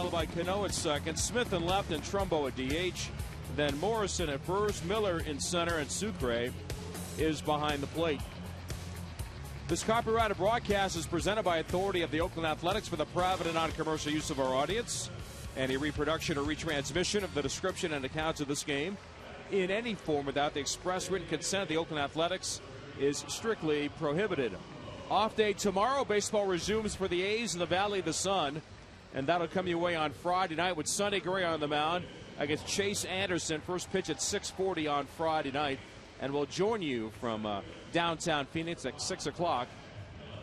followed by Cano at second, Smith in left, and Trumbo at DH. Then Morrison at first, Miller in center, and Sucre is behind the plate. This copyrighted broadcast is presented by authority of the Oakland Athletics for the private and non-commercial use of our audience. Any reproduction or retransmission of the description and accounts of this game in any form without the express written consent of the Oakland Athletics is strictly prohibited. Off day tomorrow. Baseball resumes for the A's in the Valley of the Sun, and that'll come your way on Friday night with Sonny Gray on the mound against Chase Anderson. First pitch at 6:40 on Friday night, and we'll join you from downtown Phoenix at 6 o'clock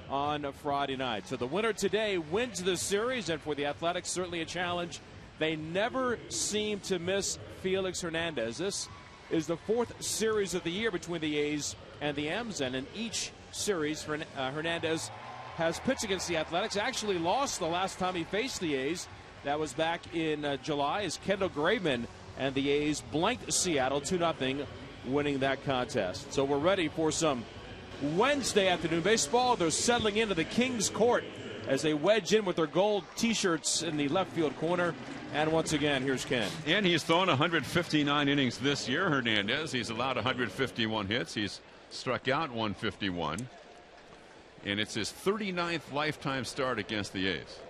on Friday night. So the winner today wins the series, and for the Athletics, certainly a challenge. They never seem to miss Felix Hernandez. This is the fourth series of the year between the A's and the M's, and in each series, Hernandez has pitched against the Athletics. Actually lost the last time he faced the A's. That was back in July, as Kendall Graveman and the A's blanked Seattle 2-0, winning that contest. So we're ready for some Wednesday afternoon baseball. They're settling into the King's Court as they wedge in with their gold T-shirts in the left field corner. And once again, here's Ken. And he's thrown 159 innings this year, Hernandez. He's allowed 151 hits. He's struck out 151. And it's his 39th lifetime start against the A's.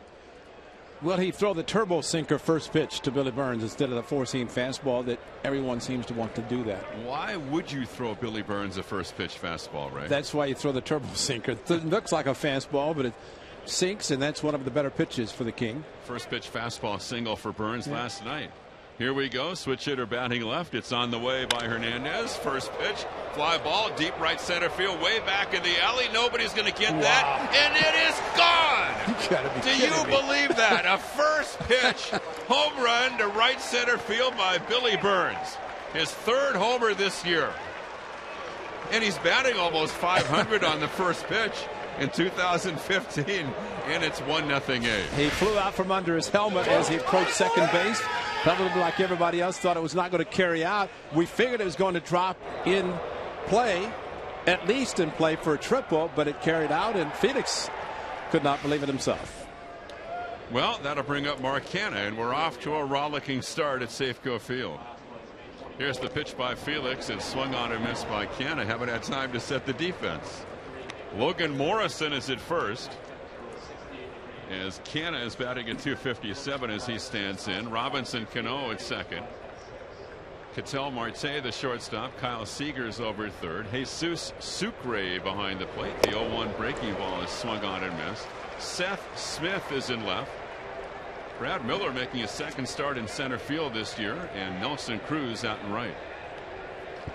Will he throw the turbo sinker first pitch to Billy Burns instead of the four-seam fastball that everyone seems to want to do that? Why would you throw Billy Burns a first pitch fastball, Ray? That's why you throw the turbo sinker. It looks like a fastball, but it sinks, and that's one of the better pitches for the King. First pitch fastball single for Burns last night. Here we go. Switch hitter batting left. It's on the way by Hernandez. First pitch. Fly ball. Deep right center field. Way back in the alley. Nobody's going to get that. And it is gone. Do you believe that? A first pitch home run to right center field by Billy Burns. His third homer this year. And he's batting almost 500 on the first pitch in 2015. And it's 1-0 A's. He flew out from under his helmet as he approached second base. Probably like everybody else, thought it was not going to carry out. We figured it was going to drop in play, at least in play for a triple, but it carried out, and Felix could not believe it himself. Well, that'll bring up Mark Canha, and we're off to a rollicking start at Safeco Field. Here's the pitch by Felix, and swung on and missed by Canha. Haven't had time to set the defense. Logan Morrison is at first, as Canha is batting at 257 as he stands in. Robinson Cano at second. Ketel Marte, the shortstop. Kyle Seager's over third. Jesus Sucre behind the plate. The 0-1 breaking ball is swung on and missed. Seth Smith is in left. Brad Miller making his second start in center field this year, and Nelson Cruz out in right.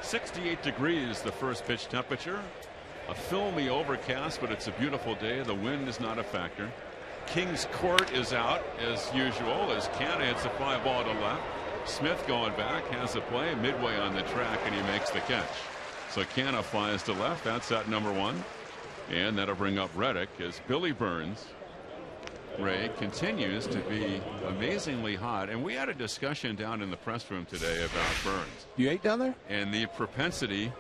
68 degrees the first pitch temperature. A filmy overcast, but it's a beautiful day. The wind is not a factor. King's Court is out as usual as Canha hits a fly ball to left. Smith going back, has a play midway on the track, and he makes the catch. So Canha flies to left. That's at number one. And that'll bring up Reddick as Billy Burns, Ray, continues to be amazingly hot. And we had a discussion down in the press room today about Burns. You ate down there? And the propensity.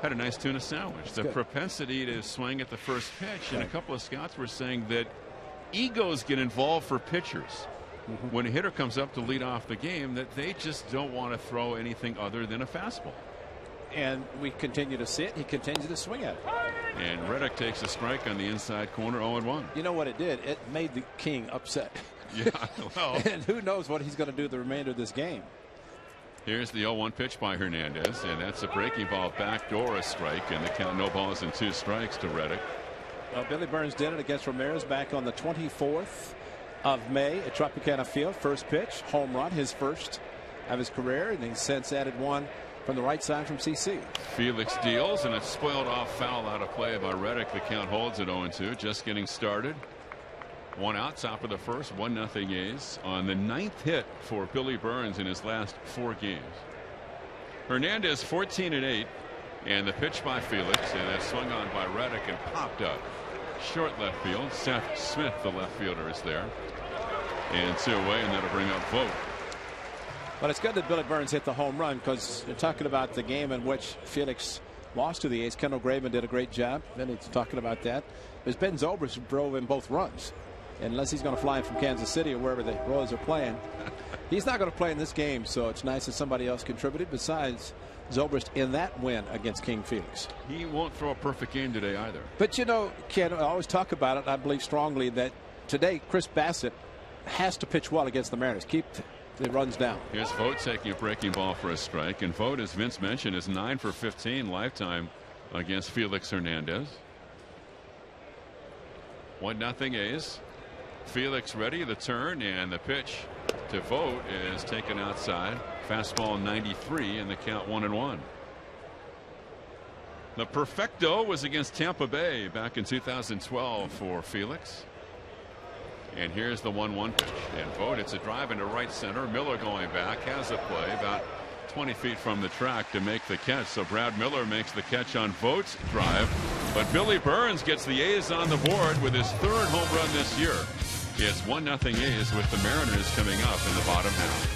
Had a nice tuna sandwich. That's the good. Propensity to swing at the first pitch. And a couple of scouts were saying that egos get involved for pitchers. When a hitter comes up to lead off the game, that they just don't want to throw anything other than a fastball. And we continue to see it. He continues to swing at it. And Reddick takes a strike on the inside corner, 0-1. You know what it did? It made the King upset. Yeah, well. And who knows what he's going to do the remainder of this game. Here's the 0-1 pitch by Hernandez, and that's a breaking ball backdoor, a strike, and the count no balls and 2 strikes to Reddick. Well, Billy Burns did it against Ramirez back on the 24th of May at Tropicana Field. First pitch, home run, his first of his career, and he's since added one from the right side from CC. Felix deals, and it's spoiled off foul out of play by Reddick. The count holds at 0-2. Just getting started. One out, top of the first, 1-0 A's on the 9th hit for Billy Burns in his last 4 games. Hernandez 14-8, and the pitch by Felix, and that's swung on by Reddick and popped up short left field. Seth Smith, the left fielder, is there, and 2 away, and that'll bring up Vogt. But it's good that Billy Burns hit the home run, because you're talking about the game in which Felix lost to the A's. Kendall Graveman did a great job. Then he's talking about that. It was Ben Zobrist who drove in both runs. unless he's going to fly in from Kansas City or wherever the Royals are playing. He's not going to play in this game, so it's nice that somebody else contributed besides Zobrist in that win against King Felix. He won't throw a perfect game today either. But you know, Ken, I always talk about it. I believe strongly that today Chris Bassett has to pitch well against the Mariners. Keep the runs down. Here's Vogt taking a breaking ball for a strike, and Vogt, as Vince mentioned, is 9 for 15 lifetime against Felix Hernandez. 1-0 A's. Felix ready, the turn, and the pitch to Vogt is taken outside. Fastball 93, and the count 1-1. The perfecto was against Tampa Bay back in 2012 for Felix. And here's the 1-1 pitch. And Vogt, it's a drive into right center. Miller going back, has a play about 20 feet from the track to make the catch. So Brad Miller makes the catch on Vogt's drive. But Billy Burns gets the A's on the board with his 3rd home run this year. It's 1-0 A's with the Mariners coming up in the bottom half.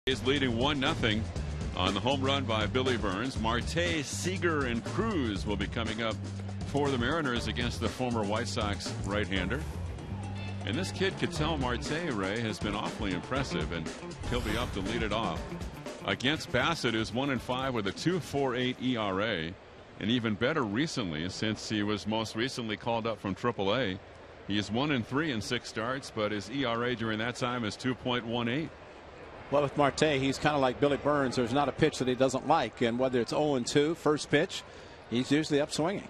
Is leading 1-0 on the home run by Billy Burns. Marte, Seager, and Cruz will be coming up for the Mariners against the former White Sox right-hander. And this kid, Ketel Marte, Ray, has been awfully impressive, and he'll be up to lead it off. Against Bassett, who's 1-5 with a 2.48 ERA, and even better recently since he was most recently called up from AAA. He is 1-3 in 6 starts, but his ERA during that time is 2.18. Well, with Marte, he's kind of like Billy Burns. There's not a pitch that he doesn't like, and whether it's 0-2, first pitch, he's usually up swinging.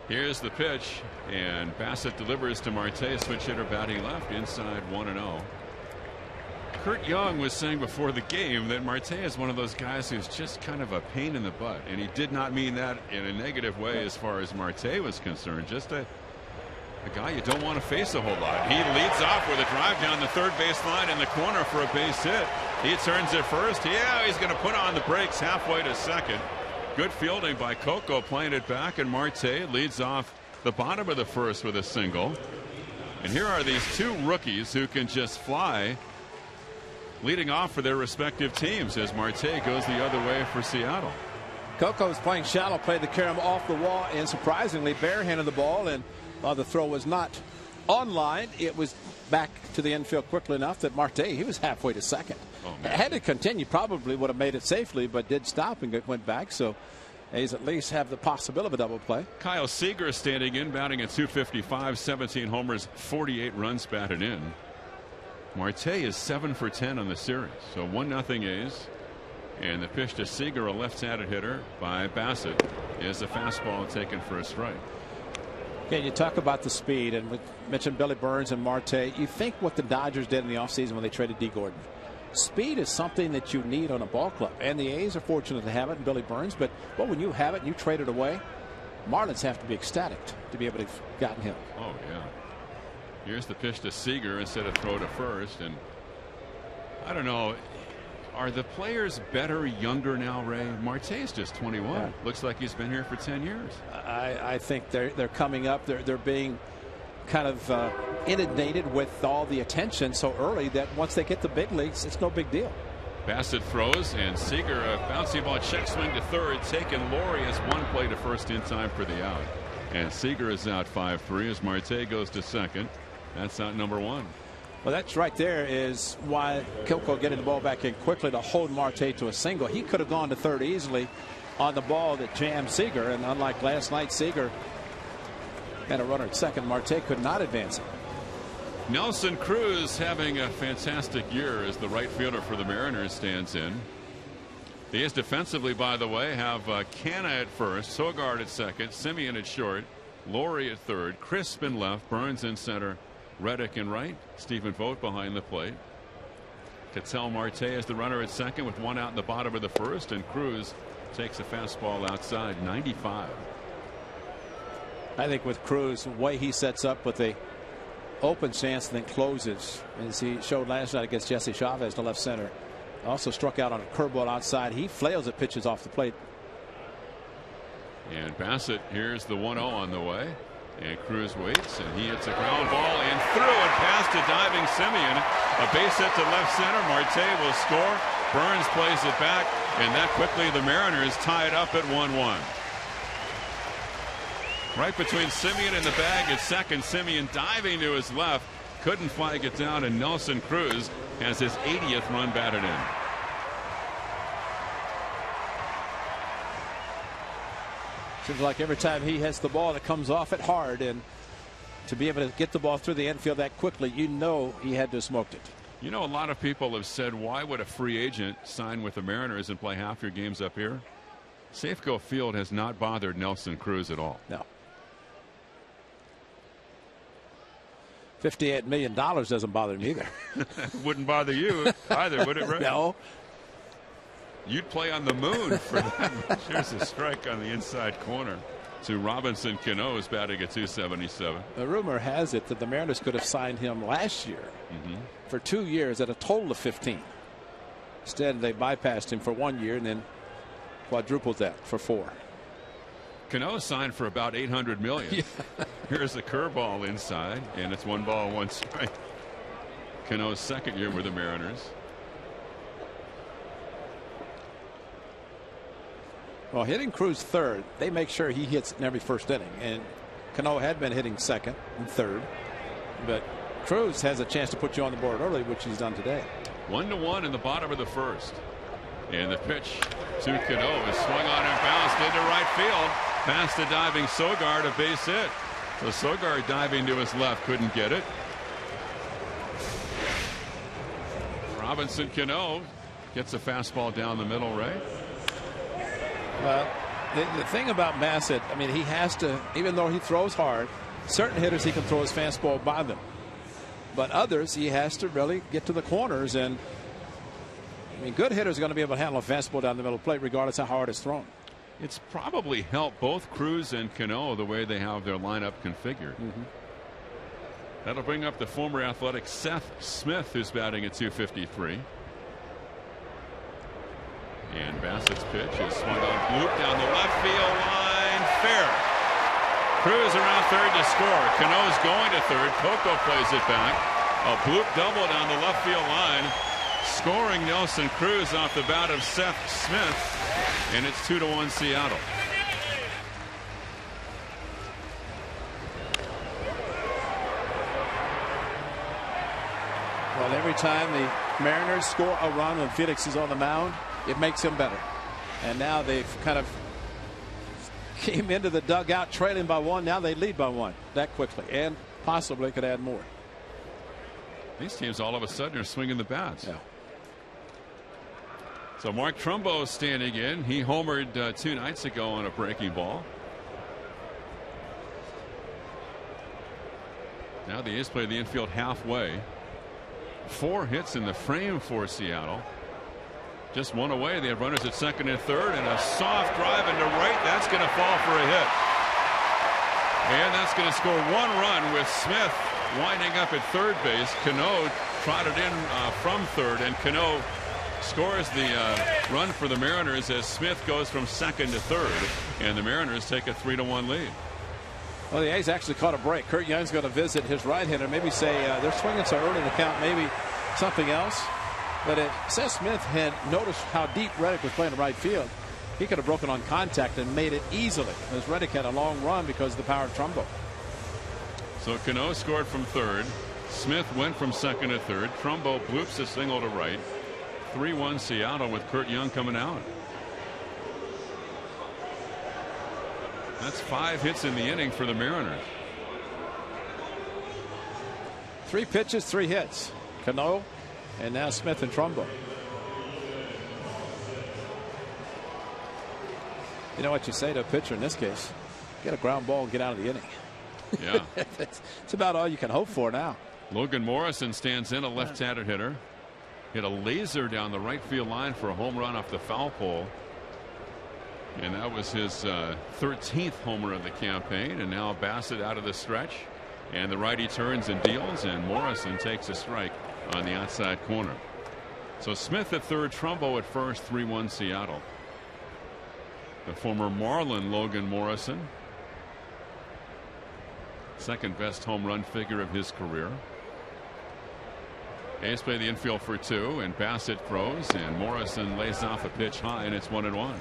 Here's the pitch, and Bassett delivers to Marte, switch hitter batting left, inside 1-0. Kurt Young was saying before the game that Marte is one of those guys who's just kind of a pain in the butt, and he did not mean that in a negative way as far as Marte was concerned. Just a guy you don't want to face a whole lot. He leads off with a drive down the third base line in the corner for a base hit. He turns it first. Yeah, he's going to put on the brakes halfway to second. Good fielding by Coco, playing it back, and Marte leads off the bottom of the first with a single. And here are these 2 rookies who can just fly, leading off for their respective teams as Marte goes the other way for Seattle. Coco is playing shallow play to carry him off the wall, and surprisingly barehanded the ball, and the throw was not on line. It was back to the infield quickly enough that Marte, he was halfway to second. Had it continued, probably would have made it safely, but did stop and went back. So A's at least have the possibility of a double play. Kyle Seager standing in, batting at .255, 17 homers, 48 runs batted in. Marte is 7 for 10 on the series. So 1-0 A's. And the pitch to Seager, a left-handed hitter by Bassett, is a fastball taken for a strike. Okay, you talk about the speed, and we mentioned Billy Burns and Marte. You think what the Dodgers did in the offseason when they traded D. Gordon. Speed is something that you need on a ball club, and the A's are fortunate to have it in Billy Burns. But when you have it and you trade it away, Marlins have to be ecstatic to be able to have gotten him. Oh, yeah. Here's the pitch to Seager instead of throw to first. And I don't know. Are the players better younger now, Ray? Marte is just 21. Yeah. Looks like he's been here for 10 years. I think they're coming up. They're being kind of inundated with all the attention so early that once they get the big leagues, it's no big deal. Bassett throws, and Seager, a bouncy ball check swing to third, taking Laurie as one play to first in time for the out. And Seager is out 5-3 as Marte goes to second. That's out number 1. Well, that's right there is why Kilco getting the ball back in quickly to hold Marte to a single. He could have gone to third easily on the ball that jammed Seager, and unlike last night, Seager had a runner at second. Marte could not advance it. Nelson Cruz having a fantastic year as the right fielder for the Mariners stands in. The A's defensively, by the way, have Canna at first, Sogard at second, Simeon at short, Laurie at third, Crisp in left, Burns in center, Reddick in right, Stephen Vogt behind the plate. Ketel Marte as the runner at second with one out in the bottom of the first, and Cruz takes a fastball outside, 95. I think with Cruz, the way he sets up with a open chance and then closes, as he showed last night against Jesse Chavez to left center. Also struck out on a curveball outside. He flails at pitches off the plate. And Bassett, here's the 1-0 on the way. And Cruz waits, and he hits a ground ball and through and past a diving Simeon. A base hit to left center. Marte will score. Burns plays it back, and that quickly the Mariners tie it up at 1-1. Right between Simeon and the bag at second. Simeon diving to his left. Couldn't flag it down, and Nelson Cruz has his 80th run batted in. Seems like every time he hits the ball, it comes off it hard, and to be able to get the ball through the infield that quickly, you know he had to have smoked it. You know, a lot of people have said, why would a free agent sign with the Mariners and play half your games up here? Safeco Field has not bothered Nelson Cruz at all. No. $58 million doesn't bother me either. Wouldn't bother you either, would it, Ray? No. You'd play on the moon for that. Here's a strike on the inside corner to Robinson Cano, who's batting at 277. The rumor has it that the Mariners could have signed him last year for 2 years at a total of 15. Instead, they bypassed him for 1 year and then quadrupled that for 4. Cano signed for about $800 million. Yeah. Here's the curveball inside, and it's 1 ball, 1 strike. Cano's second year with the Mariners. Well, hitting Cruz third, they make sure he hits in every first inning, and Cano had been hitting second and third, but Cruz has a chance to put you on the board early, which he's done today. 1-1 in the bottom of the first, and the pitch to Cano is swung on and bounced into right field past the diving Sogard, a base hit. So Sogard diving to his left couldn't get it. Robinson Cano gets a fastball down the middle, Ray. Well, the thing about Bassett, I mean, he has to, even though he throws hard, certain hitters he can throw his fastball by them. But others, he has to really get to the corners. And, I mean, good hitters are going to be able to handle a fastball down the middle of the plate, regardless of how hard it's thrown. It's probably helped both Cruz and Cano the way they have their lineup configured. That'll bring up the former Athletic Seth Smith, who's batting at 253. And Bassett's pitch is swung on, loop down the left field line, fair. Cruz around third to score. Cano's going to third. Coco plays it back. A bloop double down the left field line, scoring Nelson Cruz off the bat of Seth Smith, and it's 2-1 Seattle. Well, every time the Mariners score a run when Felix is on the mound, it makes him better. And now they've kind of came into the dugout trailing by 1. Now they lead by 1 that quickly, and possibly could add more. These teams all of a sudden are swinging the bats. Yeah. So Mark Trumbo is standing in. He homered 2 nights ago on a breaking ball. Now the A's play the infield halfway. 4 hits in the frame for Seattle. Just one away. They have runners at second and third, and a soft drive into right. That's going to fall for a hit. And that's going to score 1 run with Smith winding up at third base. Cano trotted in from third, and Cano scores the run for the Mariners as Smith goes from second to third, and the Mariners take a 3-1 lead. Well, the A's actually caught a break. Kurt Young's going to visit his right-hander. Maybe say they're swinging so early in the count, maybe something else. But if Seth Smith had noticed how deep Reddick was playing the right field, he could have broken on contact and made it easily, as Reddick had a long run because of the power of Trumbo. So Cano scored from third. Smith went from second to third. Trumbo bloops a single to right. 3-1 Seattle with Kurt Young coming out. That's 5 hits in the inning for the Mariners. 3 pitches, 3 hits. Cano, and now Smith and Trumbo. You know what you say to a pitcher in this case? Get a ground ball and get out of the inning. Yeah. It's about all you can hope for now. Logan Morrison stands in, a left-handed hitter. Hit a laser down the right field line for a home run off the foul pole. And that was his 13th homer of the campaign. And now Bassett out of the stretch. And the righty turns and deals, and Morrison takes a strike on the outside corner. So Smith at third, Trumbo at first, 3-1 Seattle. The former Marlin Logan Morrison, second best home run figure of his career. A's play the infield for 2, and Bassett throws, and Morrison lays off a pitch high, and it's 1-1.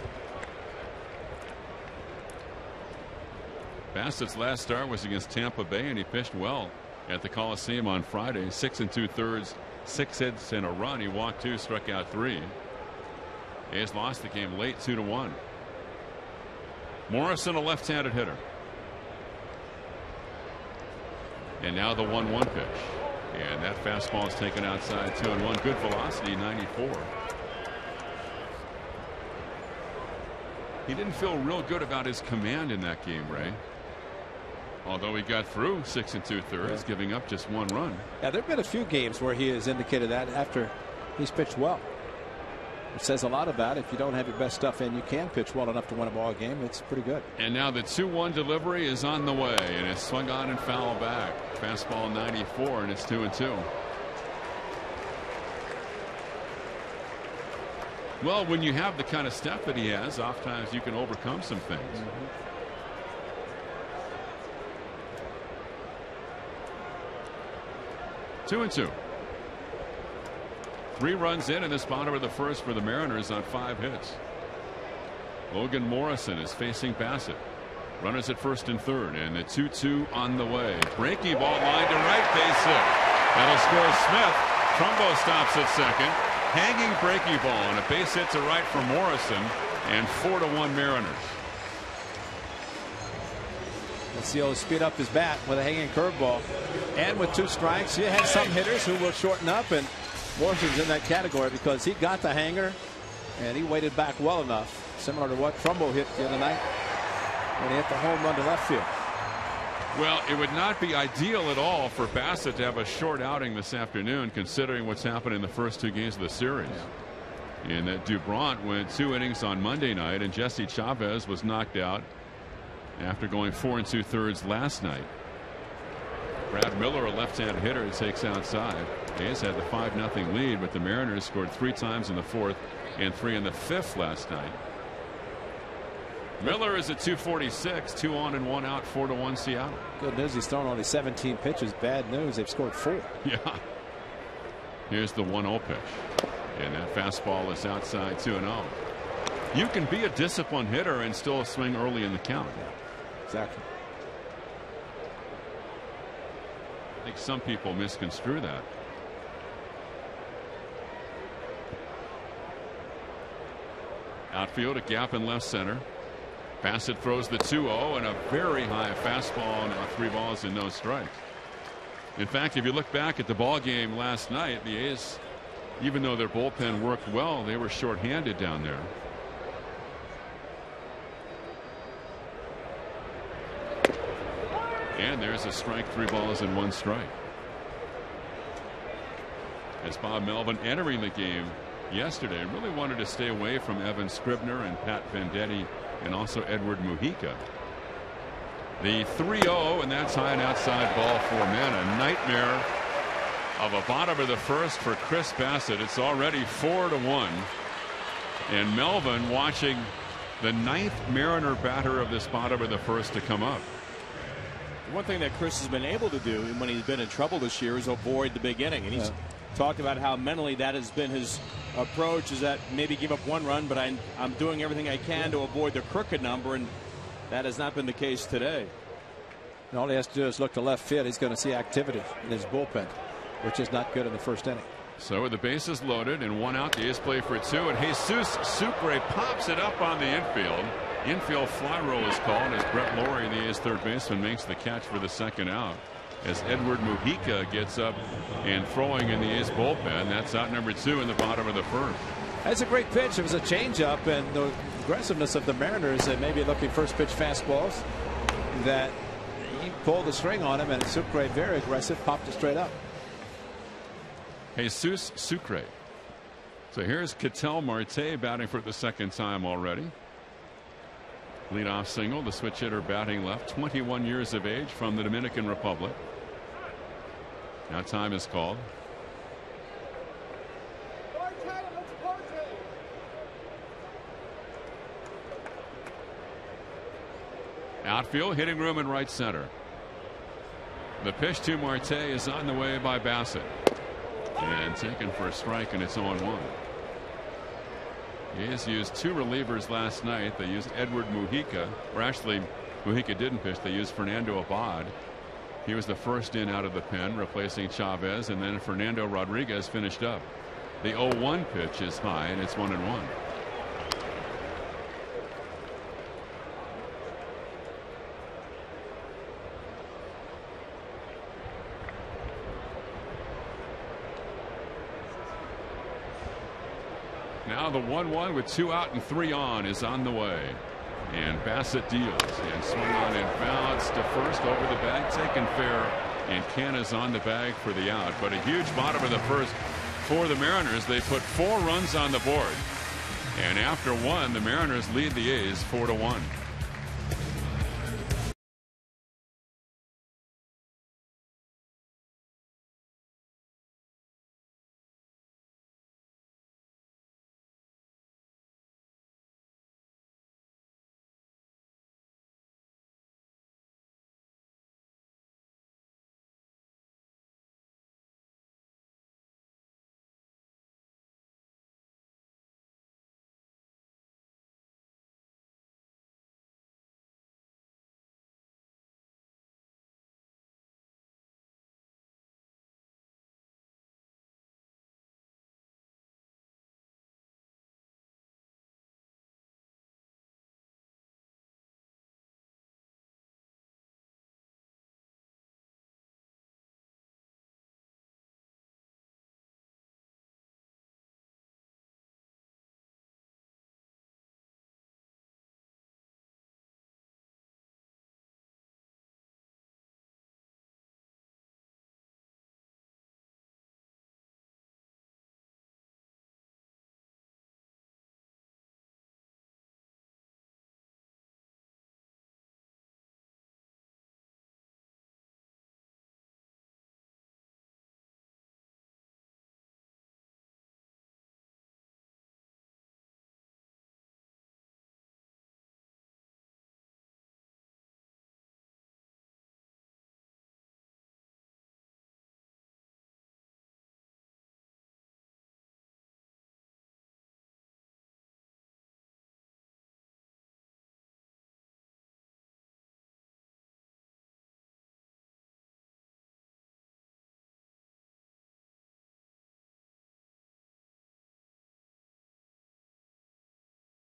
Bassett's last start was against Tampa Bay, and he pitched well at the Coliseum on Friday. 6 2/3, 6 hits and a run. He walked 2, struck out 3. A's lost the game late, 2-1. Morrison, a left-handed hitter. And now the 1-1 pitch. And that fastball is taken outside, 2-1. Good velocity, 94. He didn't feel real good about his command in that game, Ray. Although he got through 6 2/3, giving up just 1 run. Yeah, there have been a few games where he has indicated that after he's pitched well. It says a lot about if you don't have your best stuff in, you can pitch well enough to win a ball game. It's pretty good. And now the 2-1 delivery is on the way, and it's swung on and fouled back. Fastball 94, and it's 2-2. Well, when you have the kind of step that he has, oftentimes you can overcome some things. 2-2. 3 runs in this bottom of the first for the Mariners on 5 hits. Logan Morrison is facing Bassett. Runners at first and third, and the 2-2 on the way. Breaking ball line to right, base hit. That'll score Smith. Trumbo stops at second. Hanging breaking ball and a base hit to right for Morrison, and 4-1 Mariners. Let's see, he'll speed up his bat with a hanging curveball. And with 2 strikes, you had some hitters who will shorten up, and Morrison's in that category because he got the hanger and he waited back well enough, similar to what Trumbo hit the other night when he hit the home run to left field. Well, it would not be ideal at all for Bassett to have a short outing this afternoon, considering what's happened in the first 2 games of the series. And that Dubront went 2 innings on Monday night, and Jesse Chavez was knocked out after going 4 2/3 last night. Brad Miller, a left-handed hitter, takes outside. A's had the 5-0 lead, but the Mariners scored 3 times in the 4th and 3 in the 5th last night. Miller is at 246, 2 on and 1 out, 4-1 Seattle. Good news, he's thrown only 17 pitches. Bad news, they've scored 4. Yeah. Here's the 1-0 pitch, and that fastball is outside, 2-0. You can be a disciplined hitter and still swing early in the count. Exactly. I think some people misconstrue that. Outfield, a gap in left center. Bassett throws the 2-0 and a very high fastball. Now 3 balls and no strikes. In fact, if you look back at the ball game last night, the A's, even though their bullpen worked well, they were shorthanded down there. And there's a strike, 3 balls and 1 strike. As Bob Melvin entering the game yesterday really wanted to stay away from Evan Scribner and Pat Venditti and also Edward Mujica. The 3-0, and that's high and outside ball 4 men. A nightmare of a bottom of the first for Chris Bassett. It's already 4-1. And Melvin watching the 9th Mariner batter of this bottom of the first to come up. One thing that Chris has been able to do when he's been in trouble this year is avoid the big inning. And he's talked about how mentally that has been his approach, is that maybe give up 1 run, but I'm doing everything I can to avoid the crooked number, and that has not been the case today. And all he has to do is look to left field. He's going to see activity in his bullpen, which is not good in the first inning. So with the bases loaded and 1 out, the A's play for 2, and Jesus Sucre pops it up on the infield. Infield fly roll is called as Brett Lawrie, the A's third baseman, makes the catch for the 2nd out. As Edward Mujica gets up and throwing in the A's bullpen. That's out number 2 in the bottom of the first. That's a great pitch. It was a changeup, and the aggressiveness of the Mariners, they may be looking first pitch fastballs, that he pulled the string on him, and Sucre, very aggressive, popped it straight up. Jesus Sucre. So here's Ketel Marte batting for the 2nd time already. Leadoff single, the switch hitter batting left, 21 years of age, from the Dominican Republic. Now time is called. Outfield, hitting room in right center. The pitch to Marte is on the way by Bassett. And taken for a strike, and it's 0-1. The A's used 2 relievers last night. They used Edward Mujica, or actually Mujica didn't pitch. They used Fernando Abad. He was the first in out of the pen, replacing Chavez, and then Fernando Rodriguez finished up. The 0-1 pitch is high, and it's 1-1. Now the 1-1 with 2 out and 3 on is on the way. And Bassett deals and swung on and bounce to first over the bag, taken fair, and Canna's on the bag for the out. But a huge bottom of the first for the Mariners. They put 4 runs on the board, and after 1, the Mariners lead the A's 4-1.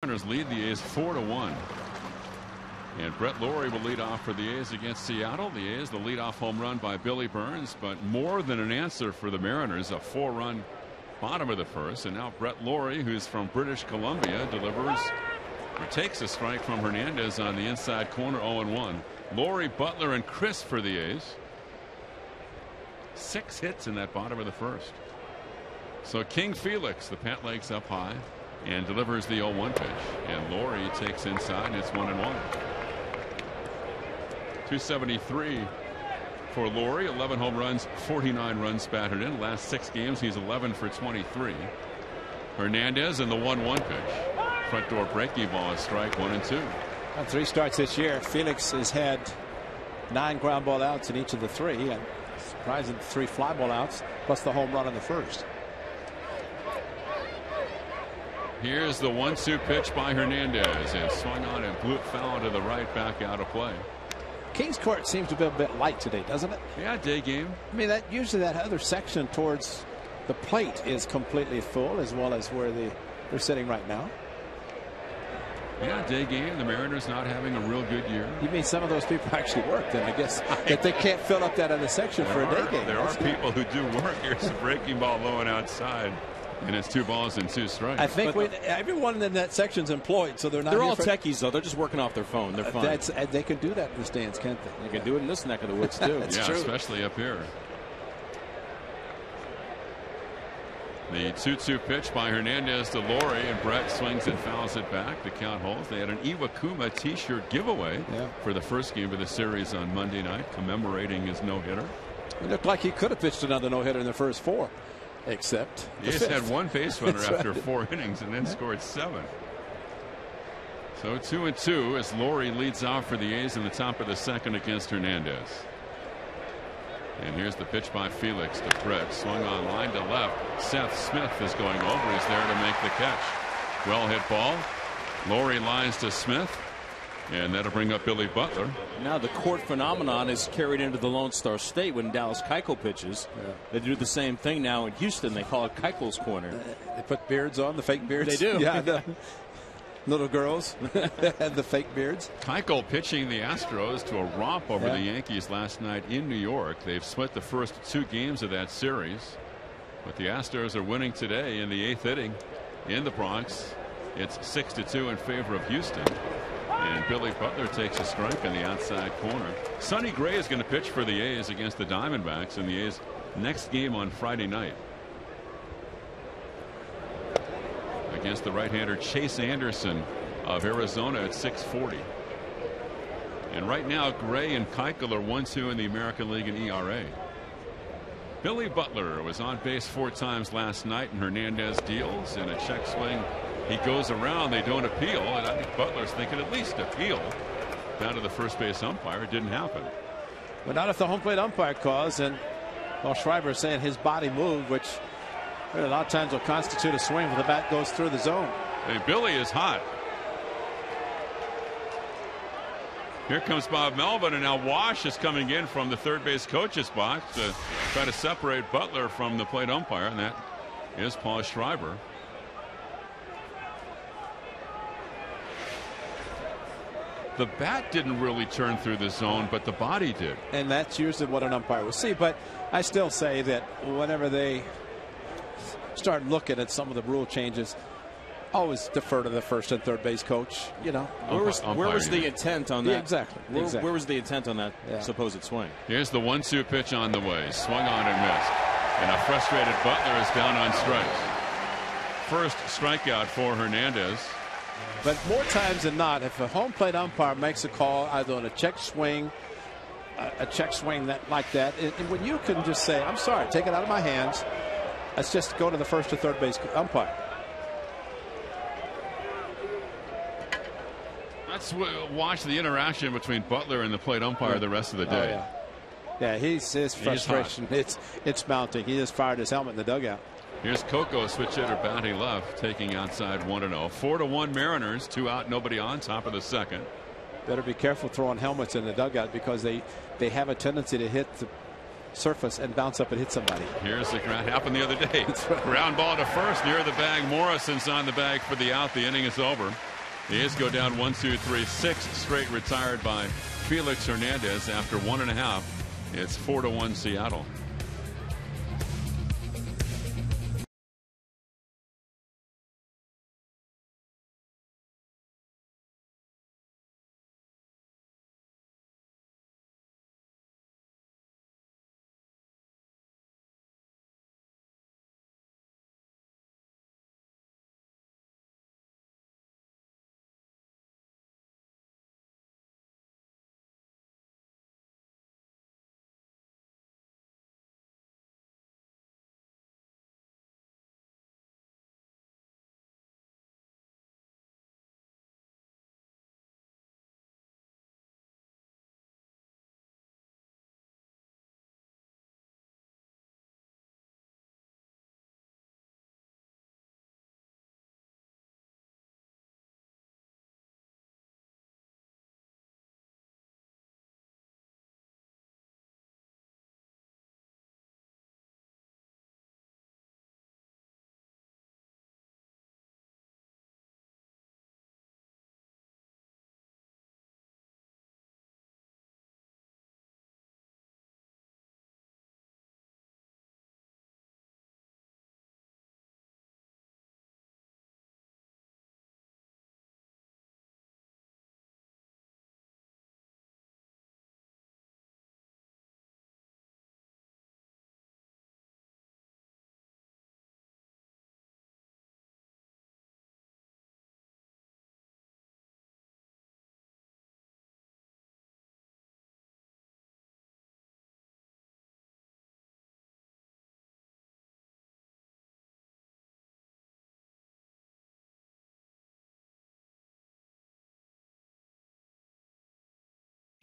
Mariners lead the A's 4-1. And Brett Lawrie will lead off for the A's against Seattle. The A's, the leadoff home run by Billy Burns, but more than an answer for the Mariners, a 4-run bottom of the first. And now Brett Lawrie, who's from British Columbia, delivers Takes a strike from Hernandez on the inside corner. 0-1. Lowry, Butler, and Chris for the A's. 6 hits in that bottom of the first. So King Felix, the pant legs up high, and delivers the 0-1 pitch. And Lowry takes inside, and it's 1-1. 273 for Lowry. 11 home runs, 49 runs batted in. Last 6 games, he's 11 for 23. Hernandez and the 1-1 pitch. Front door breaking ball, a strike, 1-2. On 3 starts this year, Felix has had 9 ground ball outs in each of the 3, and surprising 3 fly ball outs, plus the home run in the first. Here's the 1-2 pitch by Hernandez, and swung on and blew it foul to the right, back out of play. Kings Court seems to be a bit light today, doesn't it? Yeah, day game. I mean, that usually that other section towards the plate is completely full, as well as where they're sitting right now. Yeah, day game. The Mariners not having a real good year. You mean some of those people actually work, then I guess that they can't fill up that other section for a day game. There are people who do work. Here's a breaking ball low and outside, and it's 2 balls and 2 strikes. I think everyone in that section's employed, so they're not. They're all techies, though. They're just working off their phone. They're fine. They can do that in the stands, can't they? You can do it in this neck of the woods too. Yeah, true. Especially up here. The 2-2 pitch by Hernandez to Lowry, and Brett swings and fouls it back. The count holds. They had an Iwakuma t-shirt giveaway for the first game of the series on Monday night, commemorating his no-hitter. It looked like he could have pitched another no-hitter in the first 4, except he just had 1 base runner after 4 innings and then scored 7. So 2-2 as Lowry leads off for the A's in the top of the second against Hernandez. And here's the pitch by Felix to Brett. Swung on line to left. Seth Smith is going over. He's there to make the catch. Well hit ball. Lowry lines to Smith. And that'll bring up Billy Butler. Now the court phenomenon is carried into the Lone Star State when Dallas Keuchel pitches. They do the same thing now in Houston. They call it Keuchel's corner. They put beards on, the fake beards. They do. Yeah, little girls have the fake beards. Keuchel pitching the Astros to a romp over the Yankees last night in New York. They've split the first 2 games of that series, but the Astros are winning today in the 8th inning in the Bronx. It's 6-2 in favor of Houston, and Billy Butler takes a strike on the outside corner. Sonny Gray is going to pitch for the A's against the Diamondbacks in the A's next game on Friday night. Against the right-hander Chase Anderson of Arizona at 640. And right now Gray and Keuchel are 1-2 in the American League in ERA. Billy Butler was on base 4 times last night, and Hernandez deals in a check swing. He goes around, they don't appeal, and I think Butler's thinking at least appeal down to the first base umpire. It didn't happen. But not if the home plate umpire calls, and well, Schreiber is saying his body moved, which a lot of times will constitute a swing when the bat goes through the zone. Hey, Billy is hot. Here comes Bob Melvin, and now Wash is coming in from the third base coach's box to try to separate Butler from the plate umpire, and that is Paul Schreiber. The bat didn't really turn through the zone, but the body did. And that's usually what an umpire will see. But I still say that whenever they start looking at some of the rule changes, always defer to the first and third base coach. You know, where was the intent on that? Yeah, exactly. Where was the intent on that supposed swing? Here's the 1-2 pitch on the way. Swung on and missed. And a frustrated Butler is down on strikes. First strikeout for Hernandez. But more times than not, if a home plate umpire makes a call either on a check swing, like that, and when you can just say, "I'm sorry, take it out of my hands. Let's just go to the first or third base umpire." Let's watch the interaction between Butler and the plate umpire the rest of the day. Yeah, his frustration, it's mounting. He just fired his helmet in the dugout. Here's Coco, switch hitter batting left, taking outside 1-0. 4-1 Mariners, 2 out, nobody on, top of the second. Better be careful throwing helmets in the dugout because they have a tendency to hit the surface and bounce up and hit somebody. Here's the ground, happened the other day. Ground ball to first near the bag. Morrison's on the bag for the out. The inning is over. The A's go down 1-2-3, 6 straight retired by Felix Hernandez after 1.5. It's 4-1 Seattle.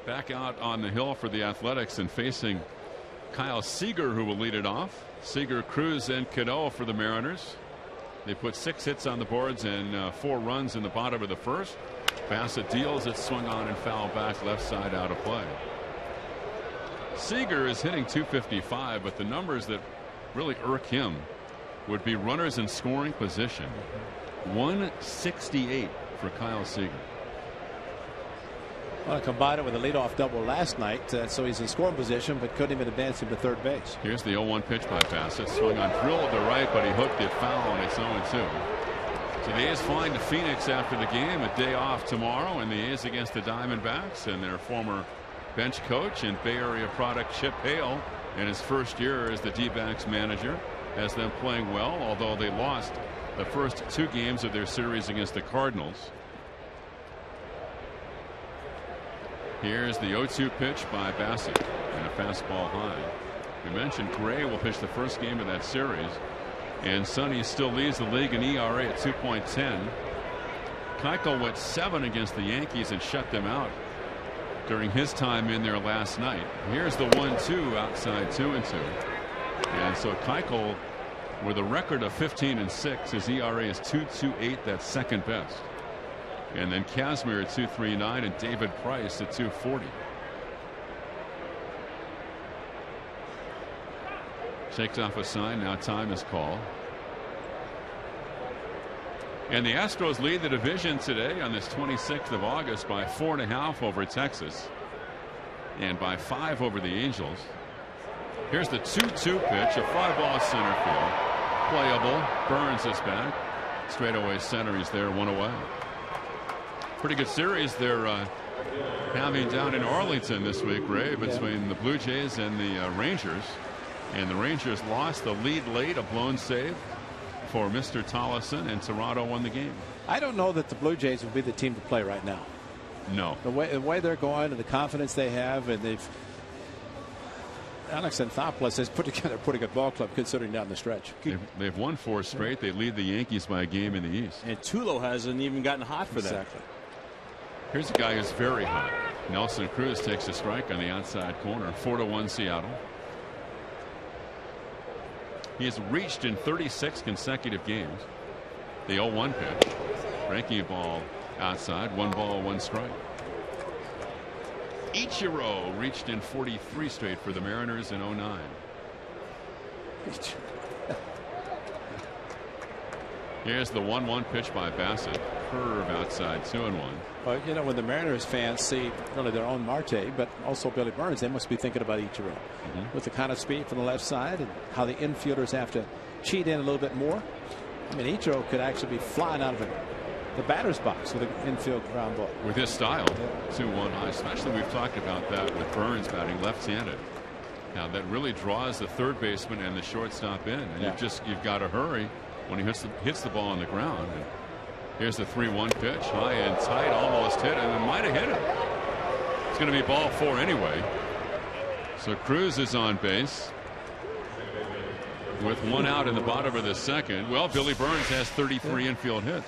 Back out on the hill for the Athletics and facing Kyle Seager, who will lead it off. Seager, Cruz, and Cano for the Mariners. They put 6 hits on the boards and 4 runs in the bottom of the first. Bassett deals it, swung on and fouled back left side out of play. Seager is hitting .255, but the numbers that really irk him would be runners in scoring position. 168 for Kyle Seager. Well, combined it with a leadoff double last night, so he's in scoring position, but couldn't even advance him to third base. Here's the 0-1 pitch by Bassett. Swung on, drilled to right, but he hooked it foul, and it's 0-2. So the A's flying to Phoenix after the game, a day off tomorrow, and the A's against the Diamondbacks, and their former bench coach and Bay Area product Chip Hale in his first year as the D-backs manager has them playing well, although they lost the first 2 games of their series against the Cardinals. Here's the 0-2 pitch by Bassett and a fastball high. We mentioned Gray will pitch the first game of that series, and Sonny still leads the league in ERA at 2.10. Keuchel went 7 against the Yankees and shut them out during his time in there last night. Here's the 1-2 outside 2-2. And so Keuchel with a record of 15-6. His ERA is 2.28. That's second best. And then Kazmir at 2.39 and David Price at 2.40. Shakes off a sign. Now time is called. And the Astros lead the division today on this 26th of August by 4.5 over Texas and by 5 over the Angels. Here's the 2-2 pitch, a fly ball center field. Playable. Burns is back. Straightaway center. He's there, 1 away. Pretty good series they're having down in Arlington this week, Ray, between the Blue Jays and the Rangers. And the Rangers lost the lead late, a blown save for Mr. Tollison, and Toronto won the game. I don't know that the Blue Jays would be the team to play right now. No. The way they're going and the confidence they have, and Alex Anthopoulos has put together a pretty good ball club considering down the stretch. They've won 4 straight. They lead the Yankees by a game in the East. And Tulo hasn't even gotten hot for that. Exactly. Here's a guy who's very hot. Nelson Cruz takes a strike on the outside corner. 4-1 Seattle. He has reached in 36 consecutive games. The 0-1 pitch. Breaking ball outside. 1 ball, 1 strike. Ichiro reached in 43 straight for the Mariners in 09. Here's the 1-1 pitch by Bassett. Curve outside, 2-1. Well, you know, when the Mariners fans see really their own Marte, but also Billy Burns, they must be thinking about Ichiro with the kind of speed from the left side and how the infielders have to cheat in a little bit more. I mean, Ichiro could actually be flying out of the batter's box with an infield ground ball. With his style, 2-1 high. Especially we've talked about that with Burns batting left-handed. Now that really draws the third baseman and the shortstop in, and you've got to hurry when he hits the ball on the ground. And here's the 3-1 pitch, high and tight, almost hit, and it might have hit it. It's going to be ball 4 anyway. So Cruz is on base with 1 out in the bottom of the second. Well, Billy Burns has 33 infield hits.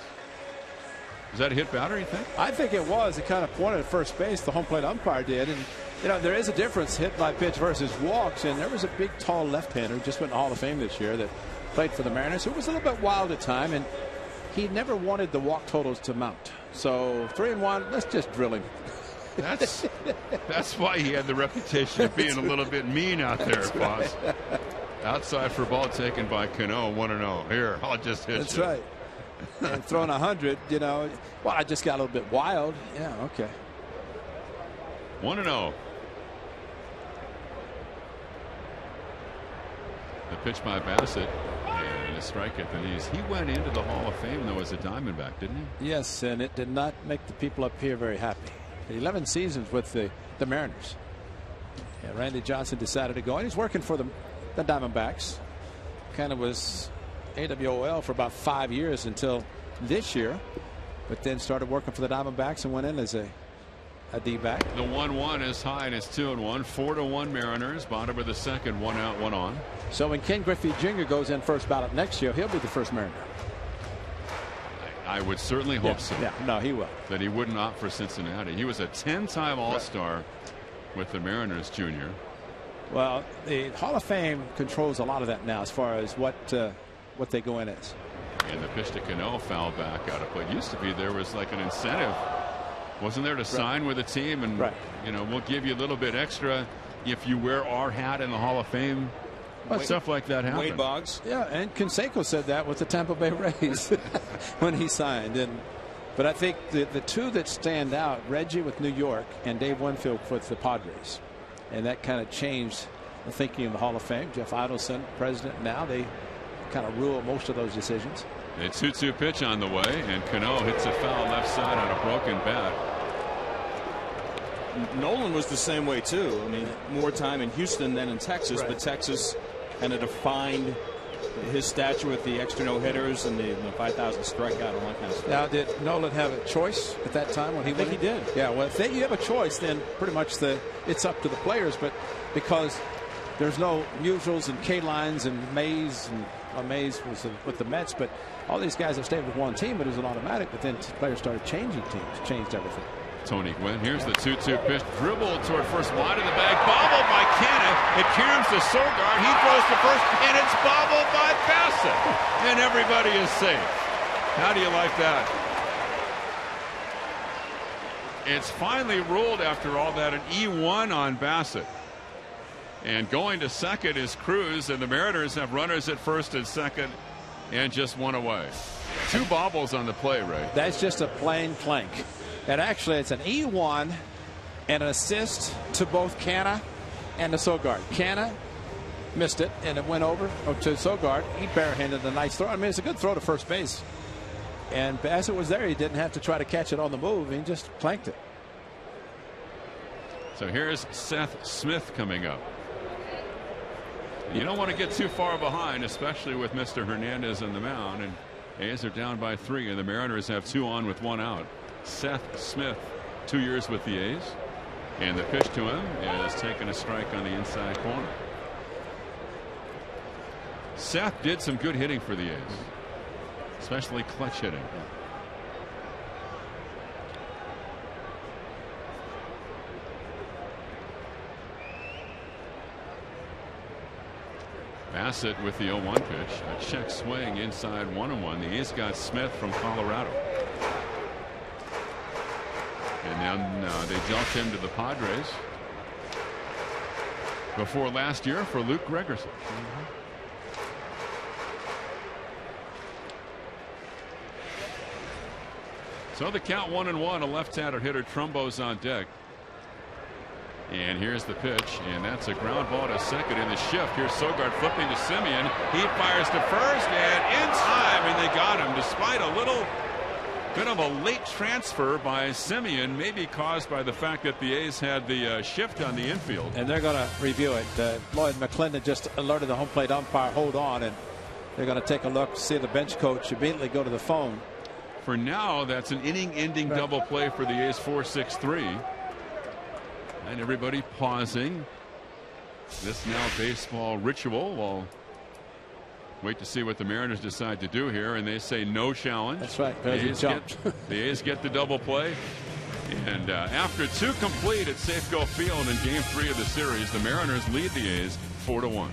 Was that a hit batter, you think? I think it was. It kind of pointed at first base. The home plate umpire did. And, you know, there is a difference, hit by pitch versus walks. And there was a big, tall left-hander who just went in the Hall of Fame this year that played for the Mariners, who was a little bit wild at time. And he never wanted the walk totals to mount. So 3-1, let's just drill him. That's why he had the reputation of being a little bit mean out there, boss. Right. Outside for ball taken by Cano, 1-0. Here, I'll just hit That's you. right. And throwing 100, you know, well, I just got a little bit wild. Yeah, okay. 1-0. The pitch by Bassett and a strike at the knees. He went into the Hall of Fame, though, as a Diamondback, didn't he? Yes, and it did not make the people up here very happy. 11 seasons with the Mariners. Yeah, Randy Johnson decided to go, and he's working for the Diamondbacks. Kind of was AWOL for about 5 years until this year, but then started working for the Diamondbacks and went in as a D-back. The 1-1 is high and it's 2-1. 4-1 Mariners. Bottom of the second, 1 out, 1 on. So when Ken Griffey Jr. goes in first ballot next year, he'll be the first Mariner. I would certainly hope so. Yeah, no, he will. That he wouldn't opt for Cincinnati. He was a 10-time All-Star with the Mariners junior. Well, the Hall of Fame controls a lot of that now as far as what they go in as. And the pitch to Cano, foul back out of play. Used to be there was like an incentive, wasn't there, to sign with a team, and you know, we'll give you a little bit extra if you wear our hat in the Hall of Fame. Stuff like that happened. Wade Boggs. Yeah, and Canseco said that with the Tampa Bay Rays when he signed. But I think the two that stand out, Reggie with New York and Dave Winfield with the Padres. And that kind of changed the thinking of the Hall of Fame. Jeff Idelson, president now, they kind of rule most of those decisions. A 2-2 pitch on the way, and Cano hits a foul left side on a broken bat. Nolan was the same way too. I mean, more time in Houston than in Texas, but Texas kind of defined his stature with the extra no hitters and the 5,000 strikeout and all that kind of stuff. Now, did Nolan have a choice at that time when he went? I think he did. Yeah, well, if you have a choice, then pretty much it's up to the players. But because there's no mutuals and K lines and Mays, and Mays was with the Mets, but all these guys have stayed with one team, but it was an automatic. But then players started changing teams, changed everything. Tony Gwynn. Here's the 2-2 pitch. Dribble toward first, wide of the bag. Bobbled by Canna. It caroms to Sogard. He throws to first, and it's bobbled by Bassett. And everybody is safe. How do you like that? It's finally ruled after all that an E1 on Bassett. And going to second is Cruz, and the Mariners have runners at first and second and just one away. 2 bobbles on the play, Ray. That's just a plain plank. And actually, it's an E1 and an assist to both Canna and to Sogard. Canna missed it, and it went over to Sogard. He barehanded a nice throw. I mean, it's a good throw to first base. And Bassett was there. He didn't have to try to catch it on the move. He just planked it. So here's Seth Smith coming up. You don't want to get too far behind, especially with Mr. Hernandez on the mound. And A's are down by 3, and the Mariners have 2 on with 1 out. Seth Smith, 2 years with the A's, and the pitch to him is taking a strike on the inside corner. Seth did some good hitting for the A's, especially clutch hitting. Bassett with the 0-1 pitch, a check swing inside 1-1. The A's got Smith from Colorado. And then they dealt him to the Padres before last year for Luke Gregerson. So the count 1-1. A left-handed hitter, Trumbo's on deck. And here's the pitch, and that's a ground ball to second in the shift. Here's Sogard flipping to Simeon. He fires to first, and in time, and they got him despite a little bit of a late transfer by Simeon, maybe caused by the fact that the A's had the shift on the infield. And they're going to review it. Lloyd McClendon just alerted the home plate umpire, hold on, and they're going to take a look, see the bench coach immediately go to the phone. For now, that's an inning-ending double play for the A's 4-6-3. And everybody pausing this now baseball ritual. We'll wait to see what the Mariners decide to do here, and they say no challenge. That's right. The A's get the double play. And after 2 complete at Safeco Field in Game 3 of the series, the Mariners lead the A's 4-1.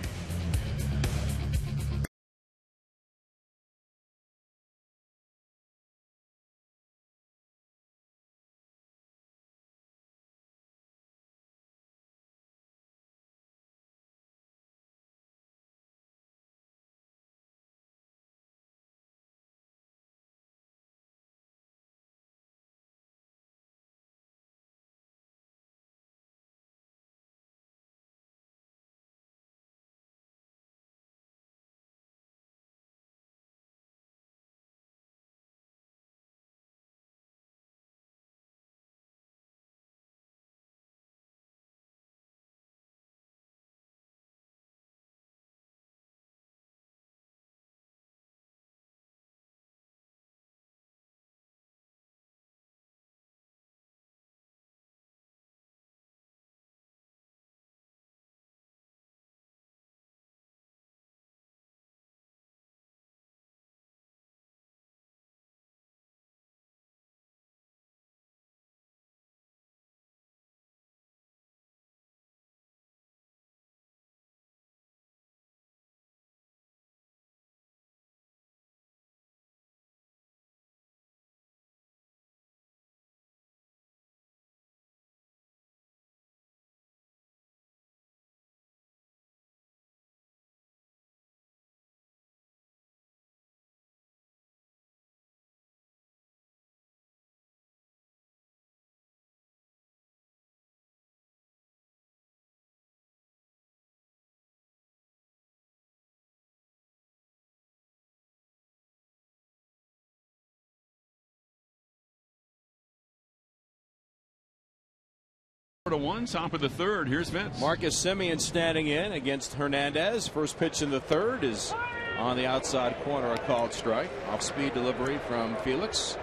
4-1, top of the third. Here's Vince. Marcus Semien standing in against Hernandez. First pitch in the third is on the outside corner, a called strike. Off-speed delivery from Felix.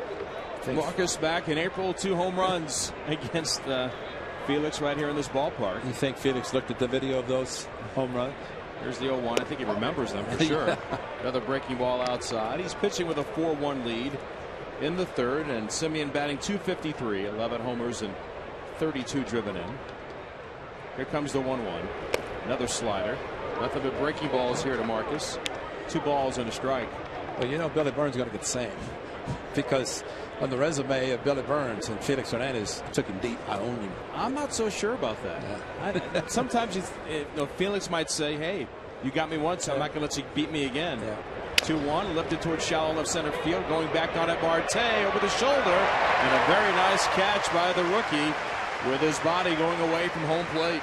Marcus back in April, 2 home runs against Felix right here in this ballpark. You think Felix looked at the video of those home runs? Here's the 0-1. I think he remembers them for sure. Yeah. Another breaking ball outside. He's pitching with a 4-1 lead in the third, and Semien batting .253, 11 homers and 32 driven in. Here comes the 1-1. Another slider. Nothing but breaking balls here to Marcus. 2 balls and a strike. Well, you know Billy Burns is going to get the same, because on the resume of Billy Burns and Felix Hernandez took him deep. I own him. I'm not so sure about that. Yeah. Sometimes Felix might say, hey, you got me once, I'm not going to let you beat me again. Yeah. 2-1, lifted towards shallow left center field, going back on at Marte over the shoulder, and a very nice catch by the rookie with his body going away from home plate.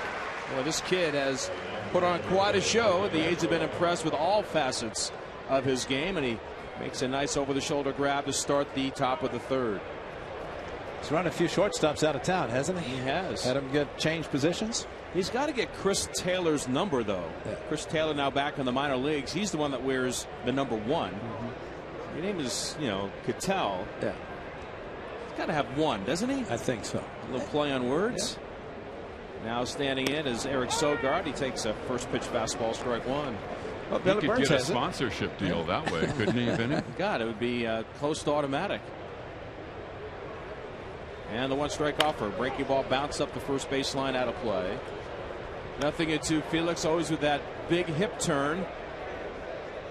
Well, this kid has put on quite a show. The A's have been impressed with all facets of his game, and he makes a nice over-the-shoulder grab to start the top of the third. He's run a few shortstops out of town, hasn't he? He has. Had him get change positions. He's got to get Chris Taylor's number, though. Yeah. Chris Taylor now back in the minor leagues. He's the one that wears the number 1. Mm-hmm. Your name is, Cattell. Yeah. He's got to have 1, doesn't he? I think so. A little play on words. Yeah. Now standing in is Eric Sogard. He takes a first pitch fastball, strike 1. Well, he could get a sponsorship deal that way, couldn't he, Vinny? God, it would be close to automatic. And the 1-strike offer. Breaking ball bounced up the first baseline, out of play. 0-2. Felix always with that big hip turn.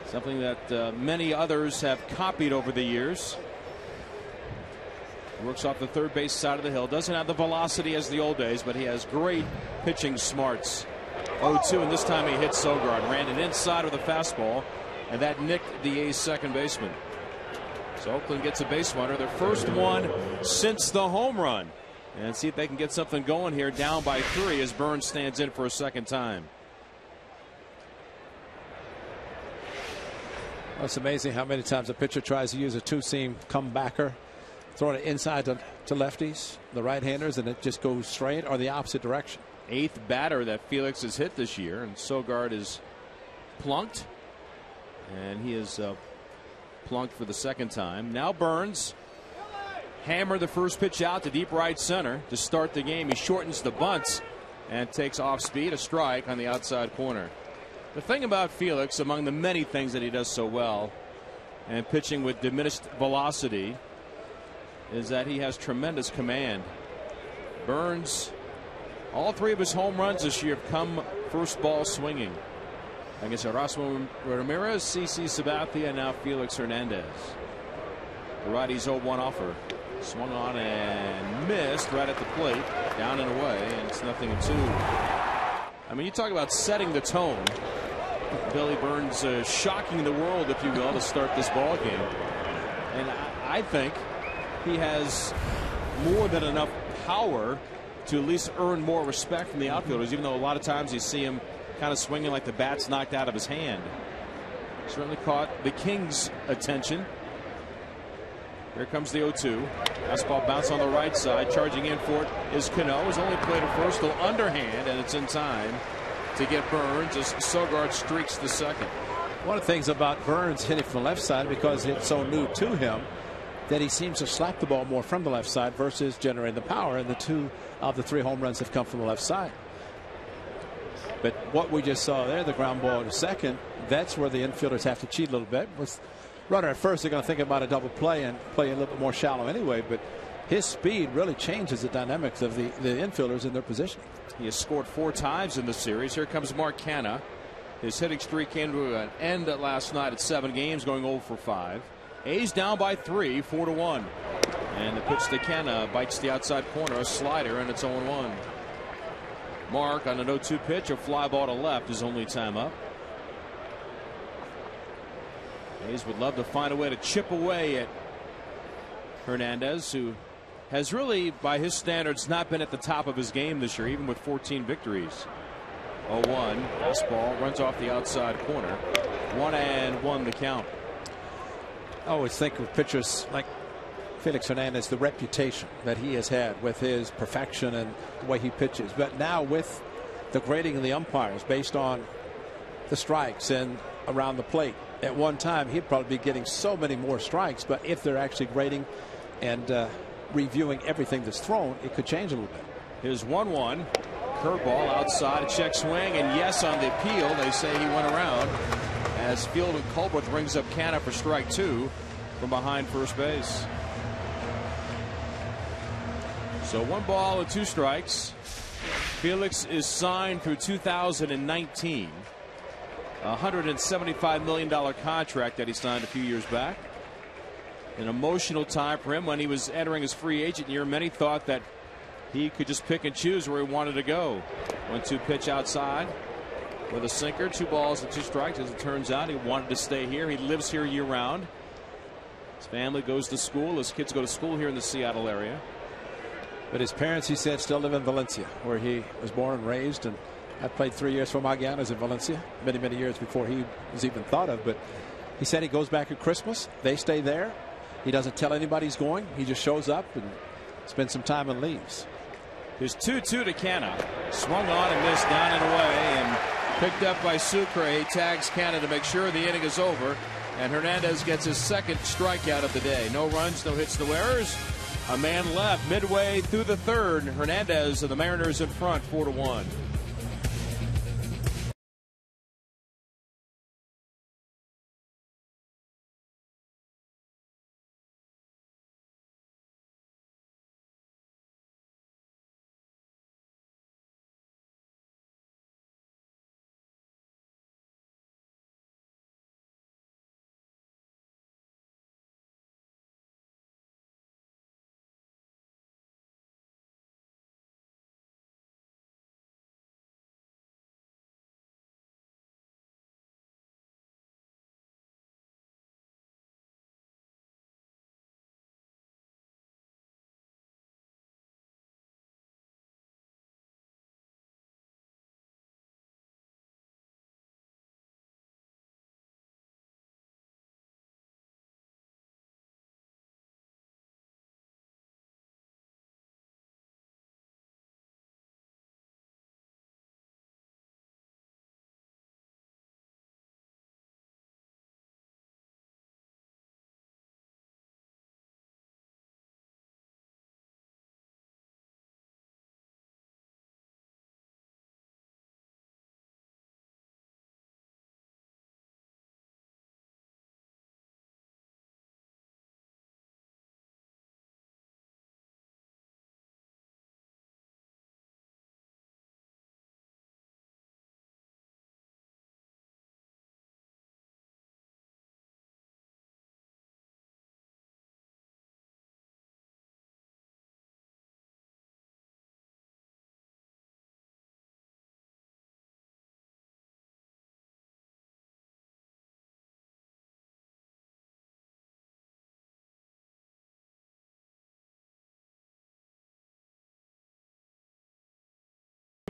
Something that many others have copied over the years. Works off the third base side of the hill. Doesn't have the velocity as the old days, but he has great pitching smarts. 0-2, and this time he hit Sogard. Ran it inside with a fastball, and that nicked the A's second baseman. So Oakland gets a base runner, their first one since the home run. And see if they can get something going here, down by 3 as Burns stands in for a second time. Well, it's amazing how many times a pitcher tries to use a two-seam comebacker, throwing it inside to lefties, the right-handers, and it just goes straight or the opposite direction. 8th batter that Felix has hit this year, and Sogard is plunked, and he is plunked for the second time. Now Burns hammered the first pitch out to deep right center to start the game. He shortens the bunts and takes off speed, a strike on the outside corner. The thing about Felix, among the many things that he does so well, and pitching with diminished velocity, is that he has tremendous command. Burns, all 3 of his home runs this year have come first ball swinging. Against Erasmo Ramirez, CC Sabathia, and now Felix Hernandez. The righty's 0-1 offer. Swung on and missed right at the plate. Down and away, and it's 0-2. I mean, you talk about setting the tone. Billy Burns shocking the world, if you will, to start this ball game. And I think he has more than enough power to at least earn more respect from the outfielders, even though a lot of times you see him kind of swinging like the bat's knocked out of his hand. Certainly caught the Kings' attention. Here comes the 0-2. Fastball bounce on the right side. Charging in for it is Cano. He's only played a first, little underhand, and it's in time to get Burns as Sogard streaks the second. One of the things about Burns hitting from the left side, because it's so new to him, that he seems to slap the ball more from the left side versus generating the power, and the 2 of the 3 home runs have come from the left side. But what we just saw there, the ground ball to second, that's where the infielders have to cheat a little bit. With runner at first, they're going to think about a double play and play a little bit more shallow anyway, but his speed really changes the dynamics of the infielders in their positioning. He has scored 4 times in the series. Here comes Mark Canha. His hitting streak came to an end last night at 7 games, going 0 for 5. A's down by 3, 4-1. And the pitch to Canha bites the outside corner, a slider, and it's 0-1. Mark on an 0-2 pitch, a fly ball to left, his only time up. A's would love to find a way to chip away at Hernandez, who has really, by his standards, not been at the top of his game this year, even with 14 victories. 0-1, fastball runs off the outside corner. 1-1 the count. I always think of pitchers like Felix Hernandez, the reputation that he has had with his perfection and the way he pitches. But now with the grading of the umpires based on the strikes and around the plate, at one time he'd probably be getting so many more strikes. But if they're actually grading and reviewing everything that's thrown, it could change a little bit. Here's 1-1. Curveball outside, a check swing, and yes, on the appeal, they say he went around as Field and Colbert brings up Canha for strike 2 from behind first base. So 1 ball and 2 strikes. Felix is signed through 2019. A $175 million contract that he signed a few years back. An emotional time for him when he was entering his free agent year. Many thought that he could just pick and choose where he wanted to go. 1-2 pitch outside with a sinker. 2 balls and 2 strikes. As it turns out, he wanted to stay here. He lives here year round. His family goes to school. His kids go to school here in the Seattle area. But his parents, he said, still live in Valencia, where he was born and raised. And I played 3 years for Magallanes in Valencia, many years before he was even thought of. But he said he goes back at Christmas. They stay there. He doesn't tell anybody he's going. He just shows up and spends some time and leaves. There's 2-2 to Canha. Swung on and missed, down and away, and picked up by Sucre. He tags Canha to make sure the inning is over. And Hernandez gets his second strikeout of the day. No runs, no hits, no errors. A man left midway through the third. Hernandez and the Mariners in front, 4-1.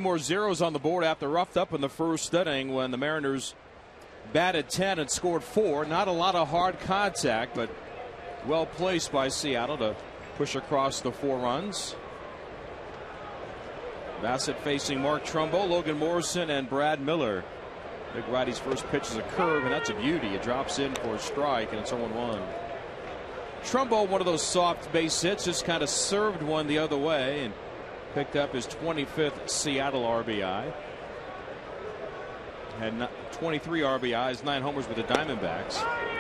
More zeros on the board after roughed up in the first inning when the Mariners batted 10 and scored 4. Not a lot of hard contact, but well placed by Seattle to push across the 4 runs. Bassett facing Mark Trumbo, Logan Morrison, and Brad Miller. Big righty's first pitch is a curve, and that's a beauty. It drops in for a strike, and it's 0-1. Trumbo, one of those soft base hits, just kind of served one the other way and picked up his 25th Seattle RBI. Had 23 RBIs, 9 homers with the Diamondbacks.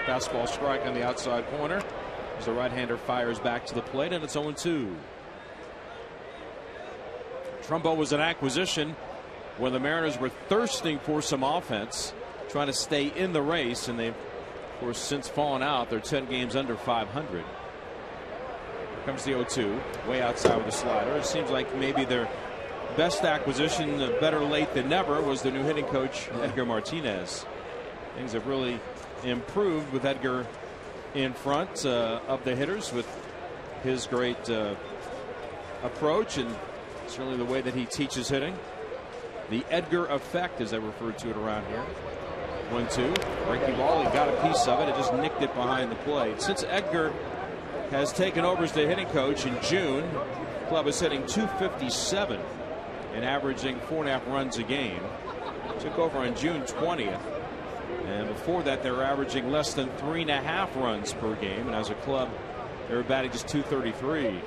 Fastball strike on the outside corner as the right-hander fires back to the plate, and it's 0-2. Trumbo was an acquisition when the Mariners were thirsting for some offense, trying to stay in the race, and they've, of course, since fallen out. They're 10 games under 500. Comes the 0-2, way outside with the slider. It seems like maybe their best acquisition, better late than never, was the new hitting coach, Edgar Martinez. Things have really improved with Edgar in front of the hitters with his great approach and certainly the way that he teaches hitting. The Edgar effect, as I refer to it around here. 1-2, breaking ball, he got a piece of it, it just nicked it behind the plate. Since Edgar has taken over as the hitting coach in June. The club is hitting .257 and averaging 4.5 runs a game. Took over on June 20th. And before that, they were averaging less than 3.5 runs per game. And as a club, they were batting just .233.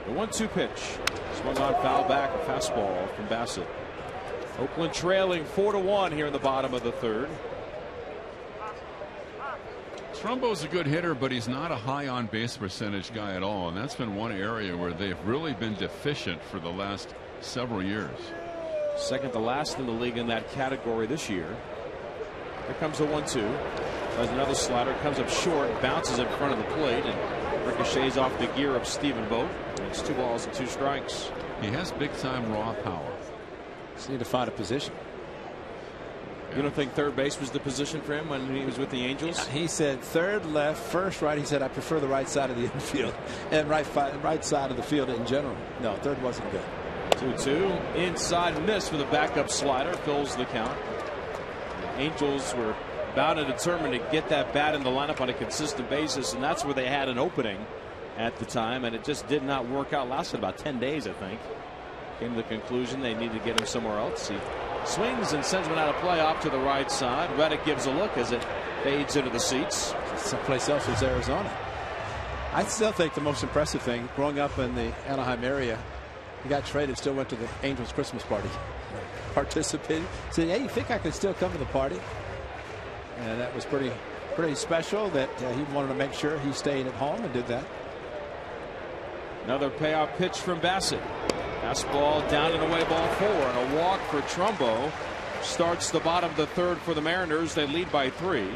The 1-2 pitch. Swung on, foul back, a fastball from Bassett. Oakland trailing 4-1 here in the bottom of the third. Trumbo's a good hitter, but he's not a high on base percentage guy at all. And that's been one area where they've really been deficient for the last several years. Second to last in the league in that category this year. Here comes the 1-2. Does another slider, comes up short, bounces in front of the plate, and ricochets off the gear of Stephen Vogt. It's 2 balls and 2 strikes. He has big time raw power. Just need to find a position. You don't think third base was the position for him when he was with the Angels? He said third, left, first, right. He said I prefer the right side of the infield and right side of the field in general. No, third wasn't good. 2-2 inside, miss with a backup slider, fills the count. The Angels were bound and determined to get that bat in the lineup on a consistent basis, and that's where they had an opening at the time, and it just did not work out. Lasted about 10 days, I think. Came to the conclusion they needed to get him somewhere else. He swings and sends one out of play off to the right side. Reddick gives a look as it fades into the seats. Someplace else was Arizona. I still think the most impressive thing, growing up in the Anaheim area, he got traded, still went to the Angels Christmas party, participated, said, hey, you think I can still come to the party? And that was pretty special that he wanted to make sure he stayed at home and did that. Another payoff pitch from Bassett. Fastball down and away, ball 4, and a walk for Trumbo. Starts the bottom of the third for the Mariners. They lead by 3,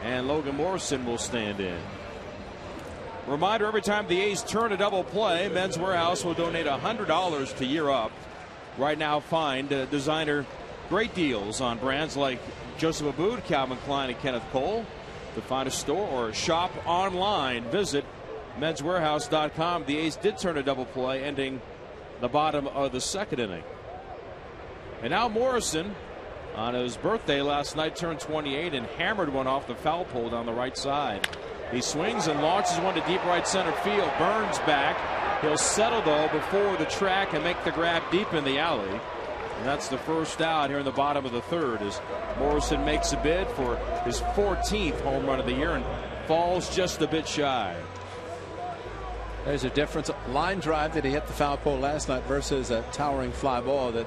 and Logan Morrison will stand in. Reminder, every time the A's turn a double play, Men's Warehouse will donate $100 to Year Up. Right now, find designer great deals on brands like Joseph Abboud, Calvin Klein, and Kenneth Cole. To find a store or shop online, visit menswarehouse.com. The A's did turn a double play, ending the bottom of the second inning. And now Morrison, on his birthday last night, turned 28 and hammered one off the foul pole down the right side. He swings and launches one to deep right center field. Burns back. He'll settle, though, before the track and make the grab deep in the alley. And that's the first out here in the bottom of the third as Morrison makes a bid for his 14th home run of the year and falls just a bit shy. There's a difference. Line drive that he hit the foul pole last night versus a towering fly ball that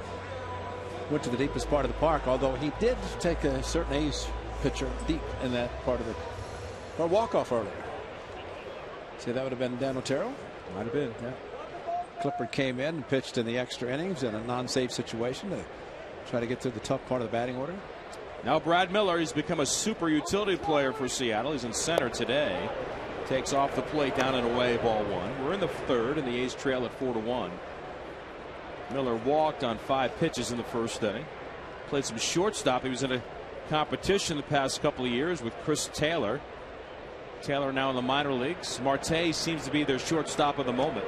went to the deepest part of the park, although he did take a certain A's pitcher deep in that part of the walk-off earlier. See, that would have been Dan Otero? Might have been, yeah. Clippard came in and pitched in the extra innings in a non-save situation to try to get through the tough part of the batting order. Now Brad Miller, he's become a super utility player for Seattle. He's in center today. Takes off the plate, down and away, ball 1. We're in the third, and the A's trail at 4-1. Miller walked on 5 pitches in the first inning. Played some shortstop. He was in a competition the past couple of years with Chris Taylor. Taylor now in the minor leagues. Marte seems to be their shortstop of the moment.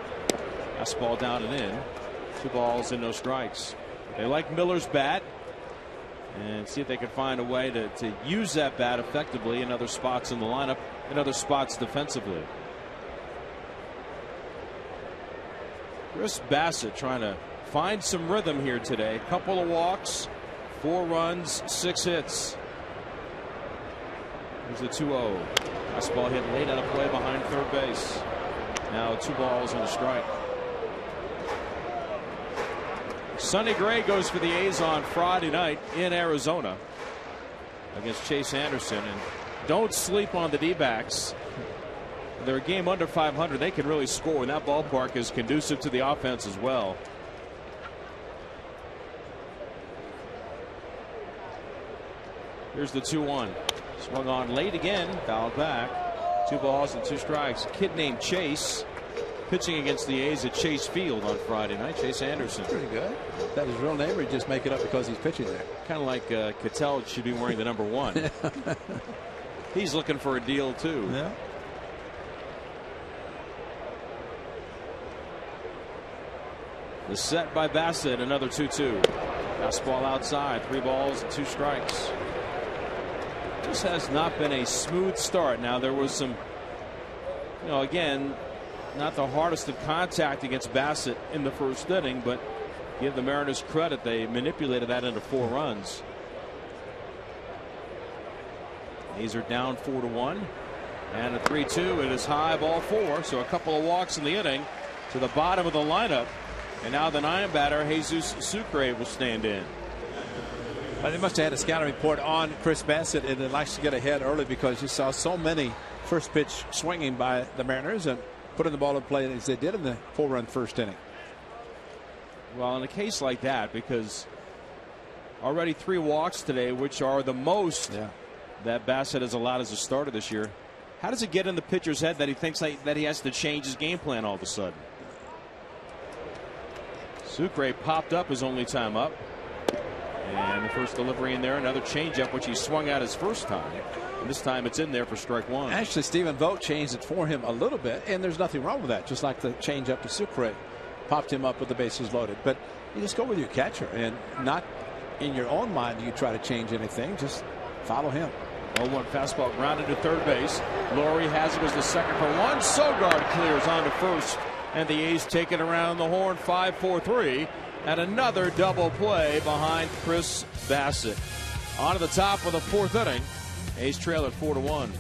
Fastball down and in. 2 balls and no strikes. They like Miller's bat and see if they can find a way to use that bat effectively in other spots in the lineup and other spots defensively. Chris Bassett trying to find some rhythm here today. A couple of walks, 4 runs, 6 hits. Here's the 2-0. Fastball hit late out of play behind third base. Now 2 balls and a strike. Sonny Gray goes for the A's on Friday night in Arizona against Chase Anderson. And don't sleep on the D-backs. They're a game under 500. They can really score, and that ballpark is conducive to the offense as well. Here's the 2-1. Swung on late again, fouled back. 2 balls and 2 strikes. A kid named Chase pitching against the A's at Chase Field on Friday night. Chase Anderson. Pretty good. That his real name, or he just make it up because he's pitching there? Kind of like Cattell should be wearing the number 1. He's looking for a deal too. Yeah. The set by Bassett, another 2-2. Fastball outside, 3 balls and 2 strikes. This has not been a smooth start. Now there was some, again, not the hardest of contact against Bassett in the first inning, but give the Mariners credit, they manipulated that into 4 runs. A's are down 4-1, and a 3-2. It is high, ball 4. So a couple of walks in the inning to the bottom of the lineup, and now the 9 batter Jesus Sucre will stand in. Well, they must have had a scouting report on Chris Bassett, and it likes to get ahead early because you saw so many first pitch swinging by the Mariners and putting the ball in play as they did in the 4-run first inning. Well, in a case like that, because already 3 walks today, which are the most that Bassett has allowed as a starter this year. How does it get in the pitcher's head that he thinks that he has to change his game plan all of a sudden? Sucre popped up his only time up. And the first delivery in there, another changeup, which he swung at his first time. And this time it's in there for strike 1. Actually, Stephen Vogt changed it for him a little bit, and there's nothing wrong with that. Just like the changeup to Sucre popped him up with the bases loaded. But you just go with your catcher, and not in your own mind do you try to change anything. Just follow him. 0-1 fastball grounded to third base. Laurie has it as the second for 1. Sogard clears on to first, and the A's take it around the horn 5-4-3. And another double play behind Chris Bassett. On to the top of the 4th inning. A's trail at 4-1.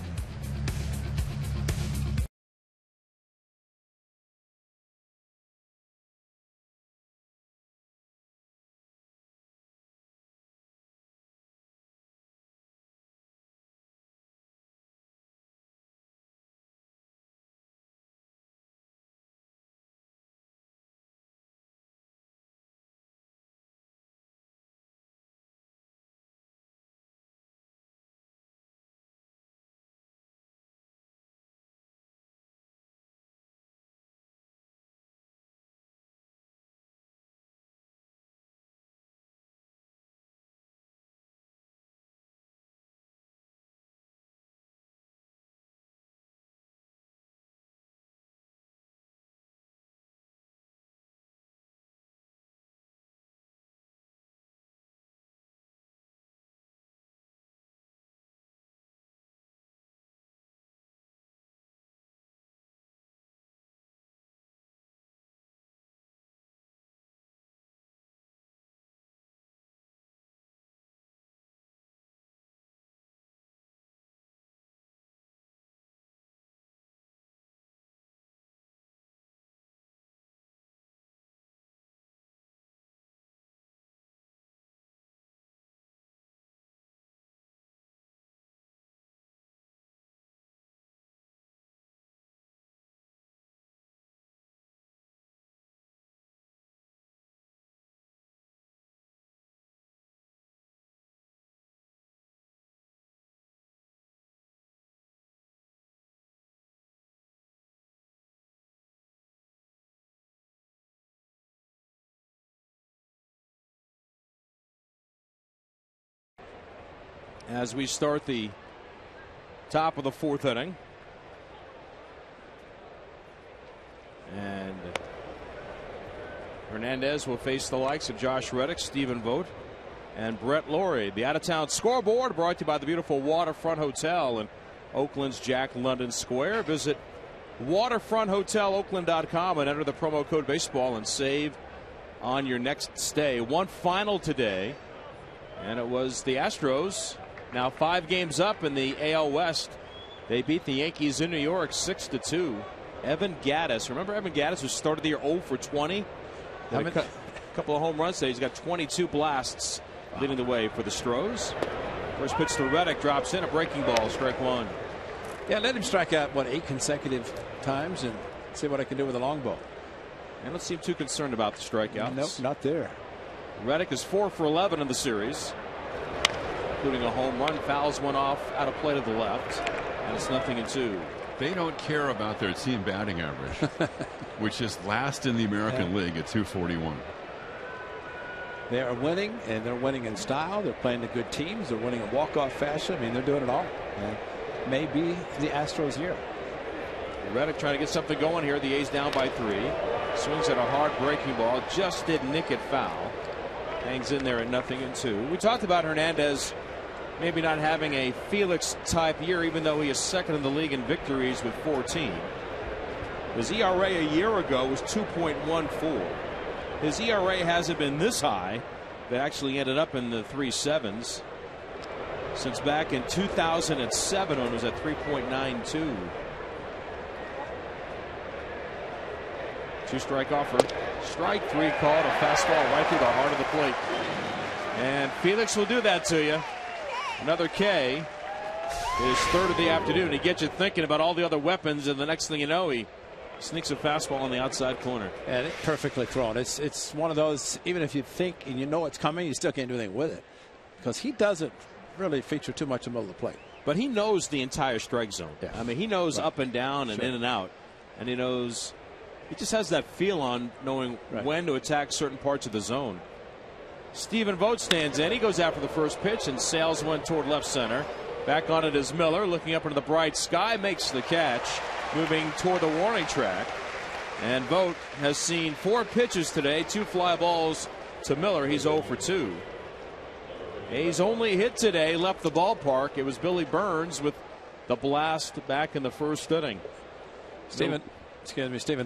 As we start the top of the 4th inning. And Hernandez will face the likes of Josh Reddick, Stephen Vogt, and Brett Laurie. The out-of-town scoreboard brought to you by the beautiful Waterfront Hotel in Oakland's Jack London Square. Visit waterfronthoteloakland.com and enter the promo code baseball and save on your next stay. One final today, and it was the Astros. Now 5 games up in the AL West. They beat the Yankees in New York 6-2. Evan Gattis. Remember Evan Gattis, who started the year 0 for 20? A couple of home runs today. He's got 22 blasts leading the way for the Stros. First pitch to Reddick, drops in, a breaking ball, strike 1. Yeah, let him strike out, 8 consecutive times and see what I can do with a long ball. And don't seem too concerned about the strikeouts. Nope, not there. Reddick is 4 for 11 in the series, including a home run. Fouls one off out of play to the left, and it's 0-2. They don't care about their team batting average, which is last in the American League at 241. They are winning, and they're winning in style. They're playing the good teams. They're winning in walk-off fashion. I mean, they're doing it all. And maybe the Astros here. Reddick trying to get something going here. The A's down by 3. Swings at a hard breaking ball. Just did nick it foul. Hangs in there at 0-2. We talked about Hernandez maybe not having a Felix type year, even though he is second in the league in victories with 14. His ERA a year ago was 2.14. His ERA hasn't been this high, but actually ended up in the 3.7s since back in 2007 when it was at 3.92. Two-strike offer. Strike three called. A fastball right through the heart of the plate. And Felix will do that to you. Another K. His third of the afternoon. He gets you thinking about all the other weapons, and the next thing you know, he sneaks a fastball on the outside corner. And it's perfectly thrown. It's one of those, even if you think and you know it's coming, you still can't do anything with it. Because he doesn't really feature too much in the middle of the plate. But he knows the entire strike zone. Yeah. I mean, he knows up and down and in and out. And he knows, he just has that feel on knowing when to attack certain parts of the zone. Stephen Vogt stands in. He goes after the first pitch and sails one toward left center. Back on it is Miller, looking up into the bright sky, makes the catch, moving toward the warning track. And Vogt has seen 4 pitches today, 2 fly balls to Miller. He's 0 for 2. A's only hit today left the ballpark. It was Billy Burns with the blast back in the first inning. Stephen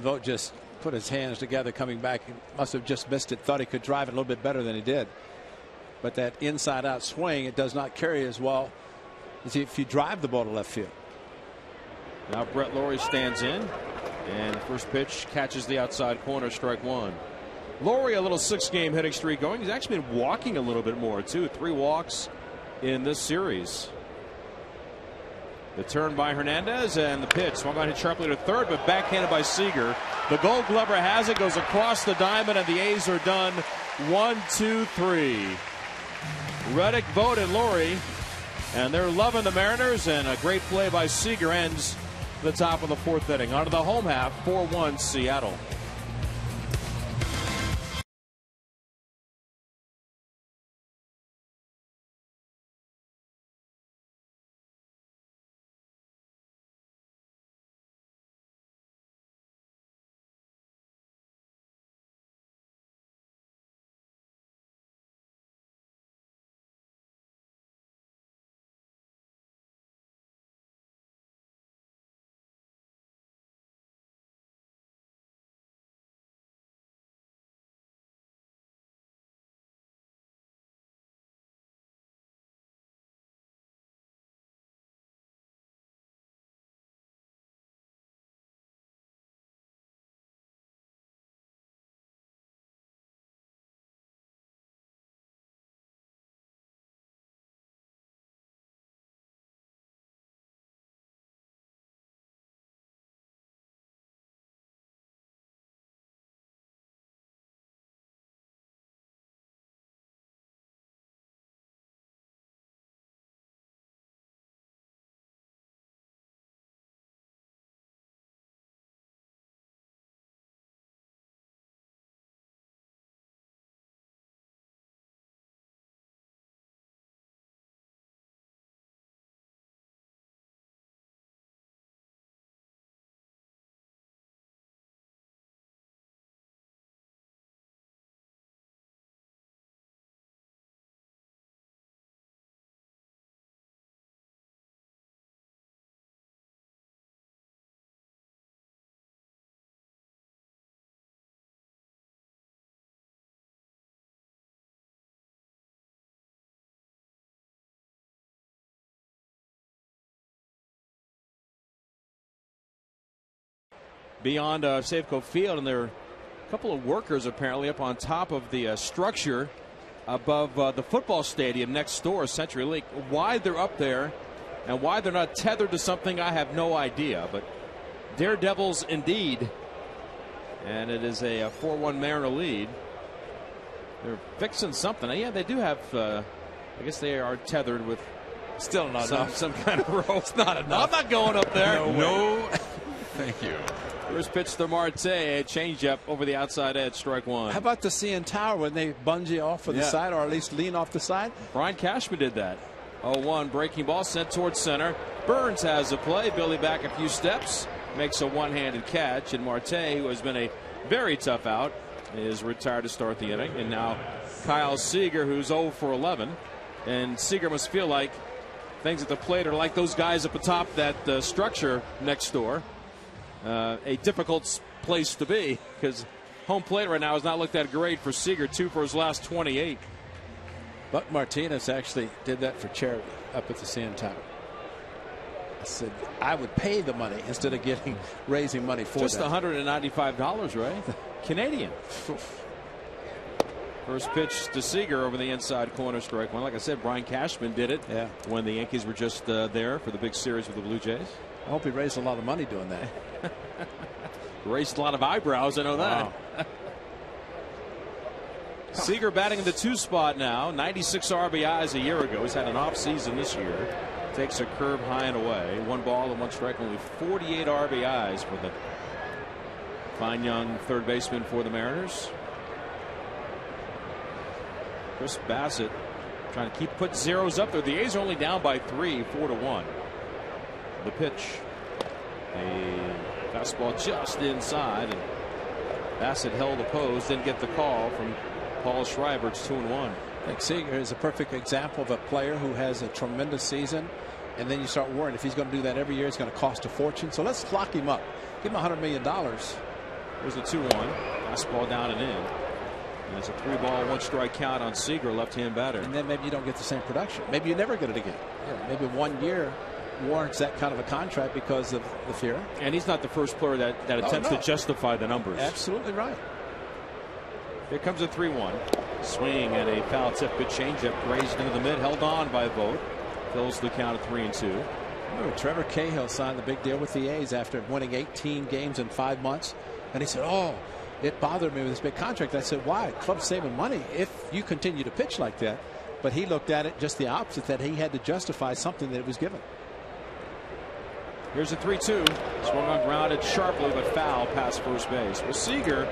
Vogt just put his hands together coming back. He must have just missed it. Thought he could drive it a little bit better than he did. But that inside out swing, it does not carry as well as if you drive the ball to left field. Now Brett Lawrie stands in, and the first pitch catches the outside corner, strike one. Lawrie, a little 6-game hitting streak going. He's actually been walking a little bit more too. 3 walks in this series. The turn by Hernandez, and the pitch swung on hit sharply to third, but backhanded by Seager. The Gold Glover has it, goes across the diamond, and the A's are done. 1-2-3. Reddick, Vogt, and Lawrie, and they're loving the Mariners, and a great play by Seager ends the top of the 4th inning. On to the home half, 4-1 Seattle. Beyond Safeco Field, and there are a couple of workers apparently up on top of the structure above the football stadium next door, Century Link. Why they're up there and why they're not tethered to something, I have no idea. But daredevils indeed, and it is a 4-1 Mariner lead. They're fixing something. Yeah, they do have. I guess they are tethered with. Still not enough. Some kind of rope. It's not enough. I'm not going up there. No. Thank you. First pitch to Marte, a changeup over the outside edge, strike one. How about the CN Tower when they bungee off of the side, or at least lean off the side? Brian Cashman did that. 0-1 breaking ball sent towards center. Burns has a play. Billy back a few steps, makes a one-handed catch, and Marte, who has been a very tough out, is retired to start the inning. And now Kyle Seager, who's 0 for 11. And Seager must feel like things at the plate are like those guys up atop that structure next door. A difficult place to be because home plate right now has not looked that great for Seager. 2 for his last 28. Buck Martinez actually did that for charity up at the CN Tower. I said I would pay the money instead of raising money for just that. $195, right? Canadian. First pitch to Seager over the inside corner, strike one. Like I said, Brian Cashman did it when the Yankees were just there for the big series with the Blue Jays. I hope he raised a lot of money doing that. Raised a lot of eyebrows, I know that. Wow. Seager batting in the 2 spot now. 96 RBIs a year ago. He's had an off season this year. Takes a curve high and away. 1 ball and 1 strike. Only 48 RBIs for the fine young third baseman for the Mariners. Chris Bassett trying to put zeros up there. The A's are only down by 3, 4-1. The pitch. A fastball just inside, and Bassett held the pose, didn't get the call from Paul Schreiber. It's 2-1. I think Seager is a perfect example of a player who has a tremendous season, and then you start worrying if he's going to do that every year, it's going to cost a fortune. So let's lock him up. Give him $100 million. There's a 2-1. Fastball down and in. And it's a 3-ball, 1-strike count on Seager, left-hand batter. And then maybe you don't get the same production. Maybe you never get it again. Maybe 1 year warrants that kind of a contract because of the fear. And he's not the first player that attempts to justify the numbers. Absolutely right. Here comes a 3-1. Swing and a foul tip. Good changeup. Grazed into the mid. Held on by Vogt. Fills the count at 3-2. Remember, Trevor Cahill signed the big deal with the A's after winning 18 games in 5 months. And he said, oh, it bothered me with this big contract. I said, why? Club's saving money if you continue to pitch like that. But he looked at it just the opposite, that he had to justify something that it was given. Here's a 3-2. Swung on, grounded sharply, but foul past first base. Well, Seager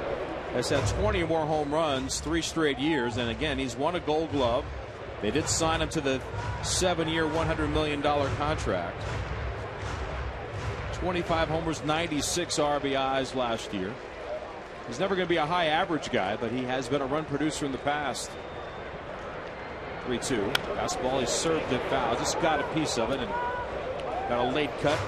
has had 20 or more home runs 3 straight years. And again, he's won a Gold Glove. They did sign him to the 7-year, $100 million contract. 25 homers, 96 RBIs last year. He's never going to be a high average guy, but he has been a run producer in the past. 3-2. Fastball, he served it foul. Just got a piece of it and got a late cut.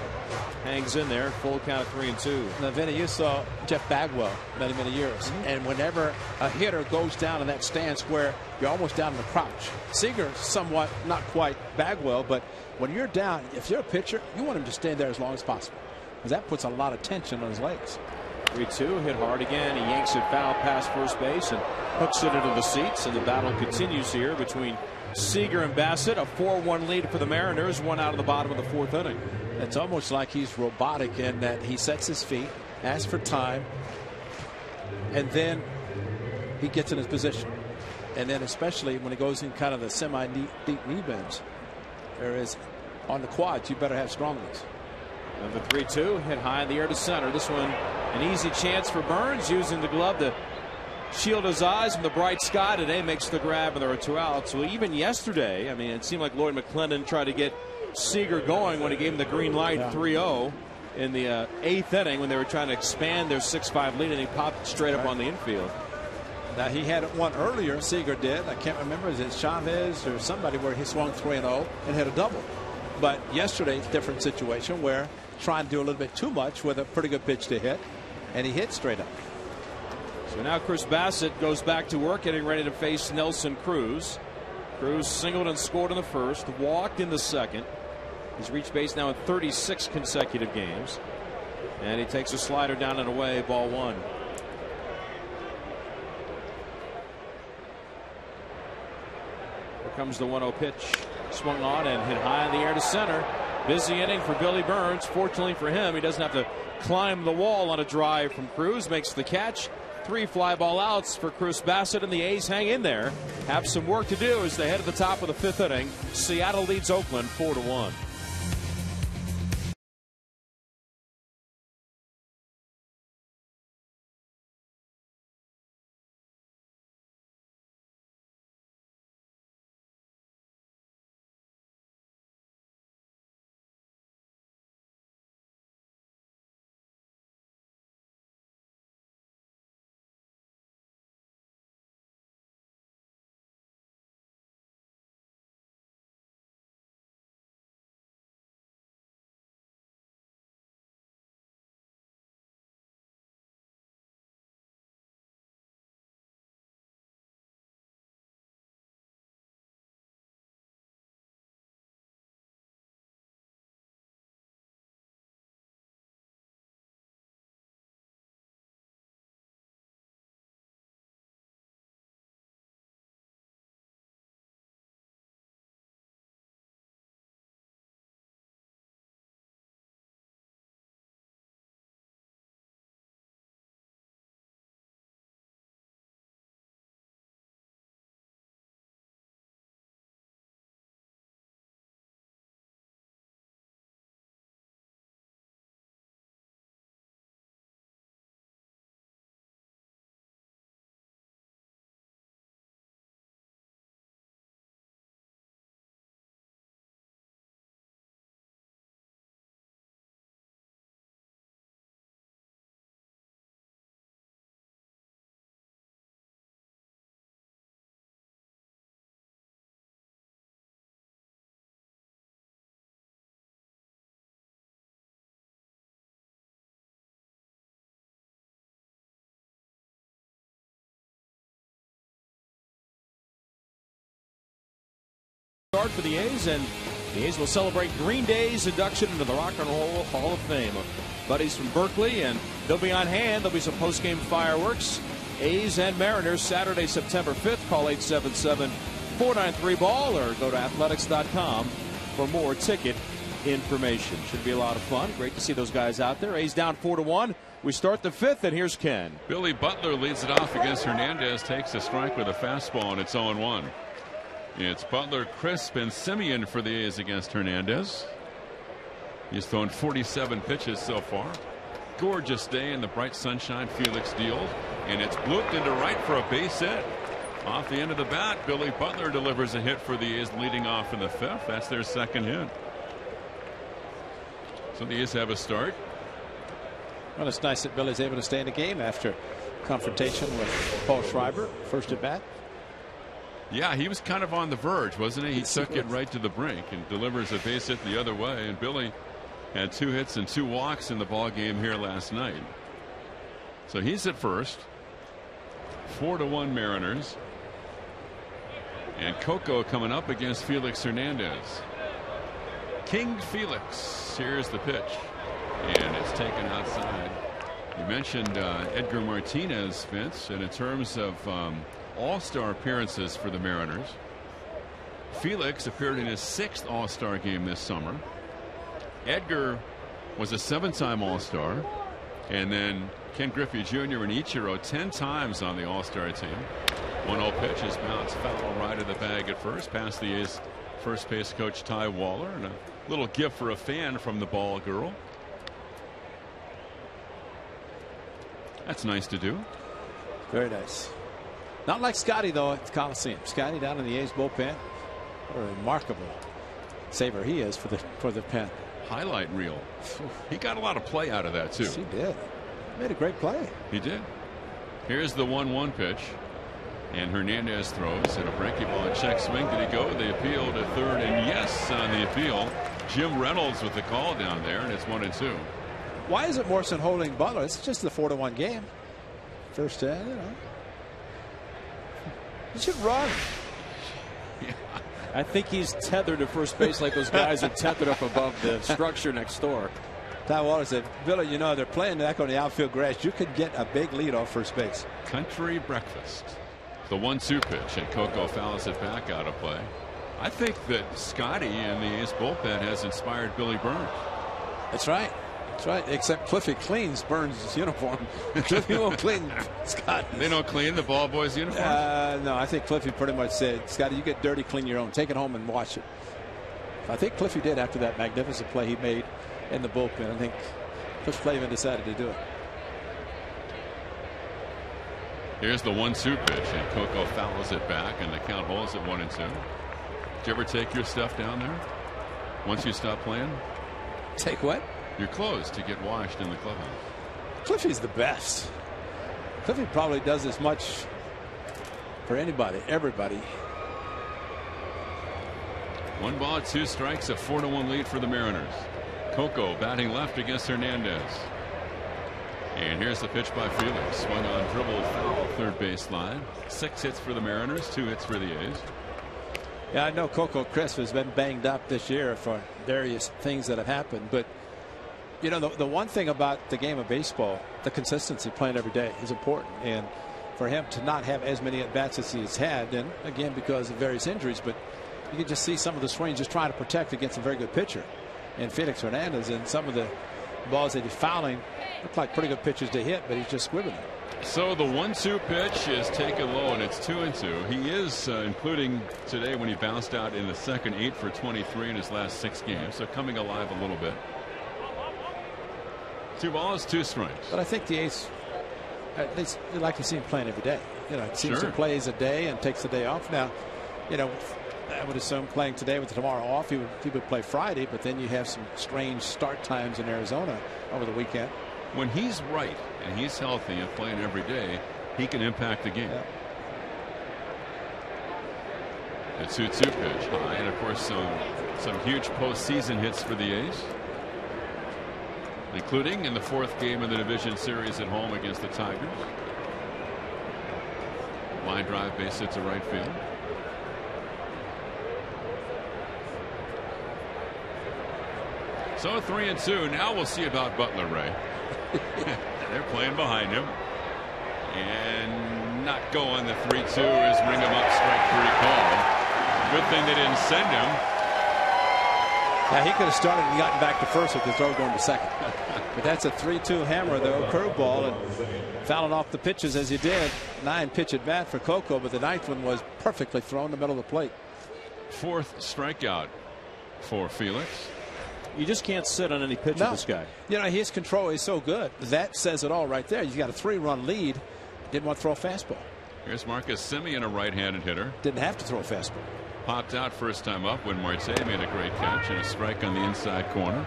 Hangs in there. Full count of 3-2. Now, Vinny, you saw Jeff Bagwell many years. And whenever a hitter goes down in that stance where you're almost down in the crouch, Seager somewhat not quite Bagwell, but when you're down, if you're a pitcher, you want him to stay there as long as possible, because that puts a lot of tension on his legs. 3-2, hit hard again. He yanks it foul past first base and hooks it into the seats. And the battle continues here between Seager and Bassett. A 4-1 lead for the Mariners. 1 out of the bottom of the 4th inning. It's almost like he's robotic in that he sets his feet, asks for time, and then he gets in his position. And then especially when he goes in kind of the semi-deep knee bends, there is on the quads, you better have strong ones. And the 3-2 hit high in the air to center. This one an easy chance for Burns, using the glove to shield his eyes from the bright sky. Today makes the grab, and there are 2 outs. Well, even yesterday, I mean, it seemed like Lloyd McClendon tried to get Seager going when he gave him the green light. 3-0 in the 8th inning when they were trying to expand their 6-5 lead, and he popped straight up on the infield. Now, he had one earlier, Seager did. I can't remember, is it Chavez or somebody, where he swung 3-0 and had a double. But yesterday, different situation where trying to do a little bit too much with a pretty good pitch to hit, and he hit straight up. So now Chris Bassett goes back to work, getting ready to face Nelson Cruz. Cruz singled and scored in the first, walked in the second. He's reached base now in 36 consecutive games. And he takes a slider down and away, ball 1. Here comes the 1-0 pitch. Swung on and hit high in the air to center. Busy inning for Billy Burns. Fortunately for him, he doesn't have to climb the wall on a drive from Cruz. Makes the catch. 3 fly ball outs for Chris Bassett, and the A's hang in there. Have some work to do as they head to the top of the 5th inning. Seattle leads Oakland 4-1. for the A's, and the A's will celebrate Green Day's induction into the Rock and Roll Hall of Fame. Buddies from Berkeley, and they'll be on hand. There'll be some post-game fireworks. A's and Mariners, Saturday, September 5th. Call 877-493-BALL or go to athletics.com for more ticket information. Should be a lot of fun. Great to see those guys out there. A's down 4-1. We start the 5th, and here's Ken. Billy Butler leads it off against Hernandez, takes a strike with a fastball, and it's 0-1. It's Butler, Crisp, and Simeon for the A's against Hernandez. He's thrown 47 pitches so far. Gorgeous day in the bright sunshine. Felix deals, and it's blooped into right for a base hit. Off the end of the bat, Billy Butler delivers a hit for the A's leading off in the 5th. That's their second hit. So the A's have a start. Well, it's nice that Billy's able to stay in the game after confrontation with Paul Schreiber, first at bat. Yeah, he was kind of on the verge, wasn't he? He took it right to the brink and delivers a base hit the other way. And Billy had 2 hits and 2 walks in the ball game here last night. So he's at first. 4-1 Mariners. And Coco coming up against Felix Hernandez. King Felix. Here's the pitch. And it's taken outside. You mentioned Edgar Martinez, Vince, and in terms of all-star appearances for the Mariners, Felix appeared in his 6th all-star game this summer. Edgar was a 7-time all-star, and then Ken Griffey Jr. and Ichiro 10 times on the all-star team. 1-0 pitch is bounced foul right of the bag at first, past the A's first base coach Ty Waller, and a little gift for a fan from the ball girl. That's nice to do. Very nice. Not like Scotty, though, at the Coliseum. Scotty down in the A's bullpen. What a remarkable saver he is for the pen. Highlight reel. He got a lot of play out of that, too. Yes, he did. Made a great play. He did. Here's the 1-1 pitch. And Hernandez throws and a breaking ball and check swing. Did he go? They appeal to third, and yes, on the appeal. Jim Reynolds with the call down there, and it's 1-2. Why is it Morrison holding Butler? It's just the 4-1 game. First, you should run. Yeah. I think he's tethered to first base like those guys are tethered up above the structure next door. Ty Waller said, Billy, they're playing back on the outfield grass. You could get a big lead off first base. Country breakfast. The 1-2 pitch, and Coco fouls it back out of play. I think that Scotty in the A's bullpen has inspired Billy Burns. That's right. That's right. Except Cliffy cleans Burns' uniform. Cliffy won't clean Scotty. They don't clean the ball boys' uniform? No, I think Cliffy pretty much said, Scotty, you get dirty, clean your own. Take it home and wash it. I think Cliffy did after that magnificent play he made in the bullpen. I think Cliff Flavin decided to do it. Here's the 1-2 pitch, and Coco fouls it back, and the count holds at 1-2. Did you ever take your stuff down there once you stop playing? Take what? Your clothes to get washed in the clubhouse. Cliffy's the best. Cliffy probably does as much for everybody. 1 ball, 2 strikes, a 4-1 lead for the Mariners. Coco batting left against Hernandez. And here's the pitch by Felix. Swung on, dribble, foul, third base line. 6 hits for the Mariners, 2 hits for the A's. Yeah, I know Coco Crisp has been banged up this year for various things that have happened, but the one thing about the game of baseball, the consistency, playing every day, is important. And for him to not have as many at-bats as he's had, and again because of various injuries, but you can just see some of the swings just trying to protect against a very good pitcher. And Felix Hernandez, and some of the balls that he's fouling look like pretty good pitches to hit, but he's just squibbing them. So the 1-2 pitch is taken low, and it's 2-2. He is including today when he bounced out in the second, 8 for 23 in his last 6 games, so coming alive a little bit. 2 balls, 2 strikes. But I think the A's, they like to see him playing every day. It seems Sure. to plays a day and takes a day off. Now, I would assume playing today with tomorrow off, he would play Friday, but then you have some strange start times in Arizona over the weekend. When he's right and he's healthy and playing every day, he can impact the game. Yeah. A 2-2 pitch high, and of course some huge postseason hits for the A's, including in the 4th game of the division series at home against the Tigers. Line drive, base hit to right field. So 3-2. Now we'll see about Butler, Ray. They're playing behind him. And not going. The 3-2 is ring him up, strike 3 call. Good thing they didn't send him. Yeah, he could have started and gotten back to first with the throw going to second. But that's a 3-2 hammer, though, curveball, and fouling off the pitches as he did. 9-pitch at bat for Coco, but the 9th one was perfectly thrown in the middle of the plate. 4th strikeout for Felix. You just can't sit on any pitch with this guy. You know, his control is so good. That says it all right there. You've got a 3-run lead. Didn't want to throw a fastball. Here's Marcus Semien, a right-handed hitter. Didn't have to throw a fastball. Popped out first time up when Marte made a great catch and a strike on the inside corner.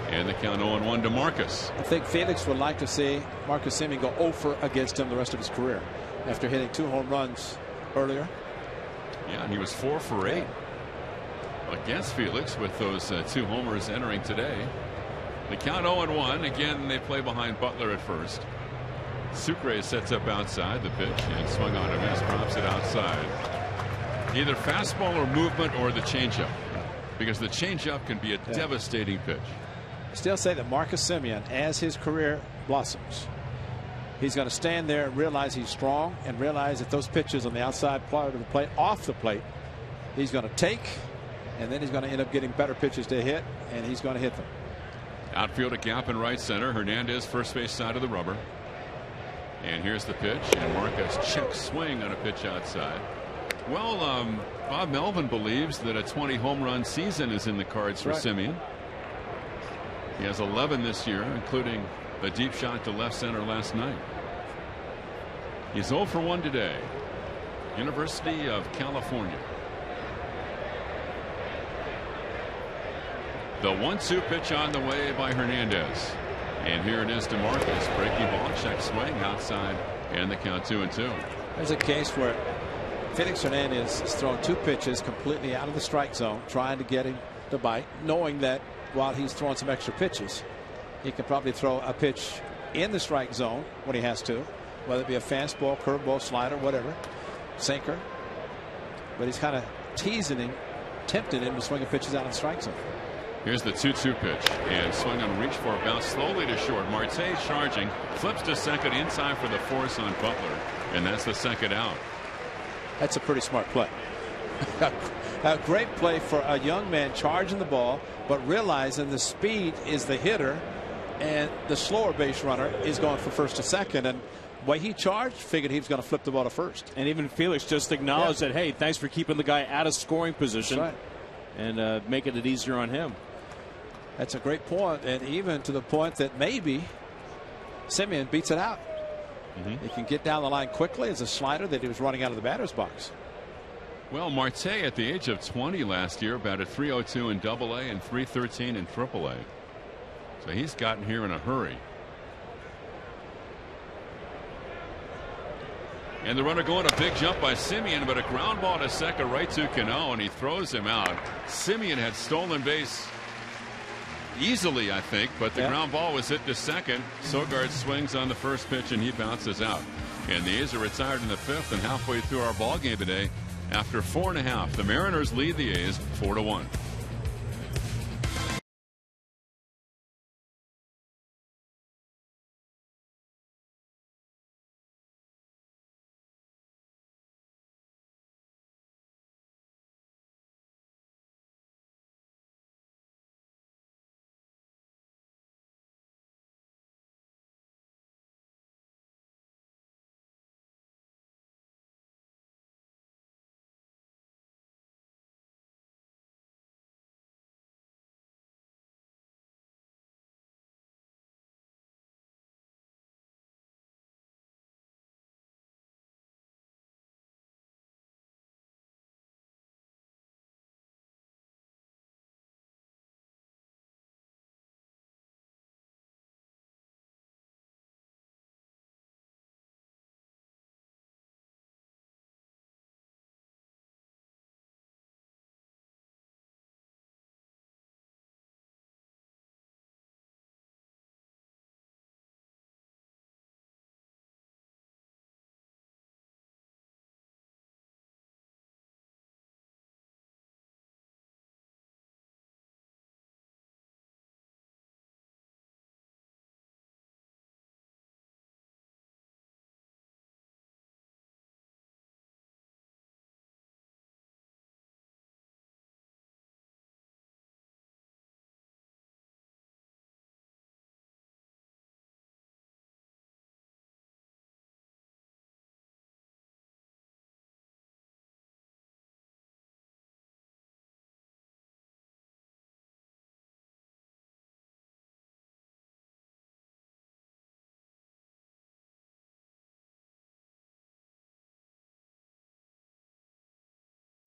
And the count 0-1 to Marcus. I think Felix would like to see Marcus Semien go 0 for against him the rest of his career after hitting 2 home runs earlier. Yeah, and he was 4 for 8 against Felix with those 2 homers entering today. The count 0-1. Again, they play behind Butler at first. Sucre sets up outside the pitch and swung on a miss, drops it outside. Either fastball or movement or the changeup, because the changeup can be a devastating pitch. Still say that Marcus Semien, as his career blossoms, he's going to stand there and realize he's strong and realize that those pitches on the outside part of the plate, off the plate, he's going to take, and then he's going to end up getting better pitches to hit, and he's going to hit them. Outfield a gap in right center. Hernandez first base side of the rubber. And here's the pitch, and Marcus check swing on a pitch outside. Well, Bob Melvin believes that a 20 home run season is in the cards for Semien. He has 11 this year, including a deep shot to left center last night. He's 0 for 1 today. University of California. The 1-2 pitch on the way by Hernandez. And here it is to Marcus. Breaking ball, check swing outside, and the count 2-2. There's a case where Felix Hernandez has thrown 2 pitches completely out of the strike zone, trying to get him to bite, knowing that while he's throwing some extra pitches, he can probably throw a pitch in the strike zone when he has to, whether it be a fastball, curveball, slider, whatever, sinker. But he's kind of teasing him, tempting him to swing pitches out of the strike zone. Here's the 2-2 pitch, and swing on reach for a bounce slowly to short. Marte charging, flips to second in time for the force on Butler, and that's the second out. That's a pretty smart play. A great play for a young man charging the ball, but realizing the speed is the hitter and the slower base runner is going from first to second. And the way he charged, figured he was going to flip the ball to first. And even Felix just acknowledged that, hey, thanks for keeping the guy out of scoring position. That's right. And making it easier on him. That's a great point, and even to the point that maybe Semien beats it out. He can get down the line quickly as a slider that he was running out of the batter's box. Well, Marte at the age of 20 last year batted .302 in AA and .313 in AAA. So he's gotten here in a hurry. And the runner going a big jump by Semien, but a ground ball to second right to Cano, and he throws him out. Semien had stolen base easily, I think, but the ground ball was hit to second. Sogard swings on the first pitch and he bounces out. And the A's are retired in the 5th and halfway through our ball game today after 4.5. The Mariners lead the A's 4-1.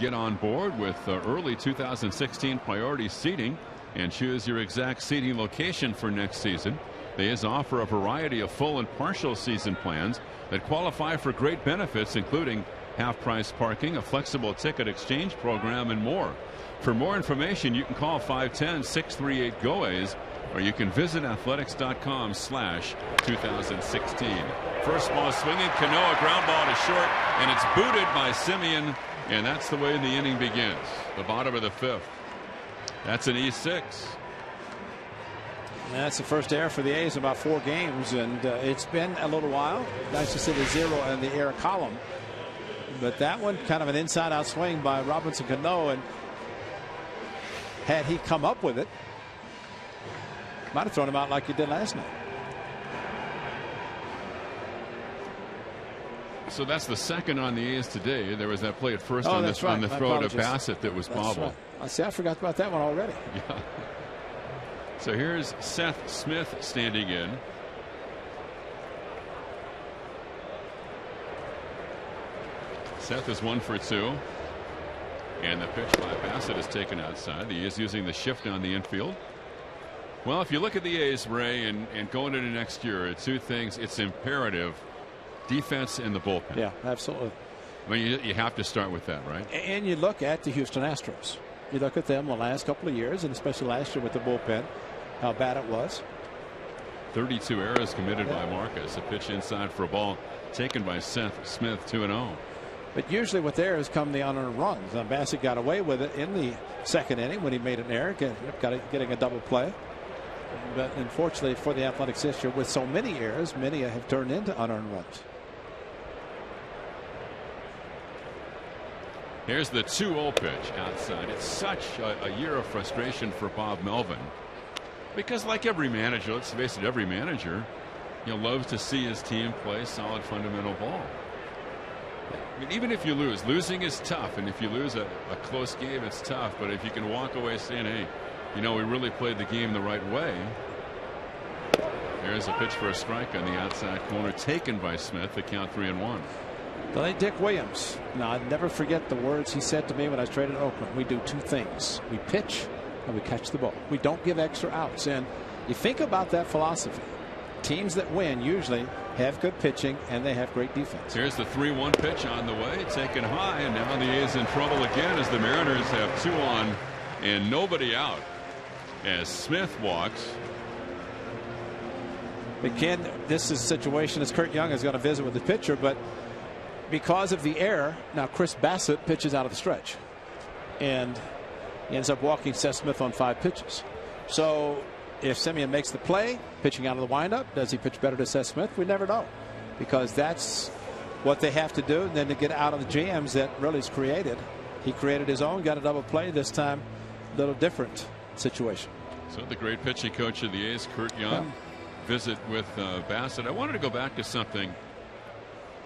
Get on board with early 2016 priority seating and choose your exact seating location for next season. The A's offer a variety of full and partial season plans that qualify for great benefits, including half-price parking, a flexible ticket exchange program, and more. For more information, you can call 510-638-GO-A's, or you can visit athletics.com/2016. First ball swinging, Cano, a ground ball to short, and it's booted by Semien, and that's the way the inning begins. The bottom of the 5th. That's an E6. That's the first error for the A's in about 4 games, and it's been a little while. Nice to see the 0 in the error column, but that one kind of an inside-out swing by Robinson Cano, and had he come up with it, might have thrown him out like he did last night. So that's the second on the A's today. There was that play at first on the throw to Bassett that was bobbled. Right. I see. I forgot about that one already. Yeah. So here's Seth Smith standing in. Seth is 1 for 2. And the pitch by Bassett is taken outside. He is using the shift on the infield. Well, if you look at the A's, Ray, and going into next year, 2 things. It's imperative. Defense and the bullpen. Yeah, absolutely. I mean, you have to start with that, right? And you look at the Houston Astros. You look at them the last couple of years, and especially last year with the bullpen, how bad it was. 32 errors committed by Marcus. A pitch inside for a ball taken by Seth Smith, 2-0. But usually with errors come the unearned runs. Now Bassett got away with it in the 2nd inning when he made an error, getting a double play. But unfortunately for the Athletics this year, with so many errors, many have turned into unearned runs. Here's the 2-0 pitch outside. It's such a year of frustration for Bob Melvin, because like every manager, let's face it, every manager, loves to see his team play solid fundamental ball. I mean, even if you lose, losing is tough, and if you lose a close game, it's tough. But if you can walk away saying, hey, we really played the game the right way. There's a pitch for a strike on the outside corner, taken by Smith. The count 3-1. Well, Dick Williams. Now, I'd never forget the words he said to me when I was traded to Oakland. We do 2 things. We pitch and we catch the ball. We don't give extra outs. And you think about that philosophy. Teams that win usually have good pitching and they have great defense. Here's the 3-1 pitch on the way, taken high, and now the A's in trouble again as the Mariners have 2 on and nobody out as Smith walks. Again, this is a situation as Kurt Young is going to visit with the pitcher, but because of the error, now Chris Bassett pitches out of the stretch, and he ends up walking Seth Smith on 5 pitches. So if Semien makes the play, pitching out of the windup, does he pitch better to Seth Smith? We never know, because that's what they have to do. And then to get out of the jams that really is created. He created his own, got a double play this time, a little different situation. So the great pitching coach of the A's, Kurt Young, visit with Bassett. I wanted to go back to something.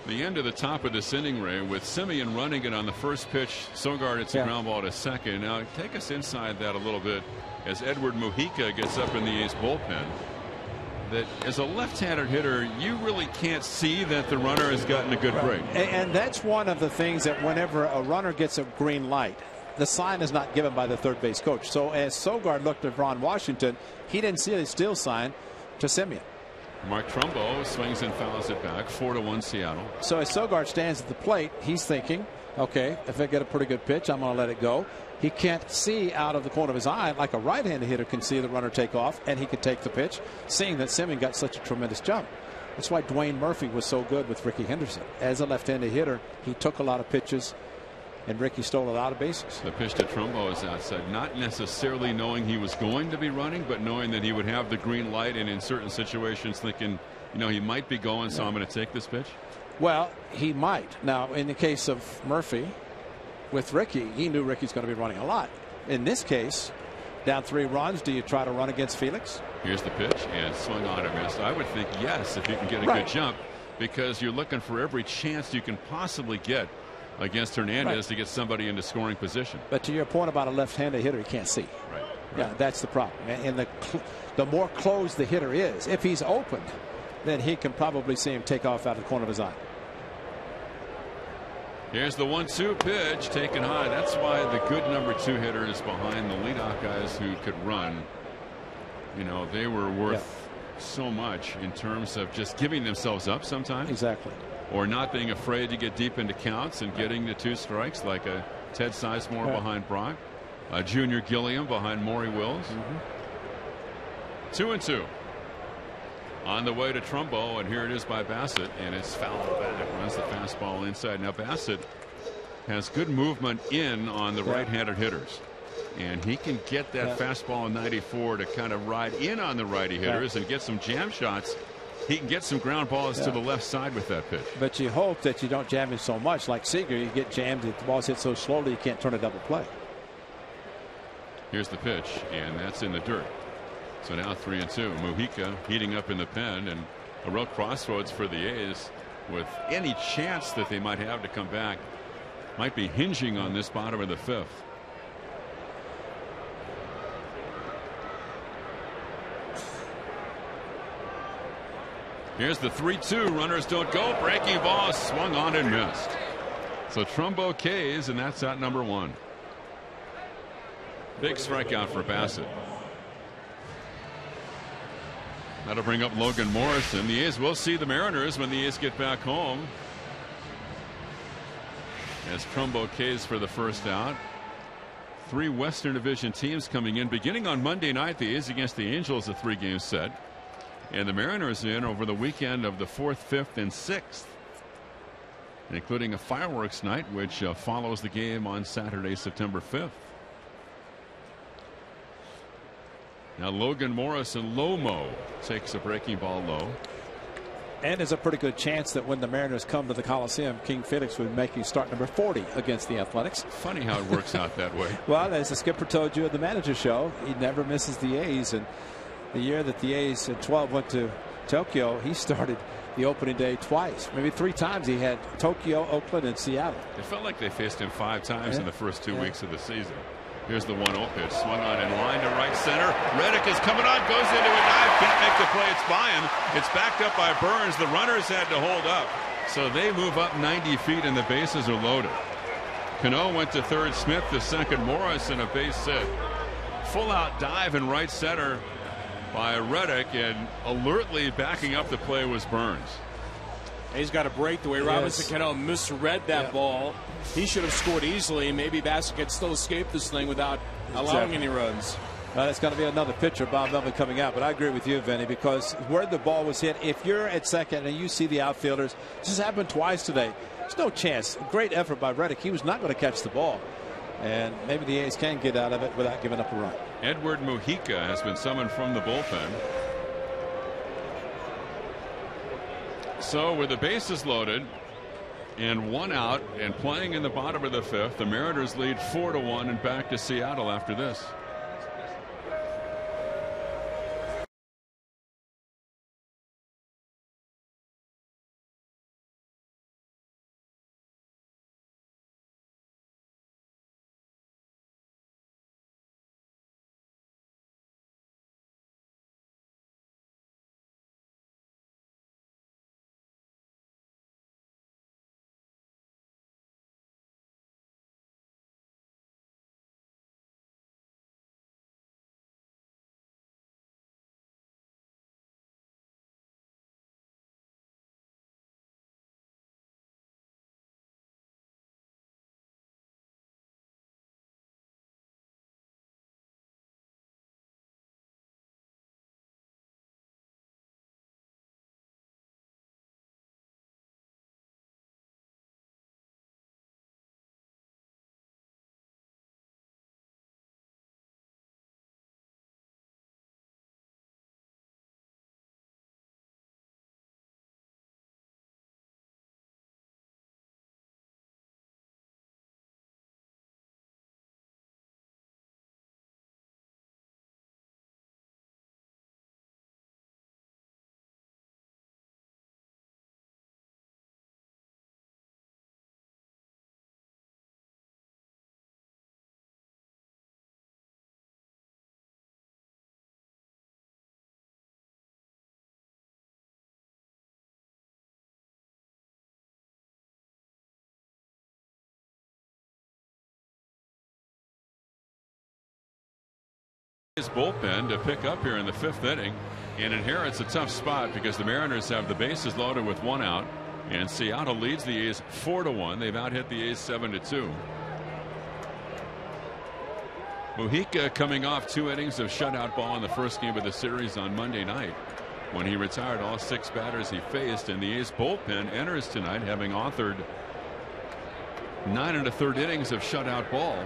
The end of the top of this inning, Ray, with Semien running it on the first pitch. Sogard, it's a ground ball to second. Now take us inside that a little bit as Edward Mujica gets up in the A's bullpen. That as a left-handed hitter, you really can't see that the runner has gotten a good break. And that's one of the things that whenever a runner gets a green light, the sign is not given by the third base coach. So as Sogard looked at Ron Washington, he didn't see a steal sign to Semien. Mark Trumbo swings and fouls it back. 4-1 Seattle. So as Sogard stands at the plate, he's thinking, okay, if I get a pretty good pitch, I'm going to let it go. He can't see out of the corner of his eye like a right-handed hitter can see the runner take off, and he can take the pitch, seeing that Semien got such a tremendous jump. That's why Dwayne Murphy was so good with Ricky Henderson. As a left-handed hitter, he took a lot of pitches, and Ricky stole a lot of bases. The pitch to Trumbo is outside, not necessarily knowing he was going to be running, but knowing that he would have the green light, and in certain situations thinking, he might be going, so I'm going to take this pitch. Well, he might. Now, in the case of Murphy, with Ricky, he knew Ricky's going to be running a lot. In this case, down 3 runs, do you try to run against Felix? Here's the pitch, and swung on and missed. I would think yes, if you can get a good jump, because you're looking for every chance you can possibly get against Hernandez to get somebody into scoring position. But to your point about a left-handed hitter, he can't see. Right. Yeah, that's the problem. And the more closed the hitter is, if he's opened, then he can probably see him take off out of the corner of his eye. Here's the 1-2 pitch taken high. That's why the good number 2 hitter is behind the leadoff guys who could run. You know, they were worth so much in terms of just giving themselves up sometimes. Exactly. Or not being afraid to get deep into counts and getting the 2 strikes, like a Ted Sizemore behind Brock, a Junior Gilliam behind Maury Wills. 2-2. On the way to Trumbo, and here it is by Bassett, and it's fouled back. Runs the fastball inside. Now Bassett has good movement in on the right-handed hitters, and he can get that fastball in 94 to kind of ride in on the righty hitters and get some jam shots. He can get some ground balls to the left side with that pitch. But you hope that you don't jam him so much. Like Seager, you get jammed, the ball's hit so slowly you can't turn a double play. Here's the pitch, and that's in the dirt. So now 3-2. Mujica heating up in the pen, and a real crossroads for the A's, with any chance that they might have to come back might be hinging on this bottom of the 5th. Here's the 3-2. Runners don't go. Breaking ball swung on and missed. So Trumbo K's, and that's out number 1. Big strikeout for Bassett. That'll bring up Logan Morrison. The A's will see the Mariners when the A's get back home, as Trumbo K's for the first out. 3 Western Division teams coming in beginning on Monday night. The A's against the Angels, a 3-game set, and the Mariners in over the weekend of the 4th, 5th, and 6th, including a fireworks night which follows the game on Saturday, September 5th. Now Logan Morrison, Lomo, takes a breaking ball low. And there's a pretty good chance that when the Mariners come to the Coliseum, King Felix would make you start number 40 against the Athletics. Funny how it works out that way. Well, as the skipper told you at the manager show, he never misses the A's. And the year that the A's in 12 went to Tokyo, he started the opening day twice. Maybe 3 times he had Tokyo, Oakland, and Seattle. It felt like they faced him 5 times in the first 2 weeks of the season. Here's the 1-0 pitch, swung on in line to right center. Reddick is coming on, goes into a dive, can't make the play. It's by him. It's backed up by Burns. The runners had to hold up, so they move up 90 feet and the bases are loaded. Cano went to third, Smith to second, Morris, and a base hit. Full out dive in right center by Reddick, and alertly backing up the play was Burns. He's got a break the way Robinson Cano misread that ball. He should have scored easily. Maybe Bassett could still escape this thing without allowing any runs. Well, it's going to be another pitcher, Bob Melvin, coming out. But I agree with you, Vinny, because where the ball was hit, if you're at second and you see the outfielders, this has happened twice today. There's no chance. Great effort by Reddick. He was not going to catch the ball. And maybe the A's can get out of it without giving up a run. Edward Mujica has been summoned from the bullpen. So with the bases loaded and 1 out and playing in the bottom of the 5th, the Mariners lead 4-1 and back to Seattle after this. His bullpen to pick up here in the 5th inning and inherits a tough spot because the Mariners have the bases loaded with 1 out, and Seattle leads the A's 4-1. They've out-hit the A's 7-2. Mujica coming off 2 innings of shutout ball in the first game of the series on Monday night when he retired all 6 batters he faced, and the A's bullpen enters tonight having authored 9 1/3 innings of shutout ball.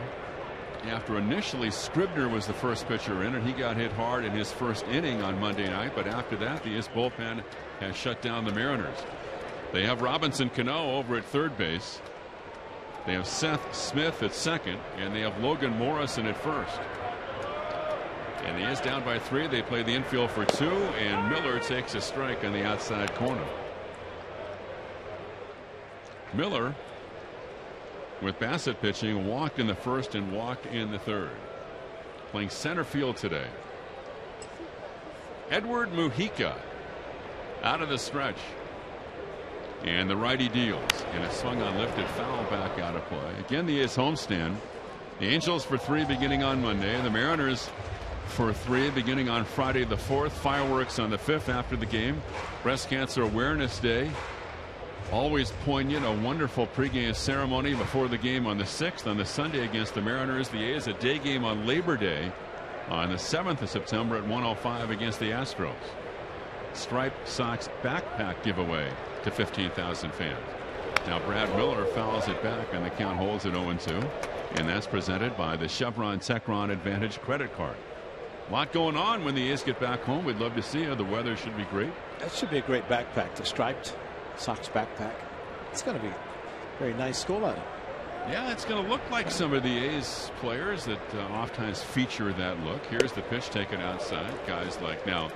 After initially Scribner was the first pitcher in, and he got hit hard in his first inning on Monday night, but after that the A's bullpen has shut down the Mariners. They have Robinson Cano over at third base. They have Seth Smith at second, and they have Logan Morrison at first. And the A's down by 3. They play the infield for 2, and Miller takes a strike on the outside corner. Miller, with Bassett pitching, walked in the first and walked in the third. Playing center field today. Edward Mujica out of the stretch. And the righty deals. And it swung on, lifted, foul back out of play. Again, the A's homestand. The Angels for 3 beginning on Monday. The Mariners for 3 beginning on Friday the 4th. Fireworks on the 5th after the game. Breast Cancer Awareness Day. Always poignant, a wonderful pregame ceremony before the game on the 6th. On the Sunday against the Mariners, the A's a day game on Labor Day on the 7th of September at 1:05 against the Astros. Striped Sox backpack giveaway to 15,000 fans. Now Brad Miller fouls it back, and the count holds at 0-2, and that's presented by the Chevron Techron Advantage credit card. A lot going on when the A's get back home. We'd love to see you. The weather should be great. That should be a great backpack, the striped Sox backpack. It's going to be very nice school on it. Yeah, it's going to look like some of the A's players that oftentimes feature that look. Here's the pitch taken outside. Guys like, now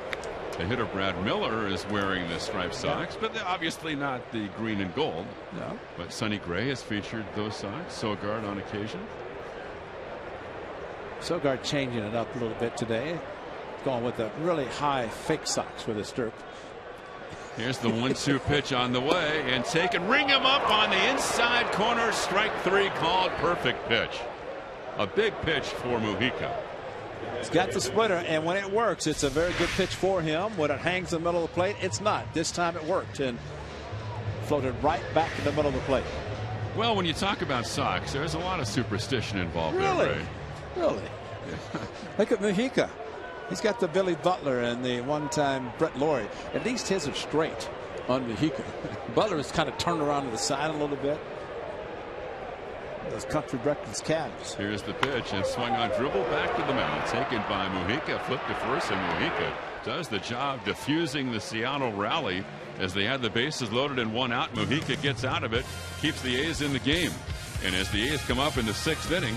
the hitter Brad Miller is wearing the striped socks, but they're obviously not the green and gold. No. But Sonny Gray has featured those socks. Sogard on occasion. Sogard changing it up a little bit today. Going with the really high fake socks with his stirrup. Here's the 1-2 pitch on the way, and taken, ring him up on the inside corner. Strike 3 called. Perfect pitch. A big pitch for Mujica. He's got the splitter, and when it works, it's a very good pitch for him. When it hangs in the middle of the plate, it's not. This time it worked and floated right back in the middle of the plate. Well, when you talk about socks, there's a lot of superstition involved there, Ray. Really? Look at Mujica. He's got the Billy Butler and the one-time Brett Lawrie. At least his are straight on Mujica. Butler is kind of turned around to the side a little bit. Those country breakfast calves. Here's the pitch, and swung on, dribble back to the mound, taken by Mujica, flipped to first, and Mujica does the job diffusing the Seattle rally as they had the bases loaded and 1 out. Mujica gets out of it, keeps the A's in the game, and as the A's come up in the 6th inning,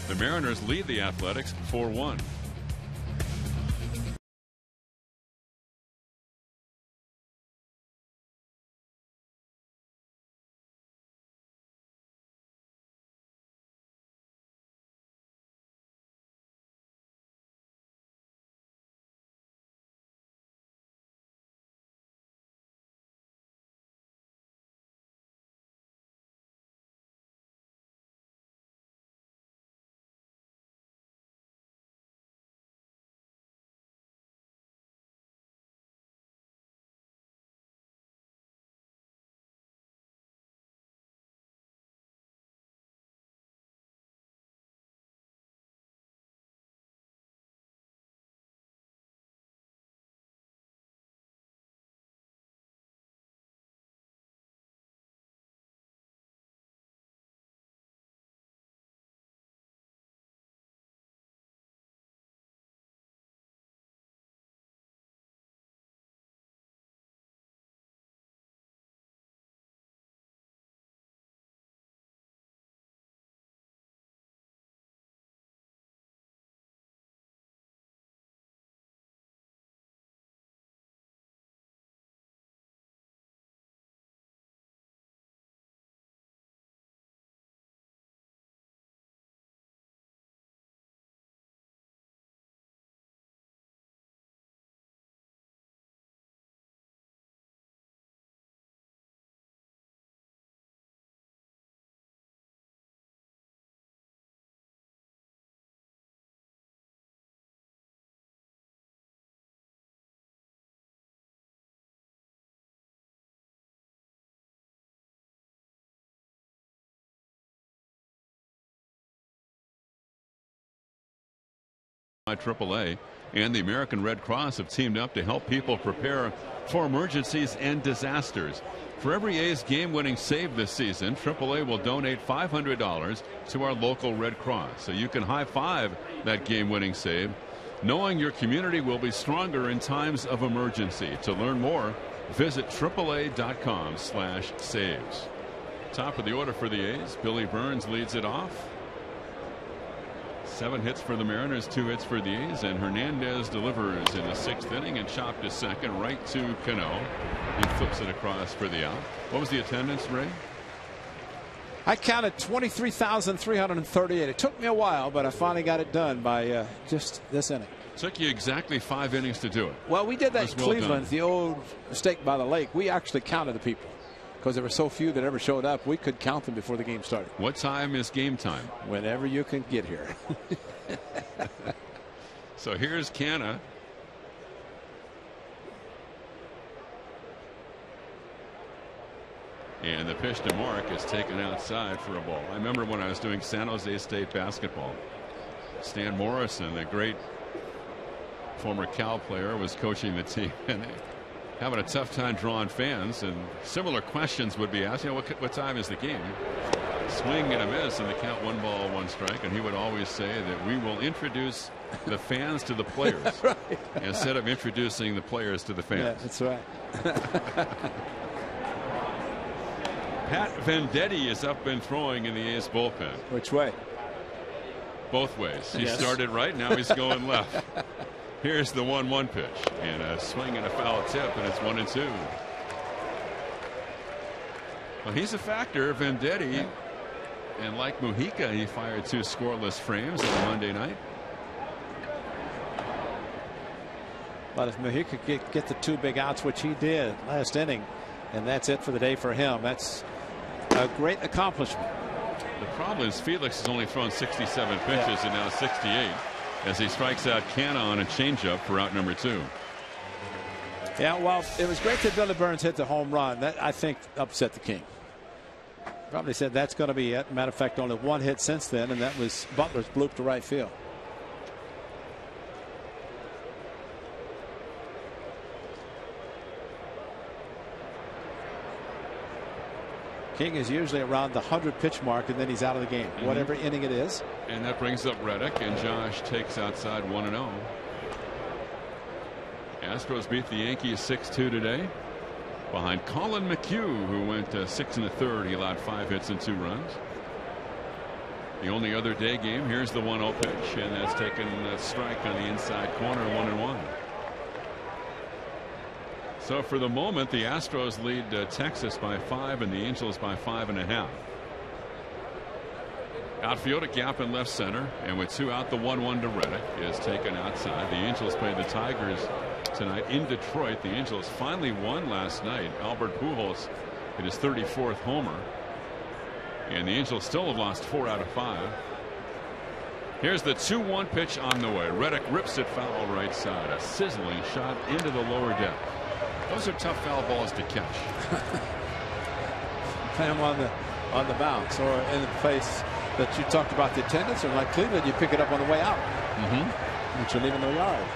the Mariners lead the Athletics 4-1. AAA and the American Red Cross have teamed up to help people prepare for emergencies and disasters. For every A's game-winning save this season, AAA will donate $500 to our local Red Cross. So you can high-five that game-winning save, knowing your community will be stronger in times of emergency. To learn more, visit AAA.com/saves. Top of the order for the A's. Billy Burns leads it off. 7 hits for the Mariners, 2 hits for the A's, and Hernandez delivers in the 6th inning and chopped to second right to Cano. He flips it across for the out. What was the attendance, Ray? I counted 23,338. It took me a while, but I finally got it done by just this inning. Took you exactly 5 innings to do it. Well, we did that in well Cleveland, done. the old Steak by the Lake. We actually counted the people because there were so few that ever showed up. We could count them before the game started. What time is game time? Whenever you can get here. So here's Canna. And the pitch to Mark is taken outside for a ball. I remember when I was doing San Jose State basketball. Stan Morrison, the great former Cal player, was coaching the team. And having a tough time drawing fans, and similar questions would be asked. You know, what time is the game? Swing and a miss, and the count 1 ball 1 strike. And he would always say that we will introduce the fans to the players right. instead of introducing the players to the fans. Yeah, that's right. Pat Venditti is up and throwing in the A's bullpen. Which way? Both ways. He Yes. started right, now he's going left. Here's the 1-1 pitch, and a swing and a foul tip, and it's 1-2. Well, he's a factor, Venditti, and like Mujica, he fired 2 scoreless frames on Monday night. But if Mujica get the 2 big outs, which he did last inning, and that's it for the day for him. That's a great accomplishment. The problem is Felix has only thrown 67 pitches and now 68 as he strikes out Canna on a changeup for out number 2. Yeah, well, it was great that Billy Burns hit the home run. That, I think, upset the king. Probably said that's going to be it. Matter of fact, only 1 hit since then, and that was Butler's bloop to right field. King is usually around the 100-pitch mark, and then he's out of the game, whatever inning it is. And that brings up Reddick, and Josh takes outside 1-0. Astros beat the Yankees 6-2 today behind Colin McHugh, who went 6 1/3. He allowed 5 hits and 2 runs. The only other day game, here's the 1-0 pitch, and that's taken a strike on the inside corner, 1-1. So for the moment, the Astros lead Texas by 5 and the Angels by 5.5. Outfield, a gap in left center, and with 2 out, the 1-1 to Reddick is taken outside. The Angels play the Tigers tonight in Detroit. The Angels finally won last night. Albert Pujols hit his 34th homer, and the Angels still have lost 4 out of 5. Here's the 2-1 pitch on the way. Reddick rips it foul right side. A sizzling shot into the lower deck. Those are tough foul balls to catch. Play them on the bounce or in the place that you talked about the attendance, or like Cleveland, you pick it up on the way out. Which you're leaving the yard.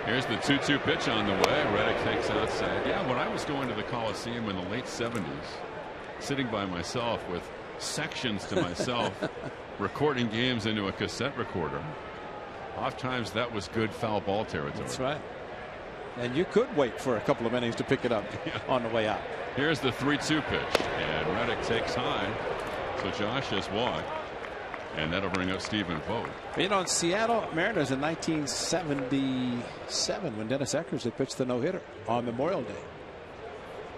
Here's the 2-2 pitch on the way. Reddick takes outside. Yeah, when I was going to the Coliseum in the late 70s, sitting by myself with sections to myself, recording games into a cassette recorder, oftentimes that was good foul ball territory. That's right. And you could wait for a couple of innings to pick it up on the way out. Here's the 3-2 pitch, and Reddick takes high. So Josh has walked, and that'll bring up Stephen Vogt. You know, in Seattle Mariners in 1977, when Dennis Eckersley pitched the no-hitter on Memorial Day,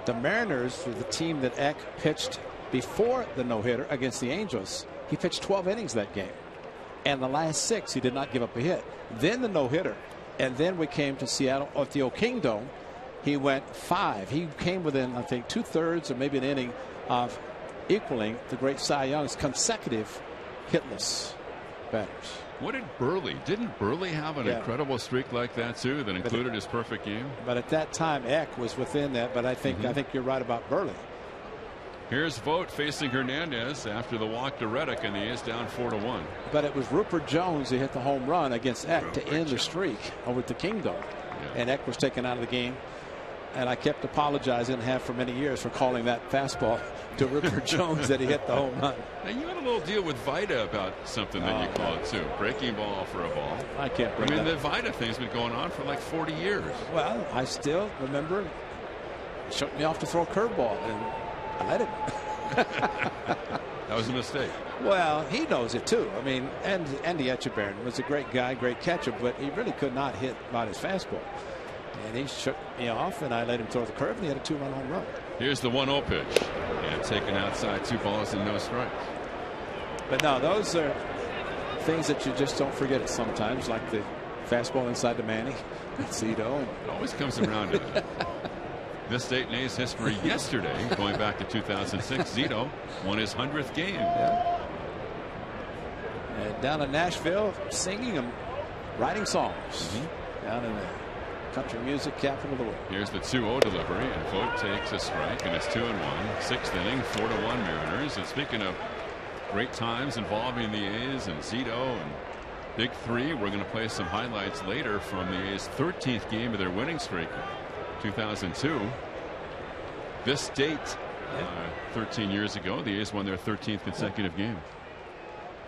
the Mariners were the team that Eck pitched before the no-hitter against the Angels. He pitched 12 innings that game, and the last 6 he did not give up a hit. Then the no-hitter, and then we came to Seattle at the O'King Dome. He went 5. He came within, I think, 2/3 or maybe an inning of equaling the great Cy Young's consecutive hitless batters. What did Burley? Didn't Burley have an incredible streak like that too, that included his perfect game? But at that time, Eck was within that. But I think you're right about Burley. Here's Vogt facing Hernandez after the walk to Reddick, and the A's down 4-1. But it was Rupert Jones who hit the home run against Eck to end the streak over at the Kingdom. Yeah. And Eck was taken out of the game. And I kept apologizing and have for many years for calling that fastball to Rupert Jones that he hit the home run. Now, you had a little deal with Vida about something that you called too. Breaking ball for a ball. I can't bring the Vida thing's been going on for like 40 years. Well, I still remember he shook me off to throw a curveball, and I let him. That was a mistake. Well, he knows it too. I mean, Andy Etchebarren was a great guy, great catcher, but he really could not hit about his fastball. And he shook me off, and I let him throw the curve, and he had a 2-run home run. Here's the 1-0 pitch, and taken outside, 2 balls and no strikes. But no, those are things that you just don't forget it sometimes, like the fastball inside the Manny, Zito. It always comes around to that. This date in A's history yesterday, going back to 2006, Zito won his 100th game. Yeah. And down in Nashville, singing and writing songs. Down in the country music capital of the world. Here's the 2-0 delivery, and Vogt takes a strike, and it's 2-1. 6th inning, 4-1 Mariners. And speaking of great times involving the A's and Zito and Big Three, we're going to play some highlights later from the A's 13th game of their winning streak, 2002. This date, 13 years ago, the A's won their 13th consecutive game.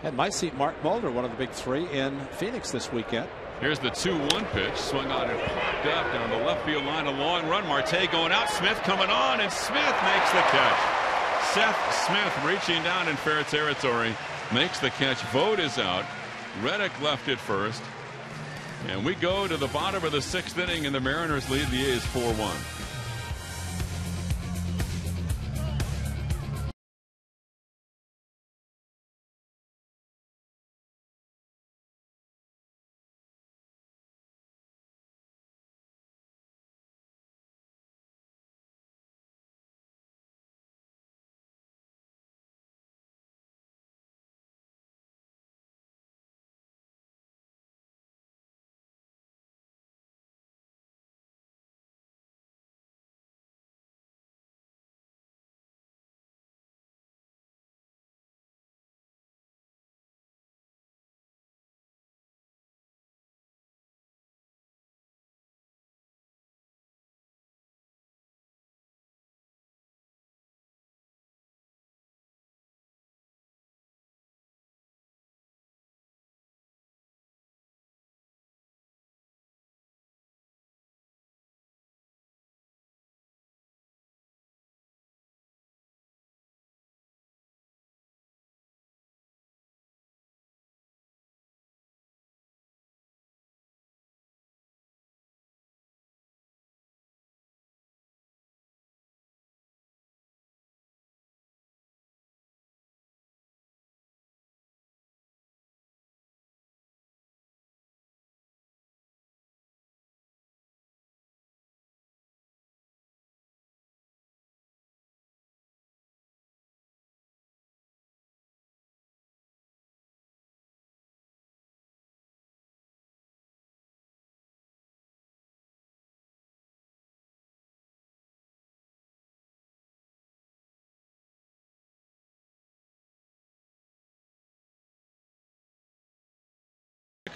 And might see Mark Mulder, one of the Big Three, in Phoenix this weekend. Here's the 2-1 pitch, swung on and popped up down the left field line. A long run. Marte going out. Smith coming on, and Smith makes the catch. Seth Smith reaching down in fair territory makes the catch. Vogt is out. Reddick left at first. And we go to the bottom of the 6th inning, and the Mariners lead the A's 4-1.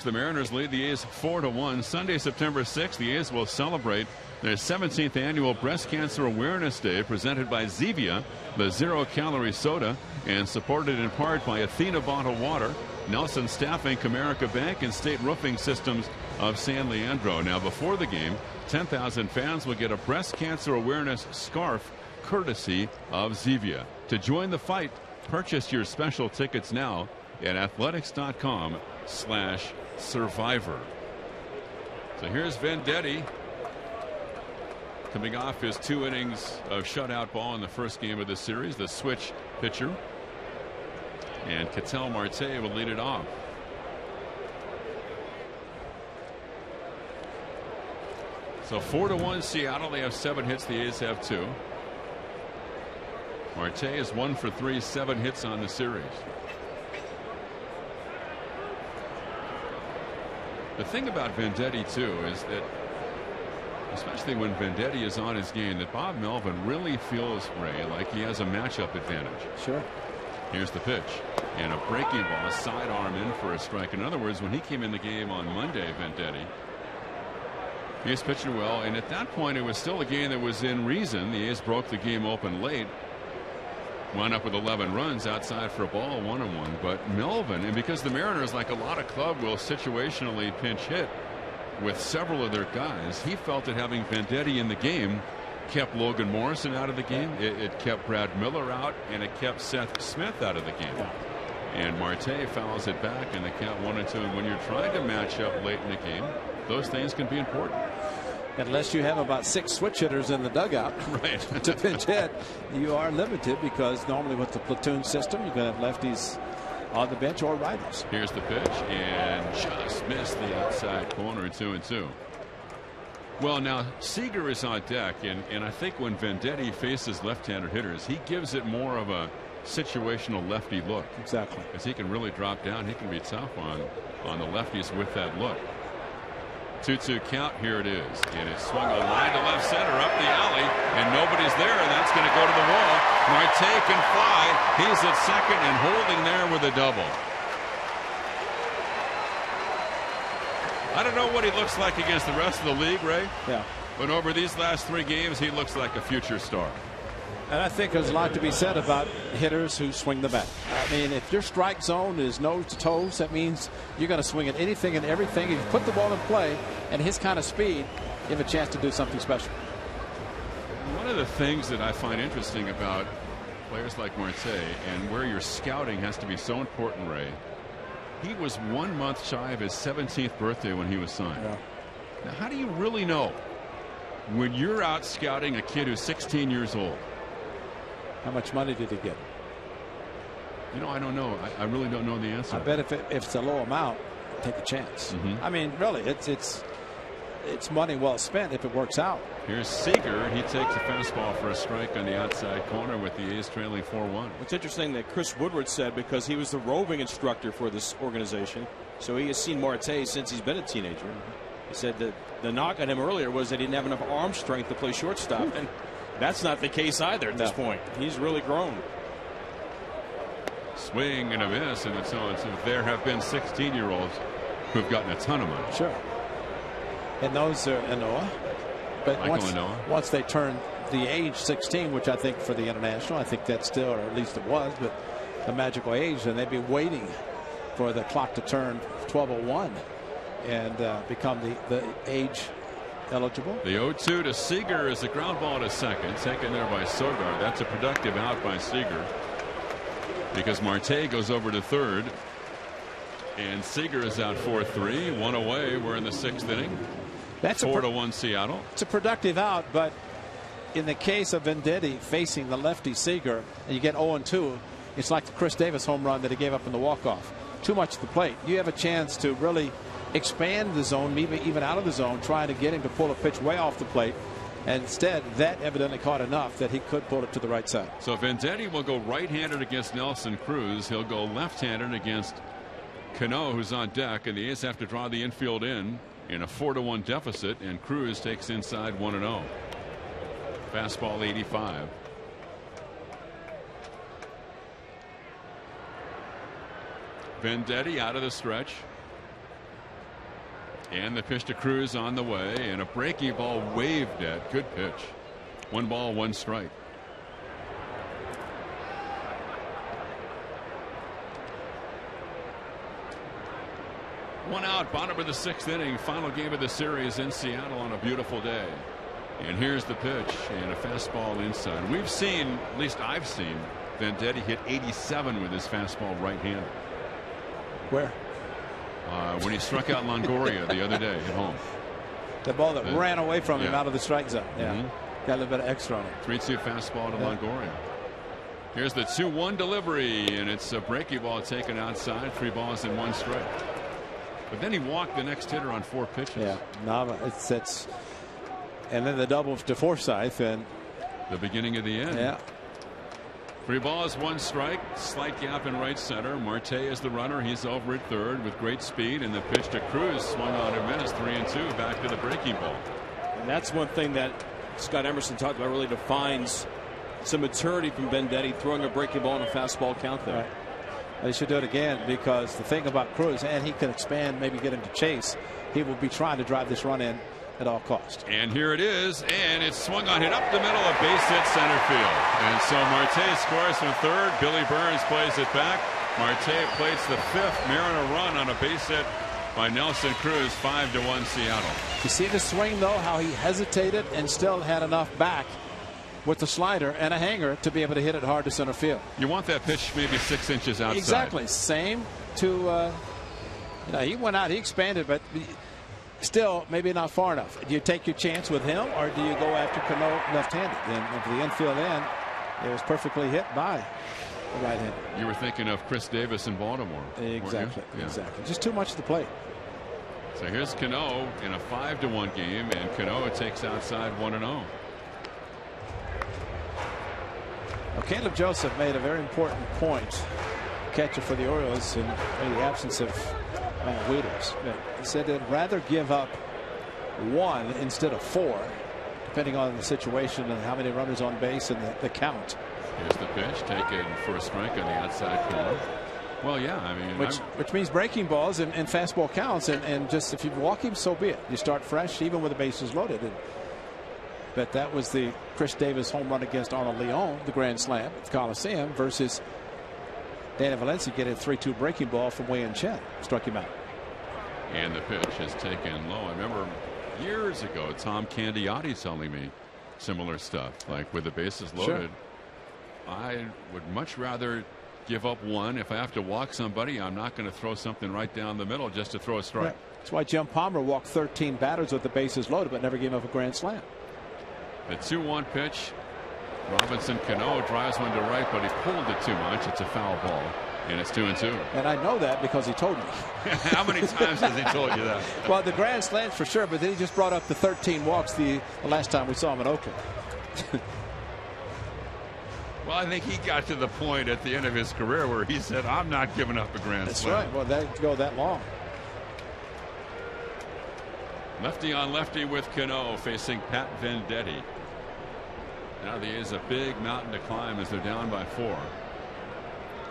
The Mariners lead the A's 4-1. Sunday, September 6th, the A's will celebrate their 17th annual Breast Cancer Awareness Day, presented by Zevia, the zero-calorie soda, and supported in part by Athena Bottled Water, Nelson Staffing, Comerica Bank, and State Roofing Systems of San Leandro. Now, before the game, 10,000 fans will get a breast cancer awareness scarf courtesy of Zevia. To join the fight, purchase your special tickets now at athletics.com/survivor. So here's Venditti coming off his 2 innings of shutout ball in the first game of the series, the switch pitcher. And Ketel Marte will lead it off. So 4-1 Seattle. They have 7 hits. The A's have 2. Marte is 1 for 3, 7 hits on the series. The thing about Venditti too is that especially when Venditti is on his game, that Bob Melvin really feels, Ray, like he has a matchup advantage. Sure. Here's the pitch. And a breaking ball, sidearm in for a strike. In other words, when he came in the game on Monday, Venditti, he was pitching well. And at that point, it was still a game that was in reason. The A's broke the game open late. Wound up with 11 runs outside for a ball, 1-1. But Melvin, and because the Mariners, like a lot of club, will situationally pinch hit with several of their guys, he felt that having Venditti in the game kept Logan Morrison out of the game. It kept Brad Miller out, and it kept Seth Smith out of the game. And Marte fouls it back, and the count 1-2. And when you're trying to match up late in the game, those things can be important. Unless you have about 6 switch hitters in the dugout, right, to pinch hit, you are limited, because normally with the platoon system, you're going to have lefties on the bench or righters. Here's the pitch, and just missed the outside corner. 2-2. Well, now Seager is on deck, and I think when Venditti faces left-handed hitters, he gives it more of a situational lefty look. Exactly. Because he can really drop down. He can be tough on the lefties with that look. 2-2 count. Here it is, and it's swung a line to left center up the alley, and nobody's there, and that's going to go to the wall. Marte can fly. He's at second and holding there with a double. I don't know what he looks like against the rest of the league, Ray. Yeah. But over these last 3 games, he looks like a future star. And I think there's a lot to be said about hitters who swing the bat. I mean, if your strike zone is nose to toes, that means you're going to swing at anything and everything. If you put the ball in play and his kind of speed, you have a chance to do something special. One of the things that I find interesting about players like Marte, and where your scouting has to be so important, Ray, he was 1 month shy of his 17th birthday when he was signed. Yeah. Now, how do you really know when you're out scouting a kid who's 16 years old? How much money did he get? You know, I don't know. I really don't know the answer. I bet if it's a low amount, take a chance. I mean, really, it's money well spent if it works out. Here's Seager. He takes a fastball for a strike on the outside corner with the A's trailing 4-1. It's interesting that Chris Woodward said, because he was the roving instructor for this organization, so he has seen Marte since he's been a teenager. He said that the knock on him earlier was that he didn't have enough arm strength to play shortstop, and that's not the case either at this point. He's really grown. Swing and a miss, and so on. So there have been 16-year-olds who've gotten a ton of money. Sure. And those are Anoa. But once they turn the age 16, which I think for the international, I think that's still, or at least it was, but the magical age, and they'd be waiting for the clock to turn 12:01 and become the age eligible. The 0-2 to Seager is a ground ball to second, taken there by Sogard. That's a productive out by Seager, because Marte goes over to third, and Seager is out 4-3, 1 away. We're in the 6th inning. That's 4-1 Seattle. It's a productive out, but in the case of Venditti facing the lefty Seager, and you get 0-2, it's like the Chris Davis home run that he gave up in the walk-off. Too much at the plate. You have a chance to really expand the zone, maybe even out of the zone, trying to get him to pull a pitch way off the plate. And instead, that evidently caught enough that he could pull it to the right side. So Venditti will go right-handed against Nelson Cruz. He'll go left-handed against Cano, who's on deck, and the A's have to draw the infield in a 4-1 deficit, and Cruz takes inside 1-0. Fastball 85. Venditti out of the stretch. And the pitch to Cruz on the way, and a breaking ball waved at. Good pitch. 1 ball, 1 strike. One out, bottom of the 6th inning, final game of the series in Seattle on a beautiful day. And here's the pitch, and a fastball inside. We've seen, at least I've seen, Venditti hit 87 with his fastball right-handed. Where? When he struck out Longoria the other day at home. The ball that ran away from him out of the strike zone. Yeah. Got a little bit of extra on it. 3-2 fastball to Longoria. Here's the 2-1 delivery, and it's a breaking ball taken outside. 3 balls and 1 strike. But then he walked the next hitter on 4 pitches. Yeah, Nava. It's and then the double to Forsythe, and the beginning of the end. Yeah. 3 balls, 1 strike. Slight gap in right center. Marte is the runner. He's over at third with great speed, and the pitch to Cruz swung on and missed. 3-2. Back to the breaking ball. And that's one thing that Scott Emerson talked about, really defines some maturity from Venditti, throwing a breaking ball and a fastball count there. Right. They should do it again, because the thing about Cruz, and he can expand, maybe get him to chase, he will be trying to drive this run in at all costs. And here it is, and it's swung on, hit up the middle, a base hit center field. And so Marte scores from third. Billy Burns plays it back. Marte plates the fifth Mariner run on a base hit by Nelson Cruz. 5-1 Seattle. You see the swing, though, how he hesitated and still had enough back with the slider and a hanger to be able to hit it hard to center field. You want that pitch maybe 6 inches outside. Exactly. Same to, he went out, he expanded, but still maybe not far enough. Do you take your chance with him, or do you go after Cano left-handed? And for the infield end, it was perfectly hit by the right hand. You were thinking of Chris Davis in Baltimore. Exactly. Yeah. Exactly. Just too much to the plate. So here's Cano in a 5-1 game, and Cano takes outside 1-0. Well, Caleb Joseph made a very important point, catcher for the Orioles, in the absence of Wieters. He said they'd rather give up 1 instead of 4, depending on the situation and how many runners on base and the count. Here's the pitch, taken for a strike on the outside corner. Well, yeah, I mean, which means breaking balls and fastball counts, and just if you walk him, so be it. You start fresh, even with the bases loaded. But that was the Chris Davis home run against Arnold Leon, the grand slam at the Coliseum, versus Danny Valencia getting a 3-2 breaking ball from Wei and Chen. Struck him out. And the pitch is taken low. I remember years ago Tom Candiotti telling me similar stuff, like with the bases loaded. Sure. I would much rather give up 1. If I have to walk somebody, I'm not going to throw something right down the middle just to throw a strike. Right. That's why Jim Palmer walked 13 batters with the bases loaded, but never gave up a grand slam. The 2-1 pitch. Robinson Cano drives one to right, but he pulled it too much. It's a foul ball, and it's 2-2. And I know that because he told me. How many times has he told you that? Well, the grand slams for sure, but then he just brought up the 13 walks the last time we saw him in Oakland. Well, I think he got to the point at the end of his career where he said, I'm not giving up a grand slam. That's right. Well, that go that long. Lefty on lefty with Cano facing Pat Venditti. Now there is a big mountain to climb as they're down by 4.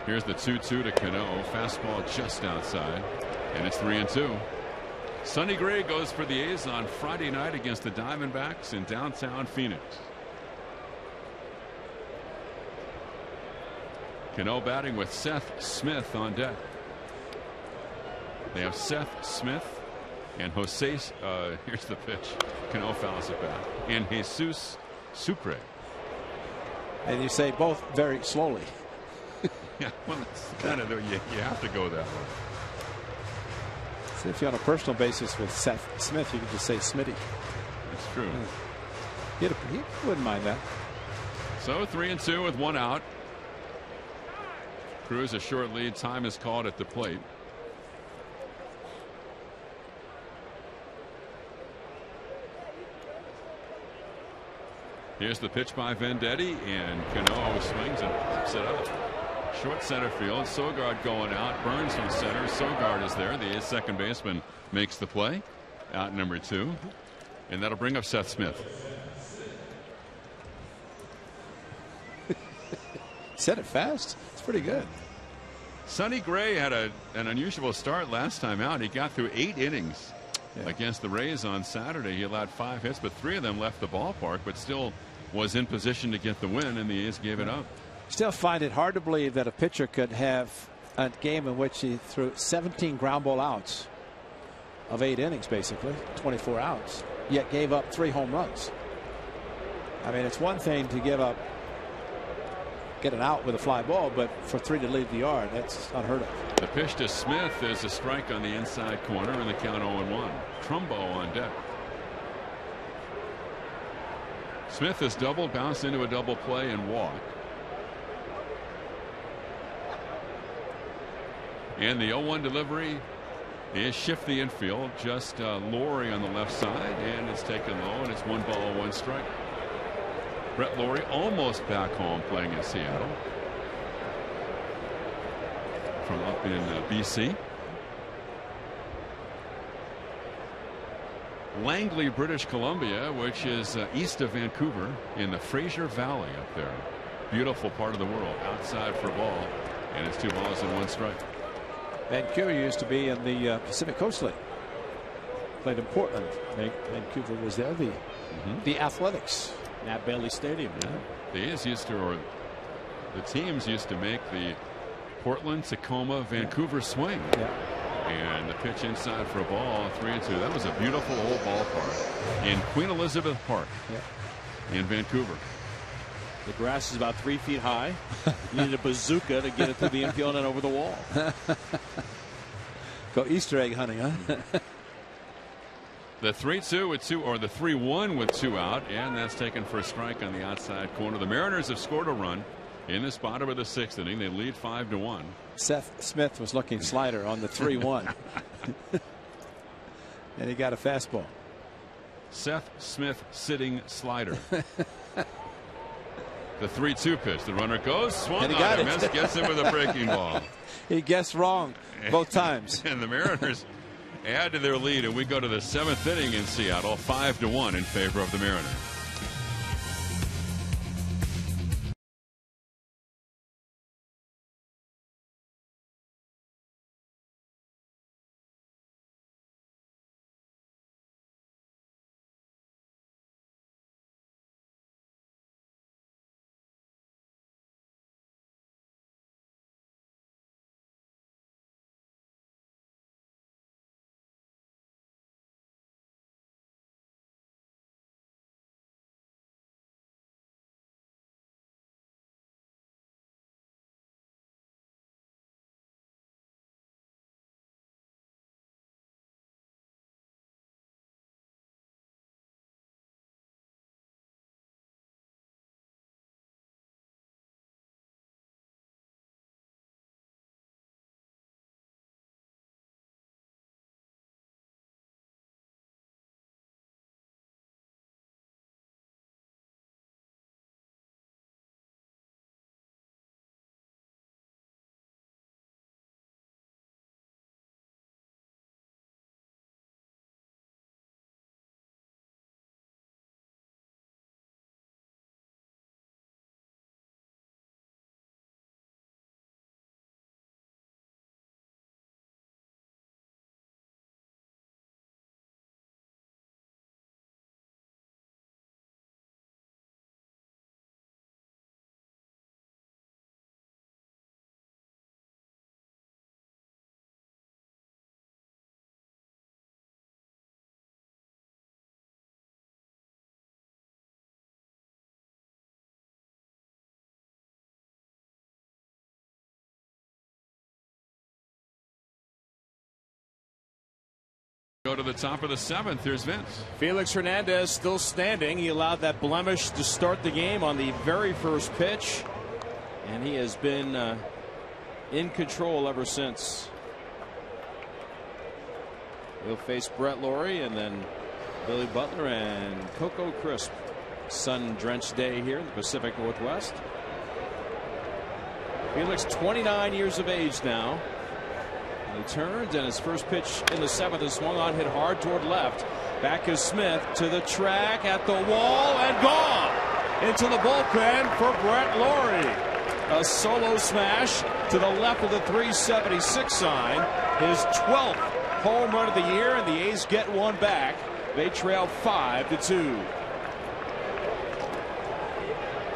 Here's the 2-2 to Cano. Fastball just outside, and it's 3-2. Sonny Gray goes for the A's on Friday night against the Diamondbacks in downtown Phoenix. Cano batting with Seth Smith on deck. They have Seth Smith and Jose. Here's the pitch. Cano fouls it back. And Jesus Sucre. And you say both very slowly. Yeah, well, that's kind of you have to go that way. So if you're on a personal basis with Seth Smith, you can just say Smitty. That's true. He wouldn't mind that. So 3-2 with 1 out. Cruz a short lead. Time is called at the plate. Here's the pitch by Venditti, and Cano swings and pops it up. Short center field. Sogard going out. Burns from center. Sogard is there. The second baseman makes the play. Out number 2. And that'll bring up Seth Smith. Said it fast. It's pretty good. Sonny Gray had an unusual start last time out. He got through 8 innings against the Rays on Saturday. He allowed 5 hits, but 3 of them left the ballpark, but still was in position to get the win, and the A's gave it up. Still find it hard to believe that a pitcher could have a game in which he threw 17 ground ball outs of 8 innings, basically 24 outs, yet gave up 3 home runs. I mean, it's one thing to get an out with a fly ball, but for 3 to leave the yard, that's unheard of. The pitch to Smith is a strike on the inside corner, and the count 0-1. Trumbo on deck. Smith has doubled, bounced into a double play, and walked. And the 0-1 delivery is shift the infield, just Laurie on the left side, and it's taken low, and it's 1 ball, 1 strike. Brett Laurie almost back home playing in Seattle from up in BC. Langley, British Columbia, which is east of Vancouver in the Fraser Valley up there. Beautiful part of the world. Outside for a ball, and it's 2 balls and 1 strike. Vancouver used to be in the Pacific Coast League. Played in Portland. Vancouver was there. The Athletics at Bailey Stadium. Yeah. These used to, or the teams used to make the Portland, Tacoma, Vancouver swing. Yeah. And the pitch inside for a ball, 3-2. That was a beautiful old ballpark in Queen Elizabeth Park in Vancouver. The grass is about 3 feet high. You need a bazooka to get it through the infield and over the wall. Go Easter egg hunting, huh? The 3-2 with 2, or the 3-1 with 2 out, and that's taken for a strike on the outside corner. The Mariners have scored a run in this bottom of the 6th inning. They lead 5-1. Seth Smith was looking slider on the 3-1. And he got a fastball. Seth Smith sitting slider. The 3-2 pitch. The runner goes, swung and he on got him, it. gets him with a breaking ball. He guessed wrong both times. And the Mariners add to their lead, and we go to the 7th inning in Seattle, 5-1 in favor of the Mariners. Go to the top of the 7th. Here's Vince. Felix Hernandez still standing. He allowed that blemish to start the game on the very first pitch, and he has been in control ever since. He'll face Brett Lawrie and then Billy Butler and Coco Crisp. Sun-drenched day here in the Pacific Northwest. Felix, 29 years of age now. He turns, and his first pitch in the 7th is swung on, hit hard toward left. Back is Smith to the track, at the wall, and gone into the bullpen for Brett Lawrie. A solo smash to the left of the 376 sign. His 12th home run of the year, and the A's get one back. They trail 5-2.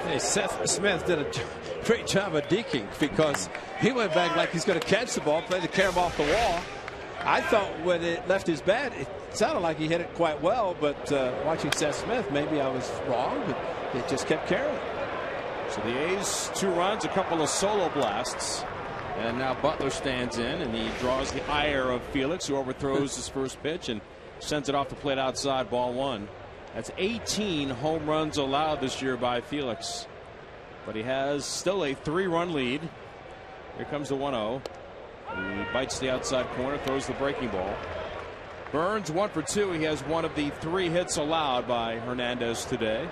Hey, Seth Smith did a great job of deking, because he went back like he's going to catch the ball, play the carom off the wall. I thought when it left his bat, it sounded like he hit it quite well, but watching Seth Smith, maybe I was wrong, but it just kept carrying. So the A's 2 runs, a couple of solo blasts, and now Butler stands in, and he draws the ire of Felix, who overthrows his first pitch and sends it off the plate outside, ball 1. That's 18 home runs allowed this year by Felix. But he has still a 3-run lead. Here comes the 1-0. He bites the outside corner, throws the breaking ball. Burns 1 for 2. He has one of the 3 hits allowed by Hernandez today.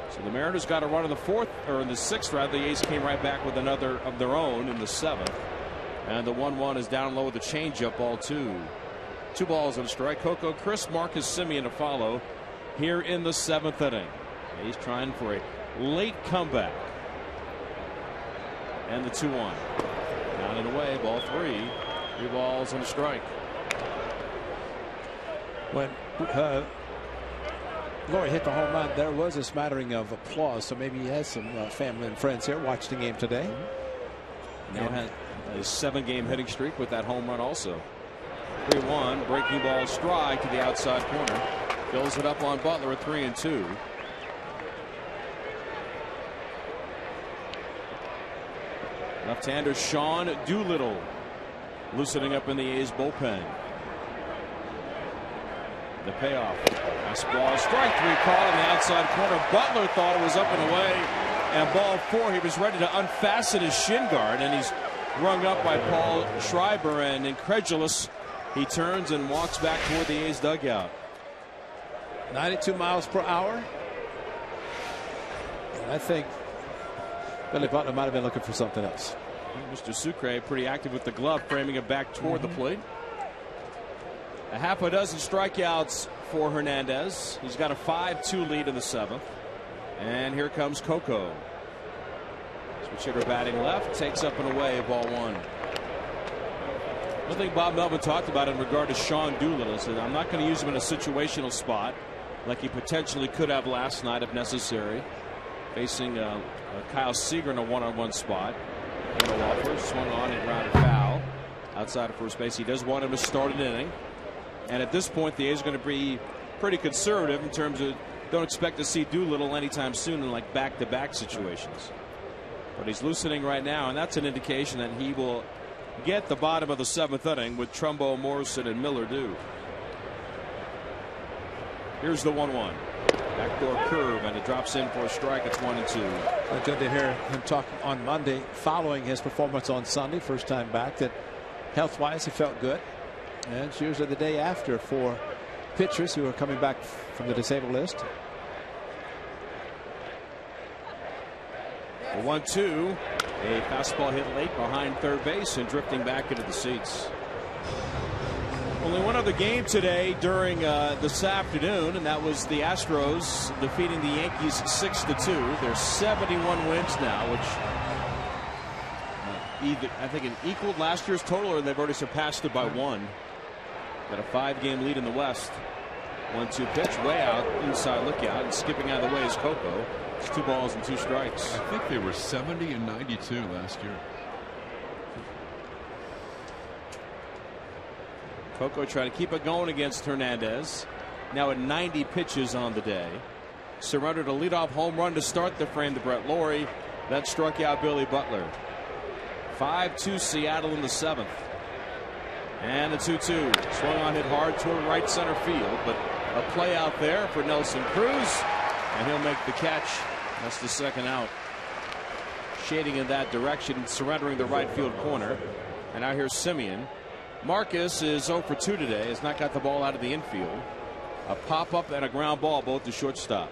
So the Mariners got a run in the 4th, or in the 6th rather. The A's came right back with another of their own in the 7th. And the 1-1 is down low with the changeup, ball 2. 2 balls and a strike. Coco, Chris, Marcus Semien to follow here in the 7th inning. He's trying for a late comeback. And the 2-1. Down and away, ball 3. 3 balls and a strike. When Laurie hit the home run, there was a smattering of applause, so maybe he has some family and friends here watched the game today. Now has a 7-game hitting streak with that home run also. 3-1, breaking ball strike to the outside corner. Fills it up on Butler at 3-2. Left-hander Sean Doolittle loosening up in the A's bullpen. The payoff. Fastball, strike 3 call in the outside corner. Butler thought it was up and away. And ball 4, he was ready to unfasten his shin guard, and he's rung up by Paul Schreiber, and incredulous, he turns and walks back toward the A's dugout. 92 miles per hour. And I think Billy Butler might have been looking for something else. Mr. Sucre pretty active with the glove, framing it back toward the plate. A half a dozen strikeouts for Hernandez. He's got a 5-2 lead in the 7th. And here comes Coco. Switch hitter batting left, takes up and away, ball 1. One thing Bob Melvin talked about in regard to Sean Doolittle is that I'm not going to use him in a situational spot like he potentially could have last night if necessary, facing Kyle Seager in a one-on-one spot. Walker swung on and grounded foul outside of first base. He does want him to start an inning, and at this point the A's are going to be pretty conservative in terms of don't expect to see Doolittle anytime soon in like back-to-back situations. But he's loosening right now, and that's an indication that he will get the bottom of the 7th inning with Trumbo, Morrison, and Miller due. Here's the 1-1. Backdoor curve, and it drops in for a strike. It's 1-2. Good to hear him talk on Monday following his performance on Sunday, first time back, that health-wise he felt good. And it's usually the day after for pitchers who are coming back from the disabled list. The 1-2. A fastball hit late behind third base and drifting back into the seats. Only one other game today during this afternoon, and that was the Astros defeating the Yankees 6-2. They're 71 wins now, which either I think it equaled last year's total, or they've already surpassed it by 1. Got a 5-game lead in the West. 1-2 pitch way out inside lookout, and skipping out of the way is Coco. It's 2 balls and 2 strikes. I think they were 70 and 92 last year. Coco trying to keep it going against Hernandez. Now at 90 pitches on the day. Surrendered a leadoff home run to start the frame to Brett Lawrie. That struck out Billy Butler. 5-2 Seattle in the 7th. And the 2-2. Swung on, hit hard toward right center field, but a play out there for Nelson Cruz, and he'll make the catch. That's the 2nd out. Shading in that direction, surrendering the right field corner. And now here's Semien. Marcus is 0 for 2 today. Has not got the ball out of the infield. A pop-up and a ground ball, both to shortstop.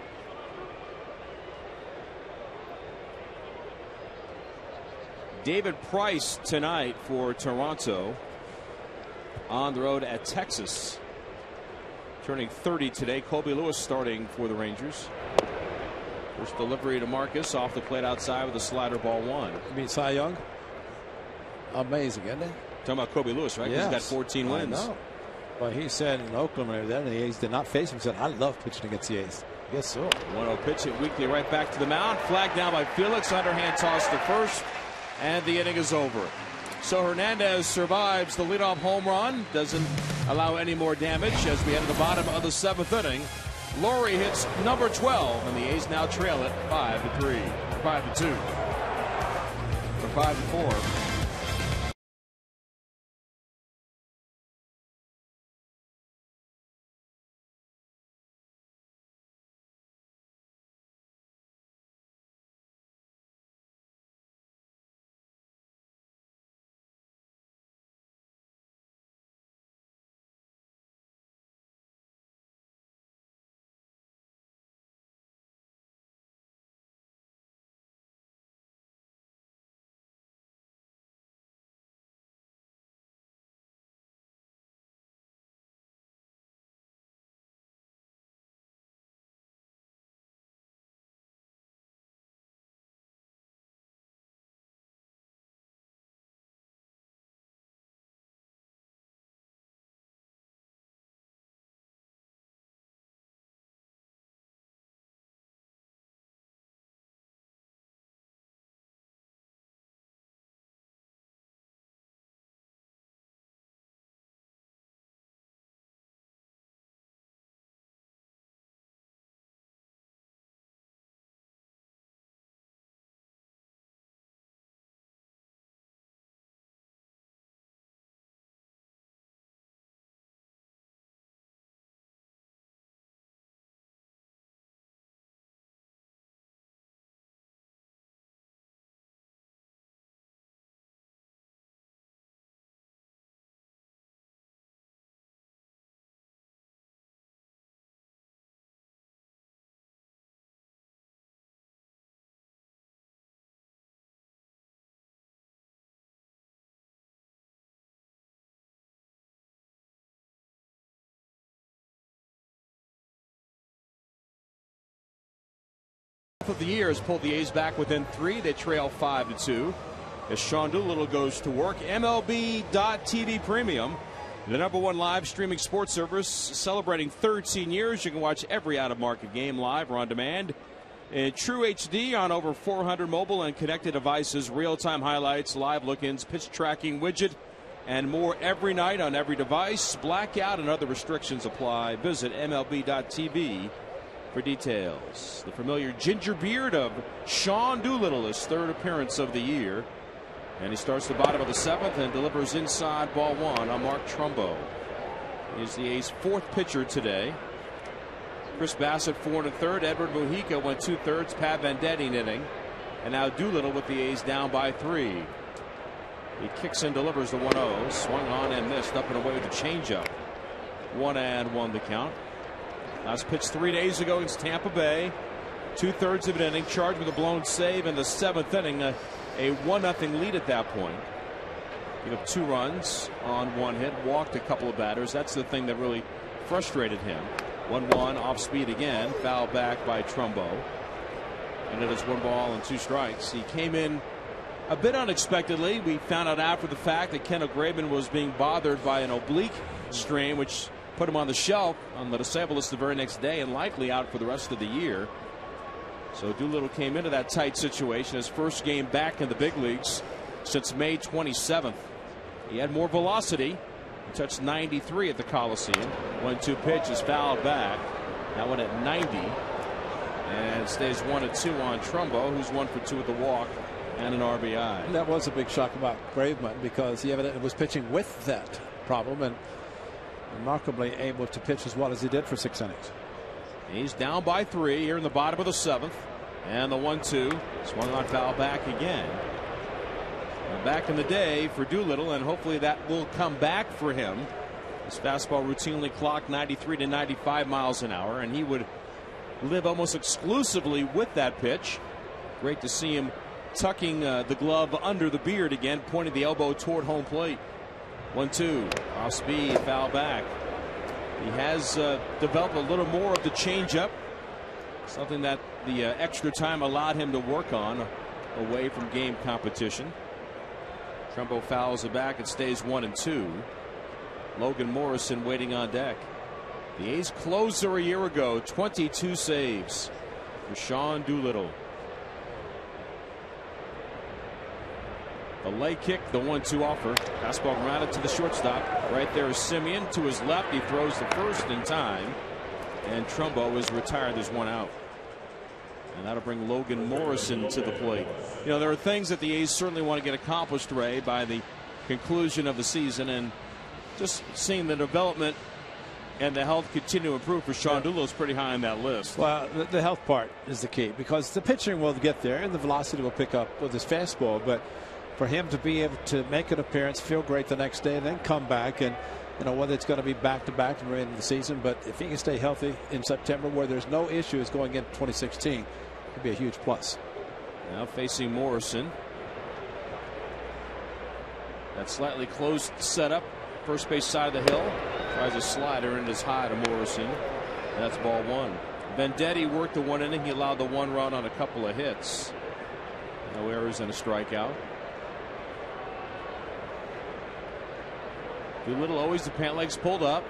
David Price tonight for Toronto. On the road at Texas. Turning 30 today. Colby Lewis starting for the Rangers. First delivery to Marcus off the plate outside with a slider, ball 1. You mean Cy Young? Amazing, isn't it? Talking about Colby Lewis, right? Yes. He's got 14 wins. I know. Well, he said in Oakland when he was there, the A's did not face him. He said, I love pitching against the A's. Yes, sir. 1-0 pitch it weakly right back to the mound. Flagged down by Felix. Underhand toss to first. And the inning is over. So Hernandez survives the leadoff home run. Doesn't allow any more damage as we head to the bottom of the 7th inning. Lawrie hits number 12, and the A's now trail it 5-3. 5-2. Or 5-4. Of the year has pulled the A's back within 3. They trail 5-2 as Sean Doolittle goes to work. MLB.TV Premium, the #1 live streaming sports service celebrating 13 years. You can watch every out-of-market game live or on demand in true HD on over 400 mobile and connected devices. Real-time highlights, live look-ins, pitch tracking widget, and more every night on every device. Blackout and other restrictions apply. Visit MLB.TV for details. The familiar ginger beard of Sean Doolittle, his 3rd appearance of the year. And he starts the bottom of the 7th and delivers inside ball 1 on Mark Trumbo. He's the A's 4th pitcher today. Chris Bassett 4 1/3. Edward Mujica went 2/3. Pat Venditti inning. And now Doolittle with the A's down by 3. He kicks and delivers the 1-0. Swung on and missed up and away with the changeup. 1-1 the count. Last pitch 3 days ago against Tampa Bay. 2/3 of an inning, charged with a blown save in the 7th inning. A 1-0 lead at that point. Gave up 2 runs on 1 hit, walked a couple of batters. That's the thing that really frustrated him. 1-1 off speed again, foul back by Trumbo. And it is 1 ball and 2 strikes. He came in a bit unexpectedly. We found out after the fact that Kendall Graveman was being bothered by an oblique strain, which put him on the shelf on the disabled list the very next day and likely out for the rest of the year. So Doolittle came into that tight situation, his first game back in the big leagues since May 27th. He had more velocity. He touched 93 at the Coliseum. 1-2 pitch is fouled back. That one at 90. And stays 1-2 on Trumbo, who's 1 for 2 with the walk and an RBI. That was a big shock about Graveman because he evidently was pitching with that problem and remarkably able to pitch as well as he did for 6 innings. He's down by 3 here in the bottom of the 7th. And the 1-2 swung on, foul back again. And back in the day for Doolittle, and hopefully that will come back for him. His fastball routinely clocked 93 to 95 miles an hour, and he would live almost exclusively with that pitch. Great to see him tucking the glove under the beard again, pointing the elbow toward home plate. 1-2 off speed, foul back. He has developed a little more of the changeup, something that the extra time allowed him to work on away from game competition. Trumbo fouls it back. It stays 1-2. Logan Morrison waiting on deck. The A's closer a year ago, 22 saves for Sean Doolittle. The leg kick, the 1-2 offer. Fastball grounded to the shortstop. Right there is Simeon to his left. He throws the first in time. And Trumbo is retired. There's 1 out. And that'll bring Logan Morrison to the plate. You know, there are things that the A's certainly want to get accomplished, Ray, by the conclusion of the season. And just seeing the development and the health continue to improve for Sean Doolittle is pretty high on that list. Well, the health part is the key because the pitching will get there and the velocity will pick up with his fastball. But for him to be able to make an appearance, feel great the next day, and then come back, and you know whether it's going to be back-to-back at the end of the season, but if he can stay healthy in September where there's no issues going into 2016, it would be a huge plus. Now facing Morrison. That slightly closed setup, first base side of the hill. Tries a slider and is high to Morrison. That's ball 1. Venditti worked the 1 inning. He allowed the 1 run on a couple of hits. No errors and a strikeout. Doolittle always the pant legs pulled up.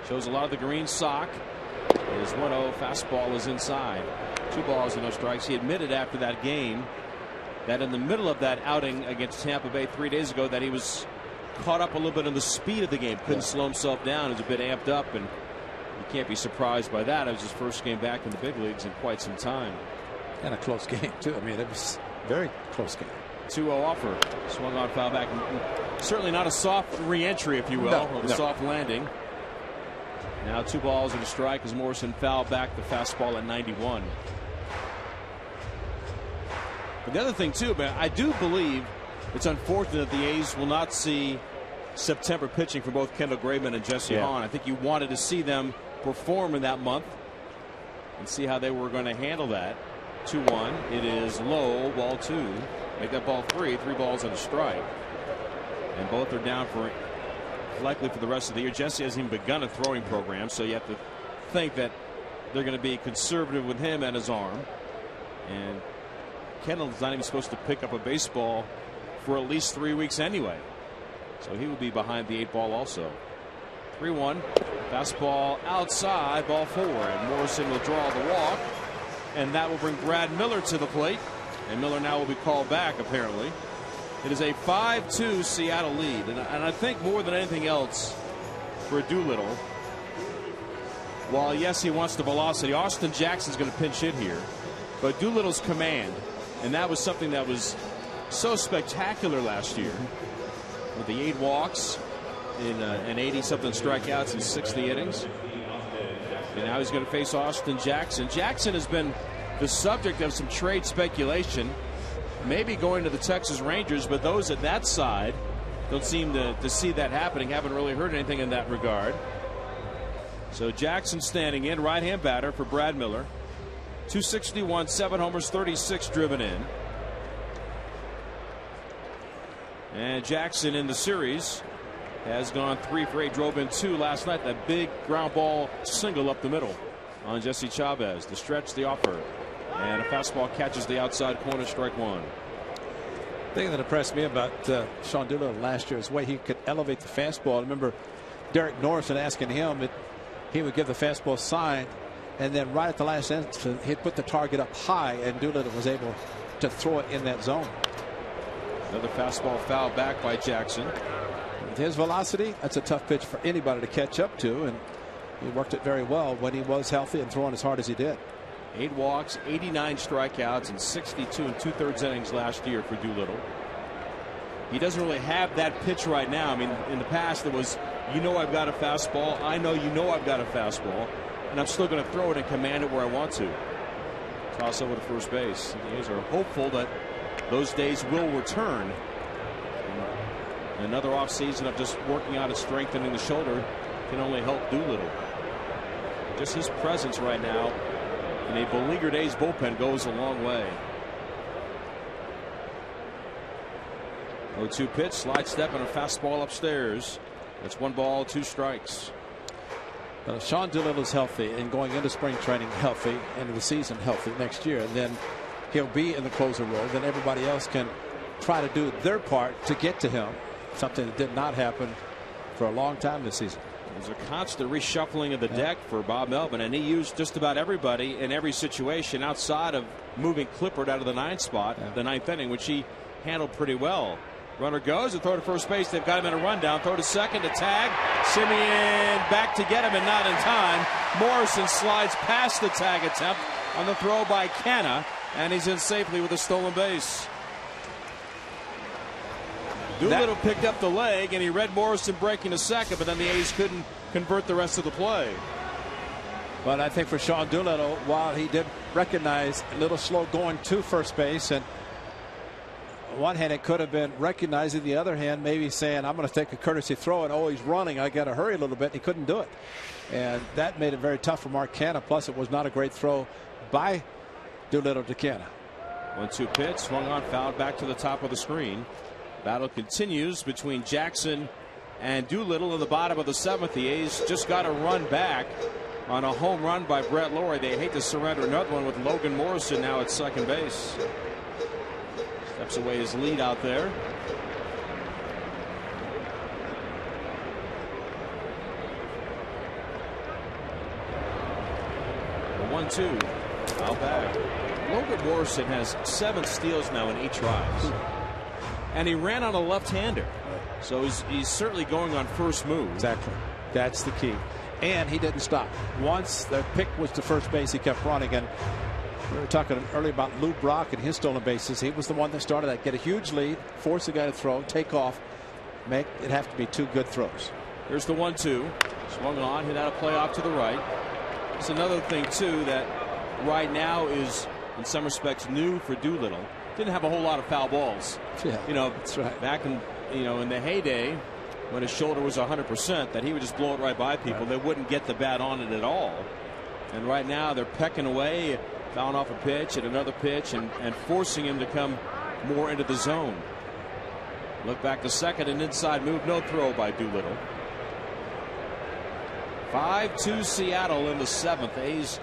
Shows a lot of the green sock. His 1-0 fastball is inside. 2 balls and no strikes. He admitted after that game that in the middle of that outing against Tampa Bay 3 days ago that he was caught up a little bit in the speed of the game. Couldn't slow himself down. He was a bit amped up, and you can't be surprised by that. It was his first game back in the big leagues in quite some time. And a close game, too. I mean, it was a very close game. 2-0 offer. Swung on, foul back. Certainly not a soft re-entry, if you will, or a soft landing. Now 2 balls and a strike as Morrison fouled back the fastball at 91. But the other thing, too, man, I do believe it's unfortunate that the A's will not see September pitching for both Kendall Graveman and Jesse Hahn. I think you wanted to see them perform in that month and see how they were going to handle that. 2-1. It is low, ball 2. Make that ball 3. 3 balls and a strike. And both are down for likely for the rest of the year. Jesse hasn't even begun a throwing program, so you have to think that they're going to be conservative with him and his arm. And Kendall's not even supposed to pick up a baseball for at least 3 weeks anyway. So he will be behind the 8 ball also. 3-1. Fastball outside, ball 4. And Morrison will draw the walk. And that will bring Brad Miller to the plate. And Miller now will be called back, apparently. It is a 5-2 Seattle lead. And I think more than anything else for Doolittle, while yes, he wants the velocity, Austin Jackson's going to pinch hit here. But Doolittle's command, and that was something that was so spectacular last year with the 8 walks and 80-something strikeouts in 60 innings. And now he's going to face Austin Jackson. Jackson has been the subject of some trade speculation, maybe going to the Texas Rangers, but those at that side don't seem to see that happening. Haven't really heard anything in that regard. So Jackson standing in, right-hand batter for Brad Miller. 261, 7 homers, 36 driven in. And Jackson in the series has gone 3 for 8, drove in 2 last night. That big ground ball single up the middle on Jesse Chavez to stretch the offer. And a fastball catches the outside corner, strike 1. The thing that impressed me about Sean Doolittle last year is the way he could elevate the fastball. I remember Derek Norrison asking him that he would give the fastball sign, and then right at the last instant he'd put the target up high, and Doolittle was able to throw it in that zone. Another fastball fouled back by Jackson. With his velocity, that's a tough pitch for anybody to catch up to, and he worked it very well when he was healthy and throwing as hard as he did. 8 walks, 89 strikeouts, and 62 2/3 innings last year for Doolittle. He doesn't really have that pitch right now. I mean, in the past it was, you know, I've got a fastball. I know you know I've got a fastball, and I'm still going to throw it and command it where I want to. Toss over to first base. The A's are hopeful that those days will return. And another offseason of just working out and strengthening the shoulder can only help Doolittle. Just his presence right now in a beleaguered A's bullpen goes a long way. 0-2 pitch, slide step, and a fastball upstairs. That's 1 ball, 2 strikes. Sean Doolittle's healthy and going into spring training healthy, into the season healthy next year, and then he'll be in the closer role. Then everybody else can try to do their part to get to him, something that did not happen for a long time this season. There's a constant reshuffling of the deck for Bob Melvin, and he used just about everybody in every situation outside of moving Clippard out of the 9th spot, the 9th inning, which he handled pretty well. Runner goes, and throw to first base. They've got him in a rundown. Throw to second, to tag. Simeon back to get him, and not in time. Morrison slides past the tag attempt on the throw by Canna, and he's in safely with a stolen base. Doolittle picked up the leg, and he read Morrison breaking to second, but then the A's couldn't convert the rest of the play. But I think for Sean Doolittle, while he did recognize a little slow going to first base, and on one hand it could have been recognizing, the other hand maybe saying, I'm going to take a courtesy throw, and he's running, I got to hurry a little bit. He couldn't do it, and that made it very tough for Mark Canha. Plus it was not a great throw by Doolittle to Canha. 1-2 pitch, swung on, fouled back to the top of the screen. Battle continues between Jackson and Doolittle in the bottom of the 7th. The A's just got a run back on a home run by Brett Lawrie. They hate to surrender another one with Logan Morrison now at second base. Steps away his lead out there. The 1-2. Foul back. Logan Morrison has 7 steals now in 8 tries. And he ran on a left-hander. So he's certainly going on first move. Exactly. That's the key. And he didn't stop. Once the pick was to first base, he kept running. And we were talking earlier about Lou Brock and his stolen bases. He was the one that started that. Get a huge lead, force the guy to throw, take off, make it have to be 2 good throws. Here's the 1-2. Swung on, hit out a play off to the right. It's another thing, too, that right now is, in some respects, new for Doolittle. Didn't have a whole lot of foul balls. Yeah, you know, that's right. Back in, in the heyday when his shoulder was 100%, that he would just blow it right by people. Right. They wouldn't get the bat on it at all. And right now they're pecking away, fouling off a pitch and another pitch, and forcing him to come more into the zone. Look back to second, an inside move, no throw by Doolittle. 5-2 Seattle in the 7th. A's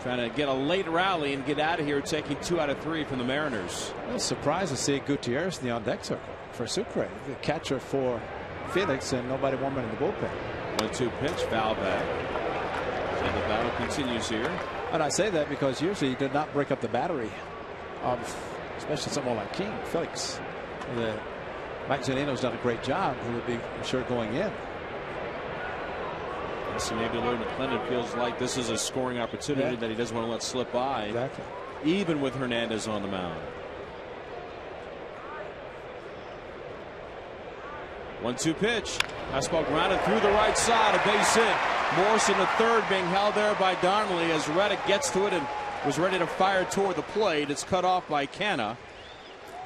Trying to get a late rally and get out of here, taking 2 out of 3 from the Mariners. I was surprised to see Gutierrez in the on-deck circle for Sucre, the catcher for Felix, and nobody warming in the bullpen. 1-2 pitch, foul back. And the battle continues here. And I say that because usually he did not break up the battery of, especially someone like Felix. Mike Zunino's done a great job. He would be sure going in. So maybe Lloyd McClendon feels like this is a scoring opportunity that he doesn't want to let slip by. Exactly. Even with Hernandez on the mound. 1-2 pitch. Fastball grounded through the right side. A base hit. Morrison the third being held there by Donnelly as Reddick gets to it and was ready to fire toward the plate. It's cut off by Canha.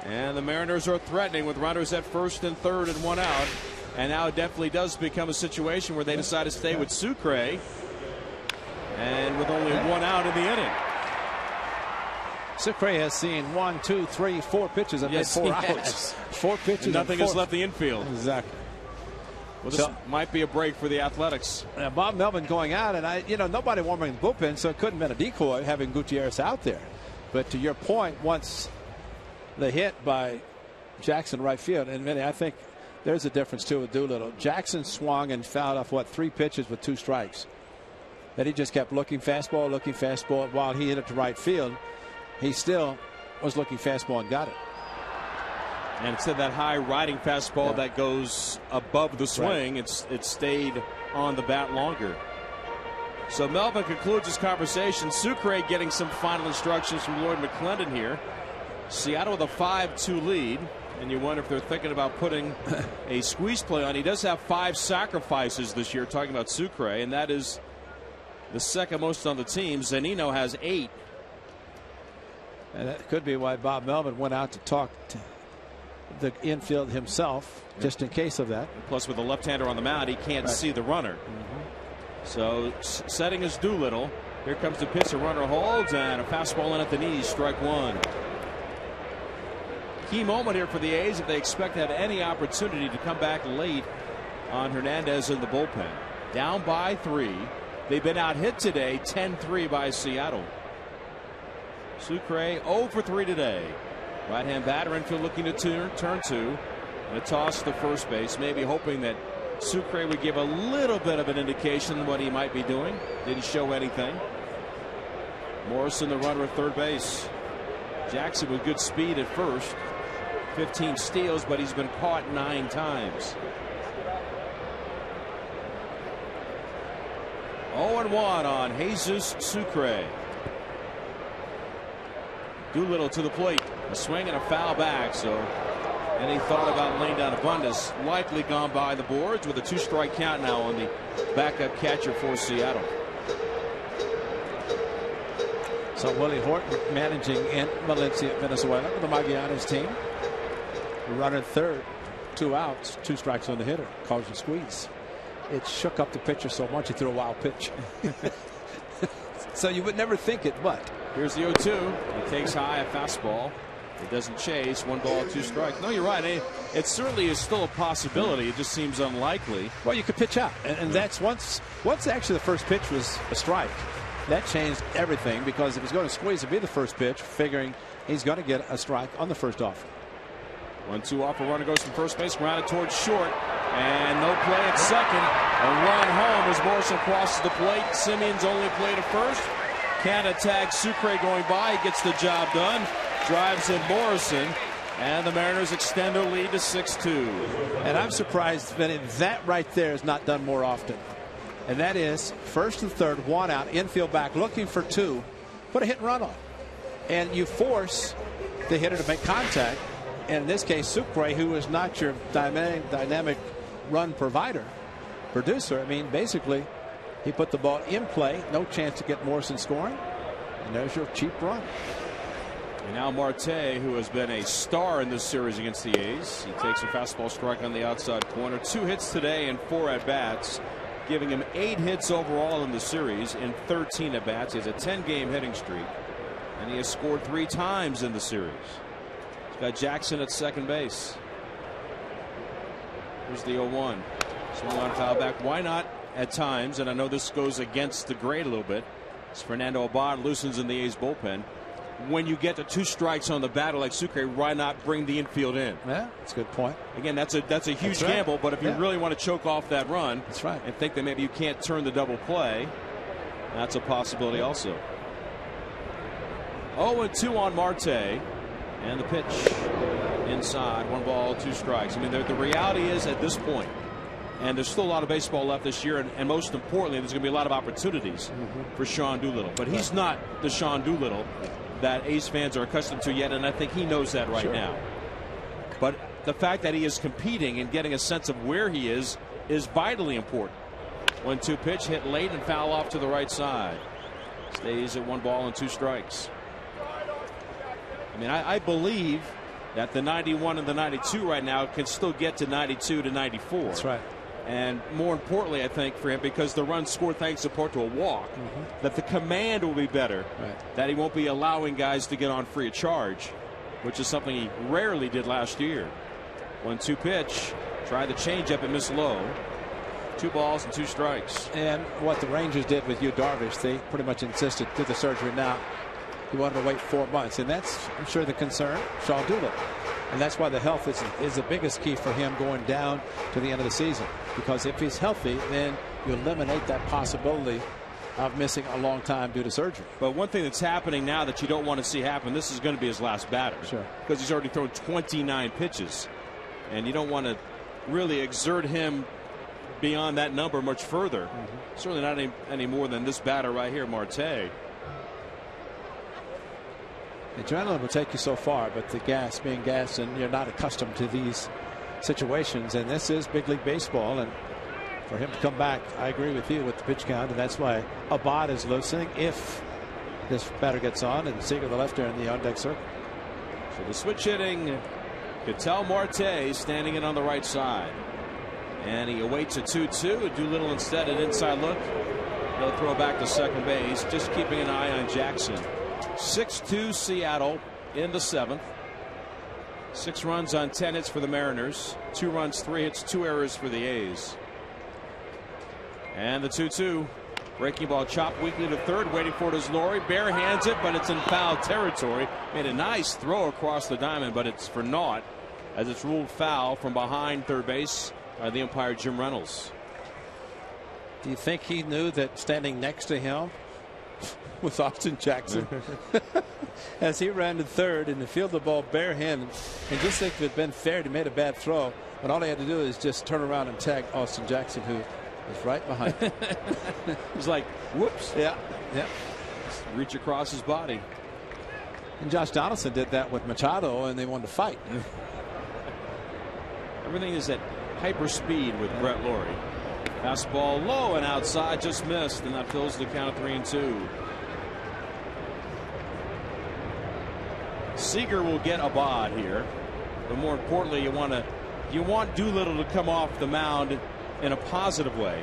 And the Mariners are threatening with runners at first and third and 1 out. And now it definitely does become a situation where they decide to stay with Sucre. And with only 1 out in the inning. Sucre has seen 1, 2, 3, 4 pitches and 4 outs. 4 pitches. And nothing has left the infield. Exactly. Well, this might be a break for the Athletics. Bob Melvin going out, and nobody warming the bullpen, so it couldn't have been a decoy having Gutierrez out there. But to your point, once the hit by Jackson right field, and Vinny, I think there's a difference too with Doolittle. Jackson swung and fouled off 3 pitches with 2 strikes. That he just kept looking fastball while he hit it to right field. He still was looking fastball and got it. And instead that high riding fastball that goes above the swing, it stayed on the bat longer. So Melvin concludes his conversation. Sucre getting some final instructions from Lloyd McClendon here. Seattle with a 5-2 lead. And you wonder if they're thinking about putting a squeeze play on. He does have 5 sacrifices this year, talking about Sucre, and that is the second most on the team. Zunino has 8. And that could be why Bob Melvin went out to talk to the infield himself, just in case of that. Plus, with a left-hander on the mound, he can't see the runner. So, setting is Doolittle. Here comes the pitch. The runner holds, and a fastball in at the knees. Strike 1. Key moment here for the A's if they expect to have any opportunity to come back late on Hernandez in the bullpen. Down by 3. They've been out hit today, 10-3 by Seattle. Sucre 0 for 3 today. Right hand batter infield looking to turn 2. And a toss to first base, maybe hoping that Sucre would give a little bit of an indication of what he might be doing. Didn't show anything. Morrison the runner at third base. Jackson with good speed at first. 15 steals, but he's been caught 9 times. 0-1 on Jesus Sucre. Doolittle to the plate. A swing and a foul back. So any thought about laying down Abundis likely gone by the boards with a 2-strike count now on the backup catcher for Seattle. So Willie Horton managing in Valencia, Venezuela, with the Magallanes team. Runner third, 2 outs, 2 strikes on the hitter. Caused a squeeze. It shook up the pitcher so much he threw a wild pitch. So you would never think it, but. Here's the 0-2. He takes high, a fastball. It doesn't chase. 1 ball, 2 strikes. No, you're right. It certainly is still a possibility. It just seems unlikely. Well, you could pitch out. And that's once actually the first pitch was a strike. That changed everything because if he's going to squeeze, it'd be the first pitch, figuring he's going to get a strike on the first offer. 1-2 off. A runner goes from first base, grounded towards short, and no play at second. A run home as Morrison crosses the plate. Simeon's only play to first. Canha tags Sucre going by. He gets the job done. Drives in Morrison, and the Mariners extend their lead to 6-2. And I'm surprised that right there is not done more often. And that is first and third, 1 out, infield back, looking for 2. Put a hit and run on. And you force the hitter to make contact. And in this case, Sucre, who is not your dynamic run producer. I mean, basically, he put the ball in play. No chance to get Morrison scoring. And there's your cheap run. And now Marte, who has been a star in this series against the A's. He takes a fastball strike on the outside corner. 2 hits today and 4 at-bats, giving him 8 hits overall in the series in 13 at-bats. He has a 10-game hitting streak, and he has scored 3 times in the series. He's got Jackson at second base. Here's the 0-1. Swung on foul back. Why not at times, and I know this goes against the grade a little bit, As Fernando Abad loosens in the A's bullpen. When you get to 2 strikes on the batter like Sucre, why not bring the infield in? Yeah, that's a good point. Again, that's a huge gamble, but if you really want to choke off that run, that's right, and think that maybe you can't turn the double play, that's a possibility also. 0-2 on Marte, and the pitch inside, 1 ball, 2 strikes. I mean, the reality is at this point, and there's still a lot of baseball left this year, and most importantly, there's going to be a lot of opportunities for Sean Doolittle. But he's not the Sean Doolittle that A's fans are accustomed to yet, and I think he knows that right now. But the fact that he is competing and getting a sense of where he is vitally important. 1-2 pitch hit late and foul off to the right side. Stays at 1 ball and 2 strikes. I mean, I believe that the 91 and the 92 right now can still get to 92 to 94. That's right. And more importantly, I think for him, because the run scored thanks in part to a walk, that the command will be better. That he won't be allowing guys to get on free of charge, which is something he rarely did last year. 1-2 pitch. Try the changeup and miss low. 2 balls and 2 strikes. And what the Rangers did with Yu Darvish, they pretty much insisted to the surgery now. He wanted to wait 4 months, and that's, I'm sure, the concern, Sean Doolittle. And that's why the health is the biggest key for him going down to the end of the season. Because if he's healthy, then you eliminate that possibility of missing a long time due to surgery. But one thing that's happening now that you don't want to see happen, this is going to be his last batter. Sure. Because he's already thrown 29 pitches. And you don't want to really exert him beyond that number much further. Certainly not any more than this batter right here, Marte. Adrenaline will take you so far, but the being gassed, and you're not accustomed to these situations, and this is big league baseball, and for him to come back, I agree with you with the pitch count, and that's why Abad is loosening if this batter gets on, and Seager the left there in the on deck circle. So the switch hitting, Ketel Marte standing in on the right side, and he awaits a 2-2. Doolittle instead an inside look. He'll throw back to second base, just keeping an eye on Jackson. 6-2 Seattle in the 7th. 6 runs on 10 hits for the Mariners. 2 runs, 3 hits, 2 errors for the A's. And the 2-2. Breaking ball chopped weakly to third, waiting for it is Laurie. Bare hands it, but it's in foul territory. Made a nice throw across the diamond, but it's for naught as it's ruled foul from behind third base by the umpire Jim Reynolds. Do you think he knew that standing next to him was Austin Jackson as he ran to third and to field the ball barehanded, and just think if it had been fair, he made a bad throw, but all he had to do is just turn around and tag Austin Jackson, who was right behind him. He's like, whoops. Yeah. Just reach across his body. And Josh Donaldson did that with Machado, and they wanted to fight. Everything is at hyper speed with Brett Laurie. Fastball low and outside, just missed, and that fills the count of 3-2. Seager will get Abad here, but more importantly, you want Doolittle to come off the mound in a positive way,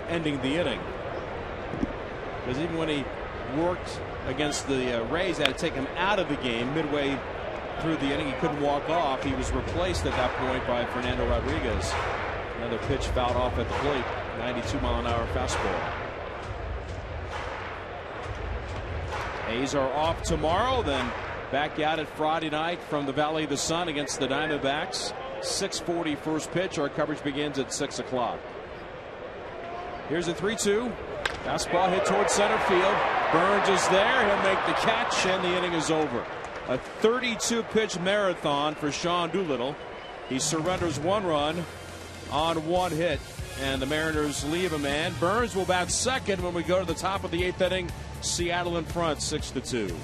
ending the inning. Because even when he worked against the Rays, they had to take him out of the game midway through the inning. He couldn't walk off. He was replaced at that point by Fernando Rodriguez. Another pitch fouled off at the plate. 92-mile-an-hour fastball. A's are off tomorrow, then back at it Friday night from the Valley of the Sun against the Diamondbacks. 6:40 first pitch. Our coverage begins at 6 o'clock. Here's a 3-2. Fastball hit towards center field. Burns is there. He'll make the catch, and the inning is over. A 32-pitch marathon for Sean Doolittle. He surrenders 1 run on 1 hit, and the Mariners leave a man. Burns will bat second when we go to the top of the 8th inning. Seattle in front, 6-2.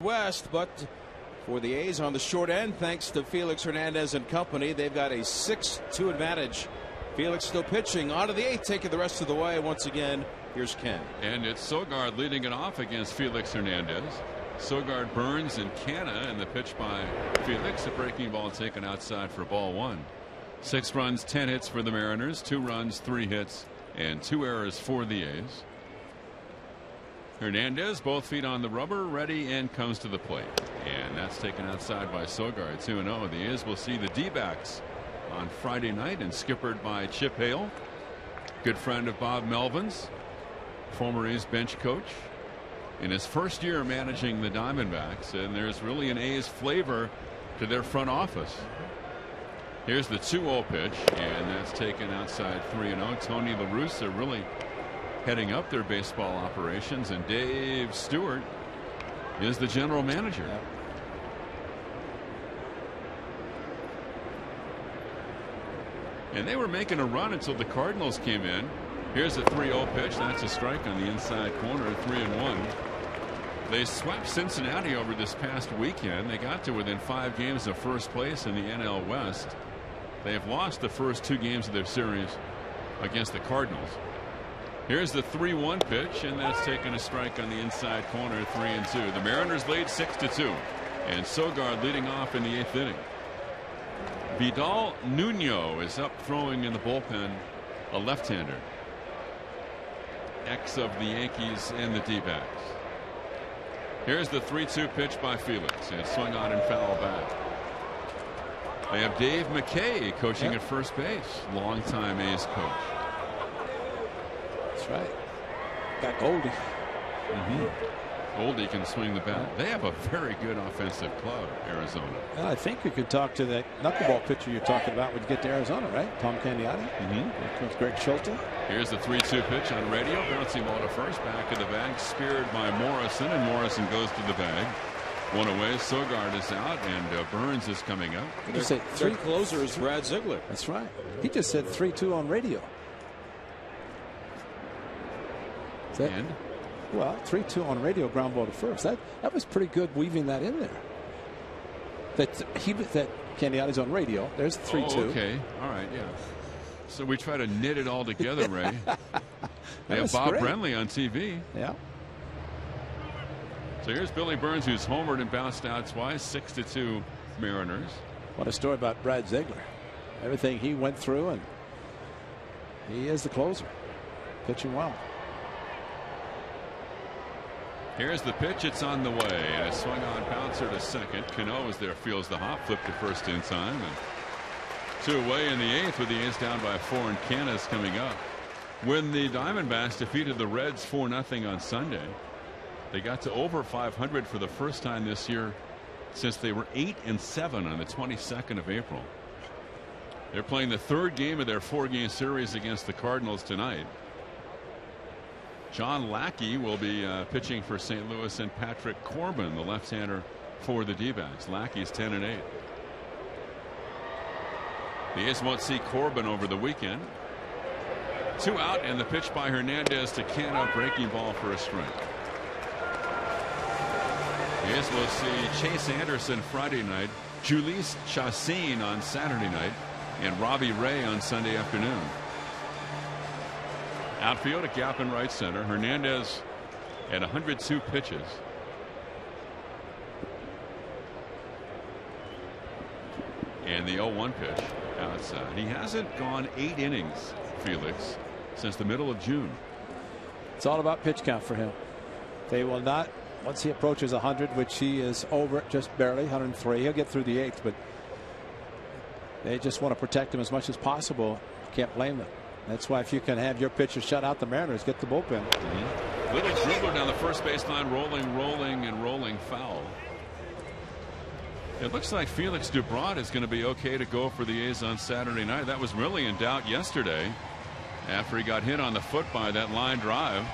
West, but for the A's on the short end, thanks to Felix Hernandez and company, they've got a 6-2 advantage. Felix still pitching on to the 8th, taking the rest of the way. Once again, here's Ken. And it's Sogard leading it off against Felix Hernandez. Sogard, Burns, and Canna, and the pitch by Felix. A breaking ball taken outside for ball 1. 6 runs, 10 hits for the Mariners. 2 runs, 3 hits, and 2 errors for the A's. Hernandez, both feet on the rubber, ready, and comes to the plate. And that's taken outside by Sogard. 2-0. The A's will see the D-backs on Friday night, and skippered by Chip Hale, good friend of Bob Melvin's, former A's bench coach, in his first year managing the Diamondbacks. And there's really an A's flavor to their front office. Here's the 2-0 pitch, and that's taken outside 3-0. Tony La Russa really heading up their baseball operations, and Dave Stewart is the general manager. Yep. And they were making a run until the Cardinals came in. Here's a 3-0 pitch. That's a strike on the inside corner. 3-1. They swept Cincinnati over this past weekend. They got to within 5 games of first place in the NL West. They have lost the first 2 games of their series against the Cardinals. Here's the 3-1 pitch, and that's taken a strike on the inside corner. 3-2. The Mariners lead 6-2, and Sogard leading off in the 8th inning. Vidal Nuno is up throwing in the bullpen, a left-hander, ex of the Yankees and the D-backs. Here's the 3-2 pitch by Felix, and swung on and foul back. They have Dave McKay coaching at first base, longtime A's coach. That's right. Got Goldie. Goldie can swing the bat. They have a very good offensive club, Arizona. And I think we could talk to that knuckleball pitcher you're talking about when you get to Arizona, right? Tom Candiotti. Here comes Greg Schulte. Here's the 3-2 pitch on radio. Bouncing ball to first. Back of the bag. Speared by Morrison, and Morrison goes to the bag. One away. Sogard is out, and Burns is coming up. Their closer is Brad Ziegler. That's right. He just said 3-2 on radio. And? Well, 3-2 on radio, ground ball to first. That was pretty good weaving that in there. That Candiotti's on radio. There's 3-2. Oh, okay. All right. Yeah. So we try to knit it all together, Ray. They have Bob Brenly on TV. Yeah. So here's Billy Burns, who's homered and bounced out twice. 6-2 Mariners. What a story about Brad Ziegler. Everything he went through, and he is the closer. Pitching well. Here's the pitch. It's on the way. And a swung on bouncer to second. Cano is there, feels the hop, flipped to first in time. And 2 away in the 8th with the A's down by 4, and Canna's coming up. When the Diamondbacks defeated the Reds 4-0 on Sunday, they got to over 500 for the first time this year since they were 8-7 on the 22nd of April. They're playing the 3rd game of their 4-game series against the Cardinals tonight. John Lackey will be pitching for St. Louis, and Patrick Corbin, the left-hander, for the D-backs. Lackey's 10-8. The A's won't see Corbin over the weekend. 2 out, and the pitch by Hernandez to Canna, breaking ball for a strike. The A's will see Chase Anderson Friday night, Jhoulys Chacin on Saturday night, and Robbie Ray on Sunday afternoon. Outfield, a gap in right center. Hernandez at 102 pitches. And the 0-1 pitch outside. He hasn't gone 8 innings, Felix, since the middle of June. It's all about pitch count for him. They will not, once he approaches 100, which he is over just barely, 103, he'll get through the 8th, but they just want to protect him as much as possible. Can't blame them. That's why if you can have your pitchers shut out the Mariners, get the bullpen. Little dribbler down the first baseline, rolling foul. It looks like Felix Dubrot is going to be okay to go for the A's on Saturday night. That was really in doubt yesterday after he got hit on the foot by that line drive.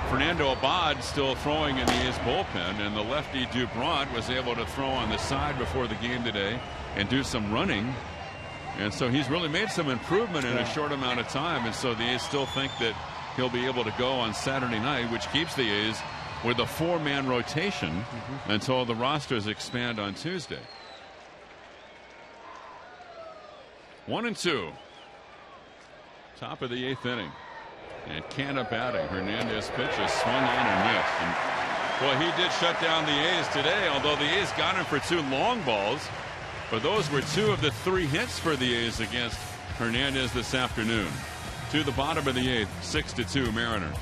Fernando Abad still throwing in the A's bullpen, and the lefty Dubrot was able to throw on the side before the game today and do some running. And so he's really made some improvement in a short amount of time. And so the A's still think that he'll be able to go on Saturday night, which keeps the A's with a 4-man rotation until the rosters expand on Tuesday. 1-2. Top of the 8th inning. And Canna batting. Hernandez pitches, swung on and missed. And, well, he did shut down the A's today, although the A's got him for 2 long balls. But those were 2 of the 3 hits for the A's against Hernandez this afternoon. To the bottom of the 8th, 6-2 Mariners.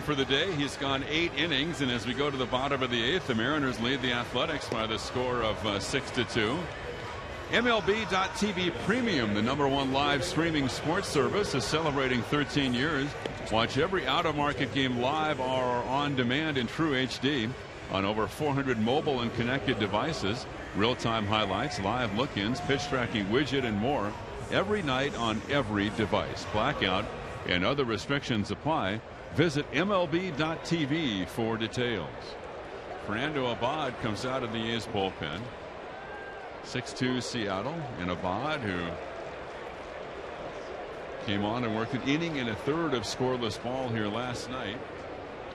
For the day, he's gone 8 innings, and as we go to the bottom of the 8th, the Mariners lead the Athletics by the score of 6-2. MLB.TV Premium, the #1 live streaming sports service, is celebrating 13 years. Watch every out-of-market game live or on demand in true HD on over 400 mobile and connected devices. Real-time highlights, live look-ins, pitch tracking widget, and more every night on every device. Blackout and other restrictions apply. Visit MLB.TV for details. Fernando Abad comes out of the A's bullpen. 6-2 Seattle, and Abad, who came on and worked an inning and a third of scoreless ball here last night.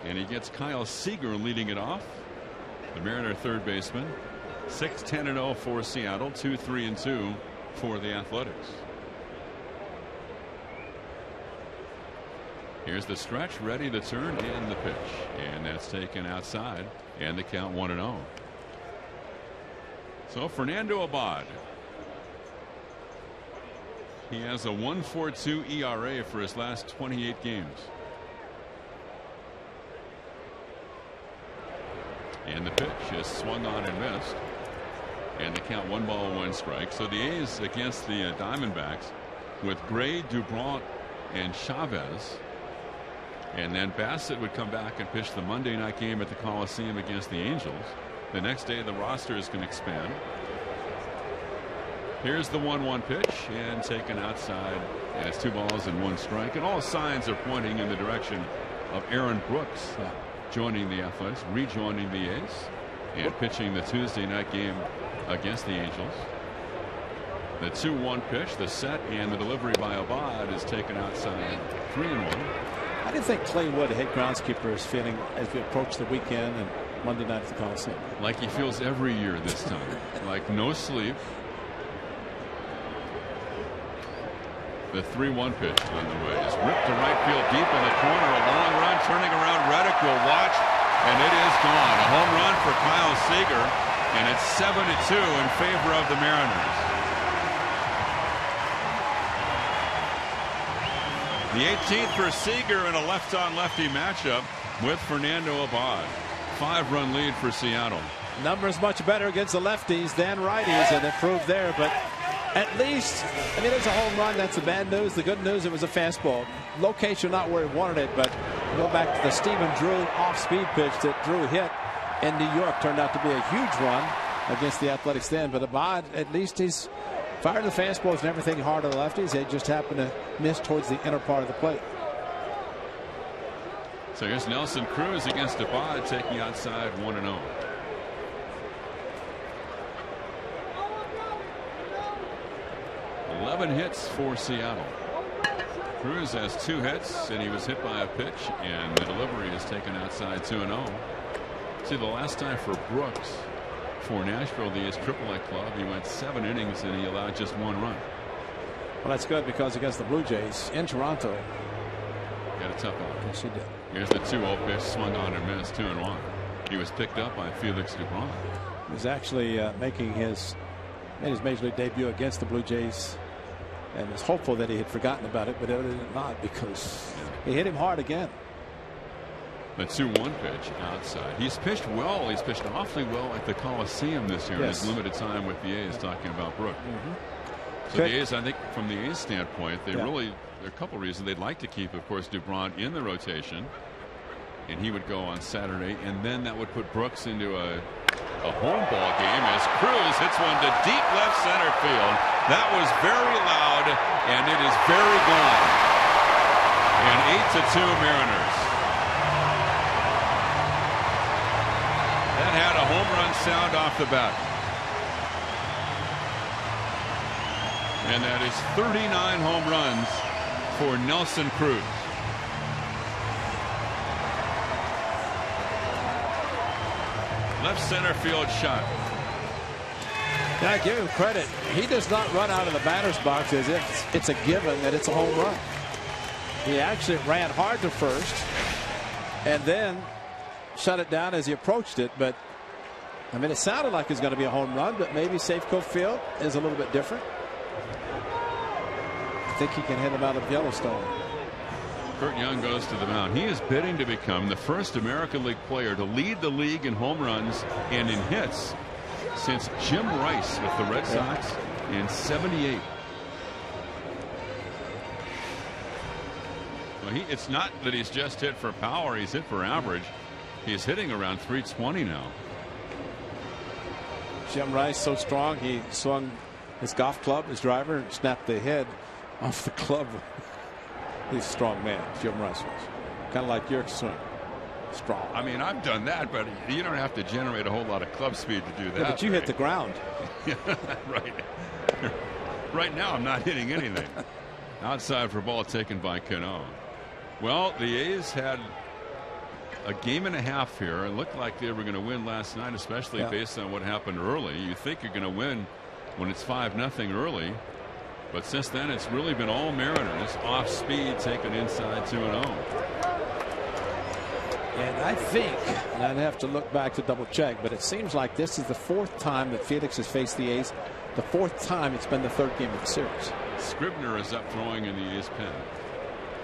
And he gets Kyle Seager leading it off. The Mariner third baseman. 6-10-0 for Seattle, 2-3-2 for the Athletics. Here's the stretch, ready to turn, and the pitch. And that's taken outside, and the count 1-0. So Fernando Abad. He has a 1.42 ERA for his last 28 games. And the pitch is swung on and missed. And the count 1-1 So the A's against the Diamondbacks with Gray, Dubron, and Chavez. And then Bassett would come back and pitch the Monday night game at the Coliseum against the Angels. The next day the roster is going to expand. Here's the 1-1 pitch, and taken outside. And it's 2-1. And all signs are pointing in the direction of Aaron Brooks joining the Athletics, rejoining the A's, and pitching the Tuesday night game against the Angels. The 2-1 pitch, the set, and the delivery by Abad is taken outside. 3-1. How do you think Clay Wood, the head groundskeeper, is feeling as we approach the weekend and Monday night at the Coliseum? Like he feels every year this time. Like no sleep. The 3-1 pitch on the way is ripped to right field deep in the corner. A long run turning around. Reddick will watch, and it is gone. A home run for Kyle Seager, and it's 7-2 in favor of the Mariners. The 18th for Seager in a left-on-lefty matchup with Fernando Abad. 5-run lead for Seattle. Numbers much better against the lefties than righties, and it proved there. But at least, I mean, it's a home run. That's the bad news. The good news, it was a fastball. Location not where he wanted it, but go back to the Stephen Drew off-speed pitch that Drew hit in New York. Turned out to be a huge run against the Athletics then. But Abad, at least he's fired the fastballs and everything hard on the lefties. They just happened to miss towards the inner part of the plate. So here's Nelson Cruz against Abad, taking outside 1-0. Hits for Seattle. Cruz has 2 hits, and he was hit by a pitch, and the delivery is taken outside 2-0. See, the last time for Brooks for Nashville, the AAA club, he went 7 innings and he allowed just 1 run. Well, that's good because against the Blue Jays in Toronto, got a tough one. Yes, he did. Here's the 2-0 pitch, swung on and missed, 2-1. He was picked up by Felix Dubron. He was actually made his major league debut against the Blue Jays, and was hopeful that he had forgotten about it, but it did not, because he hit him hard again. The 2-1 pitch outside. He's pitched well. He's pitched awfully well at the Coliseum this year in his limited time with the A's, talking about Brook. So the A's, I think, from the A's standpoint, they really, there are a couple reasons they'd like to keep, of course, Dubron in the rotation, and he would go on Saturday, and then that would put Brooks into a home ball game as Cruz hits one to deep left center field. That was very loud, and it is very gone. And 8-2 Mariners. That had a home run sound off the bat. And that is 39 home runs for Nelson Cruz. Left center field shot. Now, I give him credit. He does not run out of the batter's box as if it's a given that it's a home run. He actually ran hard to first and then shut it down as he approached it. But I mean, it sounded like it's going to be a home run, but maybe Safeco Field is a little bit different. I think he can hit him out of Yellowstone. Kurt Young goes to the mound. He is bidding to become the first American League player to lead the league in home runs and in hits since Jim Rice with the Red Sox in '78. Well, it's not that he's just hit for power. He's hit for average. He's hitting around 320 now. Jim Rice so strong he swung his golf club, his driver, and snapped the head off the club. He's a strong man, Jim Rice was. Kind of like your swing. Strong. I mean, I've done that, but you don't have to generate a whole lot of club speed to do that. Yeah, but you hit the ground. Right. Right now, I'm not hitting anything. Outside for ball taken by Cano. Well, the A's had a game and a half here. It looked like they were going to win last night, especially based on what happened early. You think you're going to win when it's 5-0 early. But since then, it's really been all Mariners off speed, taken inside 2-0. And I think, and I'd have to look back to double check, but it seems like this is the 4th time that Felix has faced the A's. The 4th time it's been the 3rd game of the series. Scribner is up throwing in the A's pen.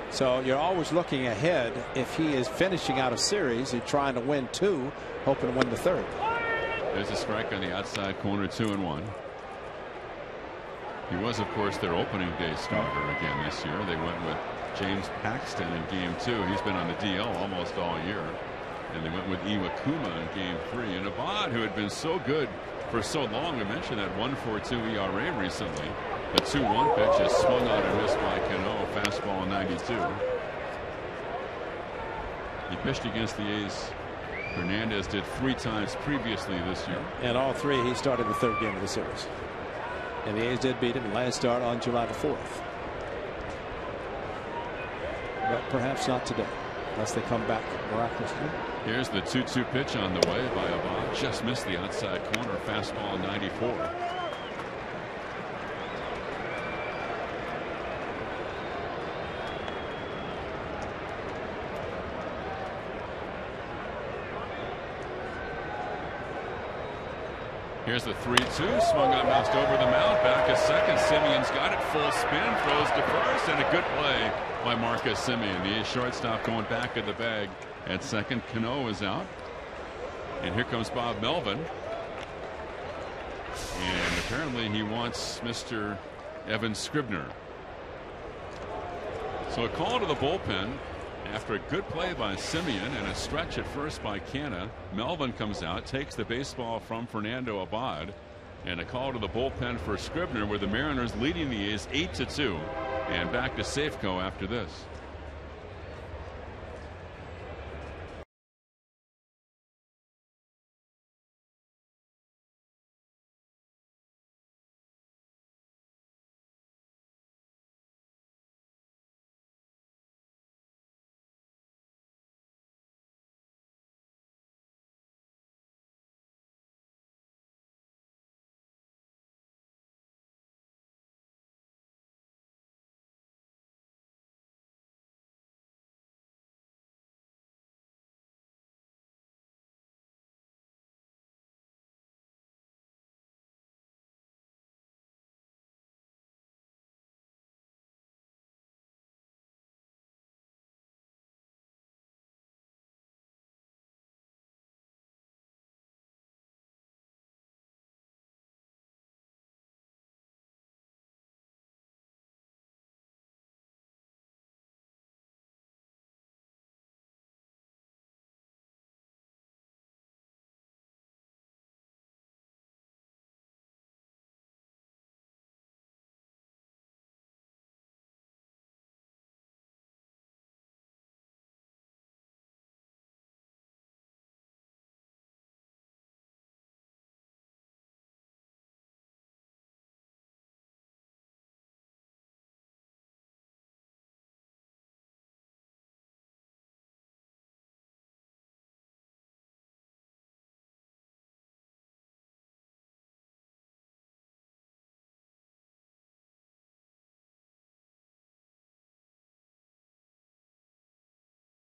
So you're always looking ahead. If he is finishing out a series, he's trying to win 2, hoping to win the 3rd. There's a strike on the outside corner, 2-1. He was, of course, their opening day starter again this year. They went with James Paxton in game 2. He's been on the DL almost all year. And they went with Iwakuma in game 3. And Abad, who had been so good for so long, we mentioned that 1.42 ERA recently. The 2-1 pitch is swung on and missed by Cano. Fastball 92. He pitched against the A's. Hernandez did 3 times previously this year. And all 3 he started the 3rd game of the series. And the A's did beat him last start on July the 4th. But perhaps not today, unless they come back miraculously. Here's the 2-2 pitch on the way by Abad. Just missed the outside corner. Fastball 94. Here's the 3-2, swung on, bounced over the mound, back a second. Simeon's got it, full spin, throws to first, and a good play by Marcus Simeon. The A's shortstop going back of the bag at second. Cano is out. And here comes Bob Melvin. And apparently he wants Mr. Evan Scribner. So a call to the bullpen after a good play by Simeon and a stretch at first by Canha. Melvin comes out, takes the baseball from Fernando Abad, and a call to the bullpen for Scribner, with the Mariners leading the A's 8-2, and back to Safeco after this.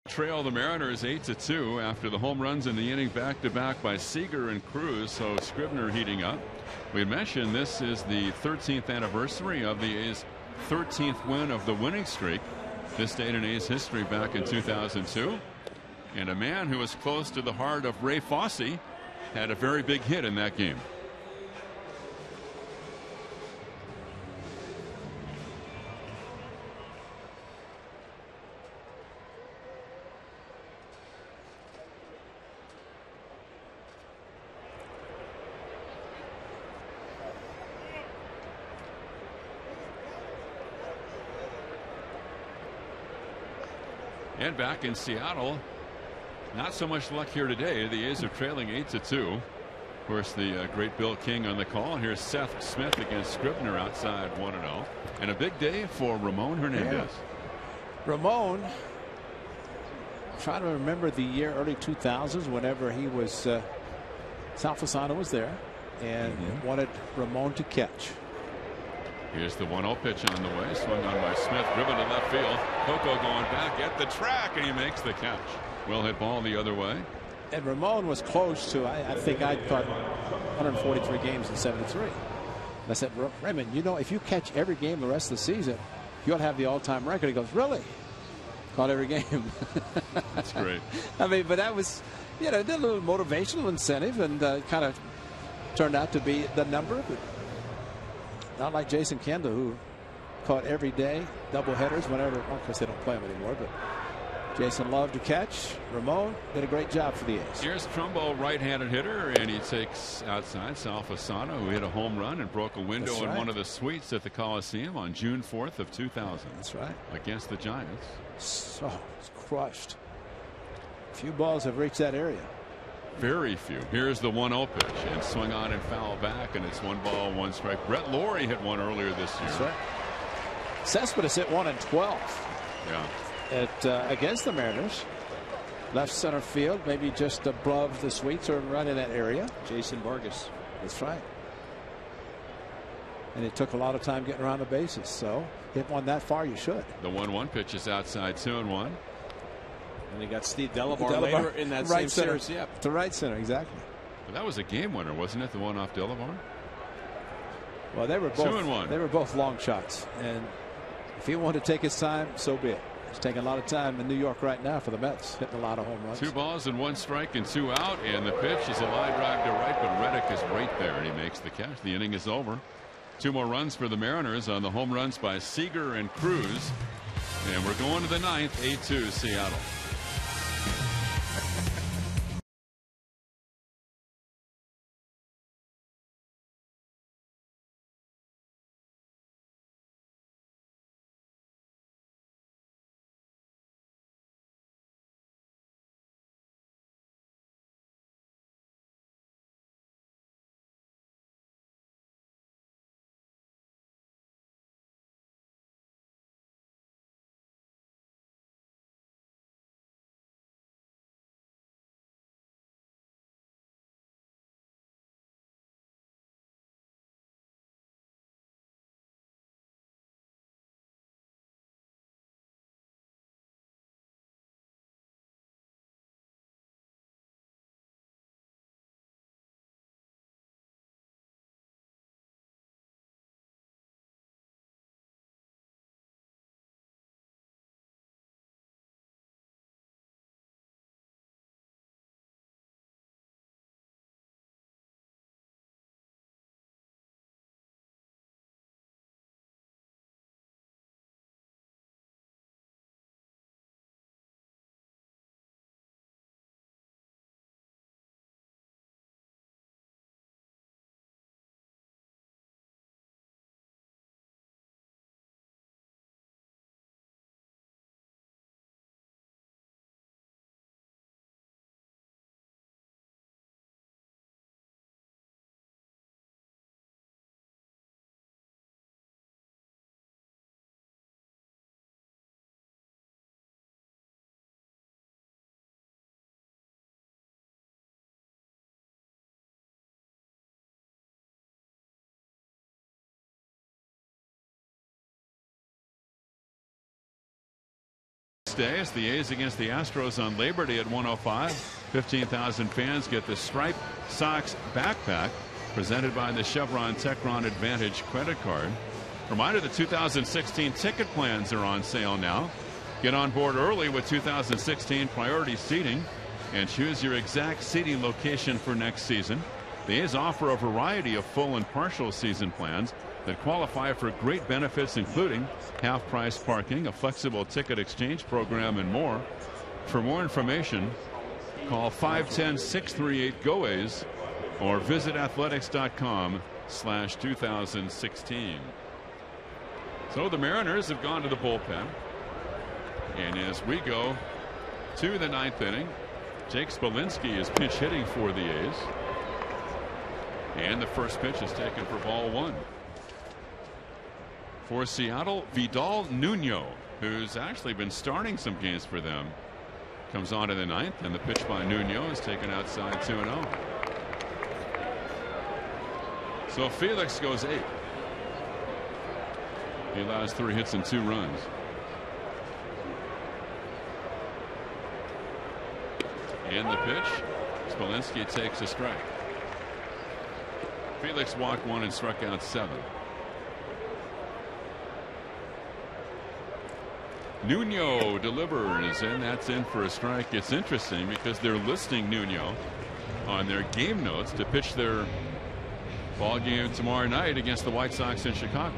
Trail the Mariners 8-2 after the home runs in the inning back-to-back by Seager and Cruz. So Scribner heating up. We mentioned this is the 13th anniversary of the A's 13th win of the winning streak. This date in A's history back in 2002. And a man who was close to the heart of Ray Fosse had a very big hit in that game. And back in Seattle, not so much luck here today. The A's are trailing 8-2. Of course, the great Bill King on the call. And here's Seth Smith against Scribner outside 1-0. And a big day for Ramon Hernandez. Yeah. Ramon, trying to remember the year early 2000s, whenever he was Sal Fasano was there and wanted Ramon to catch. Here's the 1-0 pitch on the way, swung on by Smith, driven to left field. Coco going back at the track, and he makes the catch. Well hit ball the other way. And Ramon was close to, I think I caught 143 games in 73. And I said, Raymond, you know, if you catch every game the rest of the season, you'll have the all-time record. He goes, really? Caught every game. That's great. I mean, but that was, you know, a little motivational incentive, and kind of turned out to be the number. But not like Jason Kendall, who caught every day, double headers whenever. Well, of course, they don't play him anymore, but Jason loved to catch. Ramon did a great job for the A's. Here's Trumbo, right-handed hitter, and he takes outside Sal Fasano, who hit a home run and broke a window in one of the suites at the Coliseum on June 4th of 2000. That's right. Against the Giants. So it's crushed. Few balls have reached that area. Very few. Here's the 1-0 pitch, and swung on and foul back, and it's 1-1 strike. Brett Lawrie hit one earlier this year. That's right. Cespedes hit one in 12. Yeah. Against the Mariners. Left center field, maybe just above the suites or right in that area. Jason Vargas. That's right. And it took a lot of time getting around the bases. So hit one that far, you should. The 1-1 pitch is outside, 2-1. And they got Steve Delavar later in that right same center. series. Yep. To right center, exactly. But that was a game winner, wasn't it? The one off Delavar. Well, they were both 2-1. They were both long shots, and if he wanted to take his time, so be it. It's taking a lot of time in New York right now for the Mets, hitting a lot of home runs. 2 balls and 1 strike and 2 out, and the pitch is a line drive to right, but Reddick is right there and he makes the catch. The inning is over. 2 more runs for the Mariners on the home runs by Seager and Cruz, and we're going to the 9th. 8-2 Seattle. Day as the A's against the Astros on Labor Day at 1:05. 15,000 fans get the Stripe Sox backpack presented by the Chevron Techron Advantage credit card. Reminder, the 2016 ticket plans are on sale now. Get on board early with 2016 priority seating and choose your exact seating location for next season. The A's offer a variety of full and partial season plans that qualify for great benefits, including half-price parking, a flexible ticket exchange program, and more. For more information, call 510-638-GO-A's or visit athletics.com/2016. So the Mariners have gone to the bullpen, and as we go to the 9th inning, Jake Spalinski is pinch hitting for the A's, and the first pitch is taken for ball 1. For Seattle, Vidal Nuno, who's actually been starting some games for them, comes on to the 9th, and the pitch by Nuno is taken outside 2-0. So Felix goes 8. He allows 3 hits and 2 runs. And the pitch, Spalinski takes a strike. Felix walked 1 and struck out 7. Nuno delivers, and that's in for a strike. It's interesting because they're listing Nuno on their game notes to pitch their ball game tomorrow night against the White Sox in Chicago.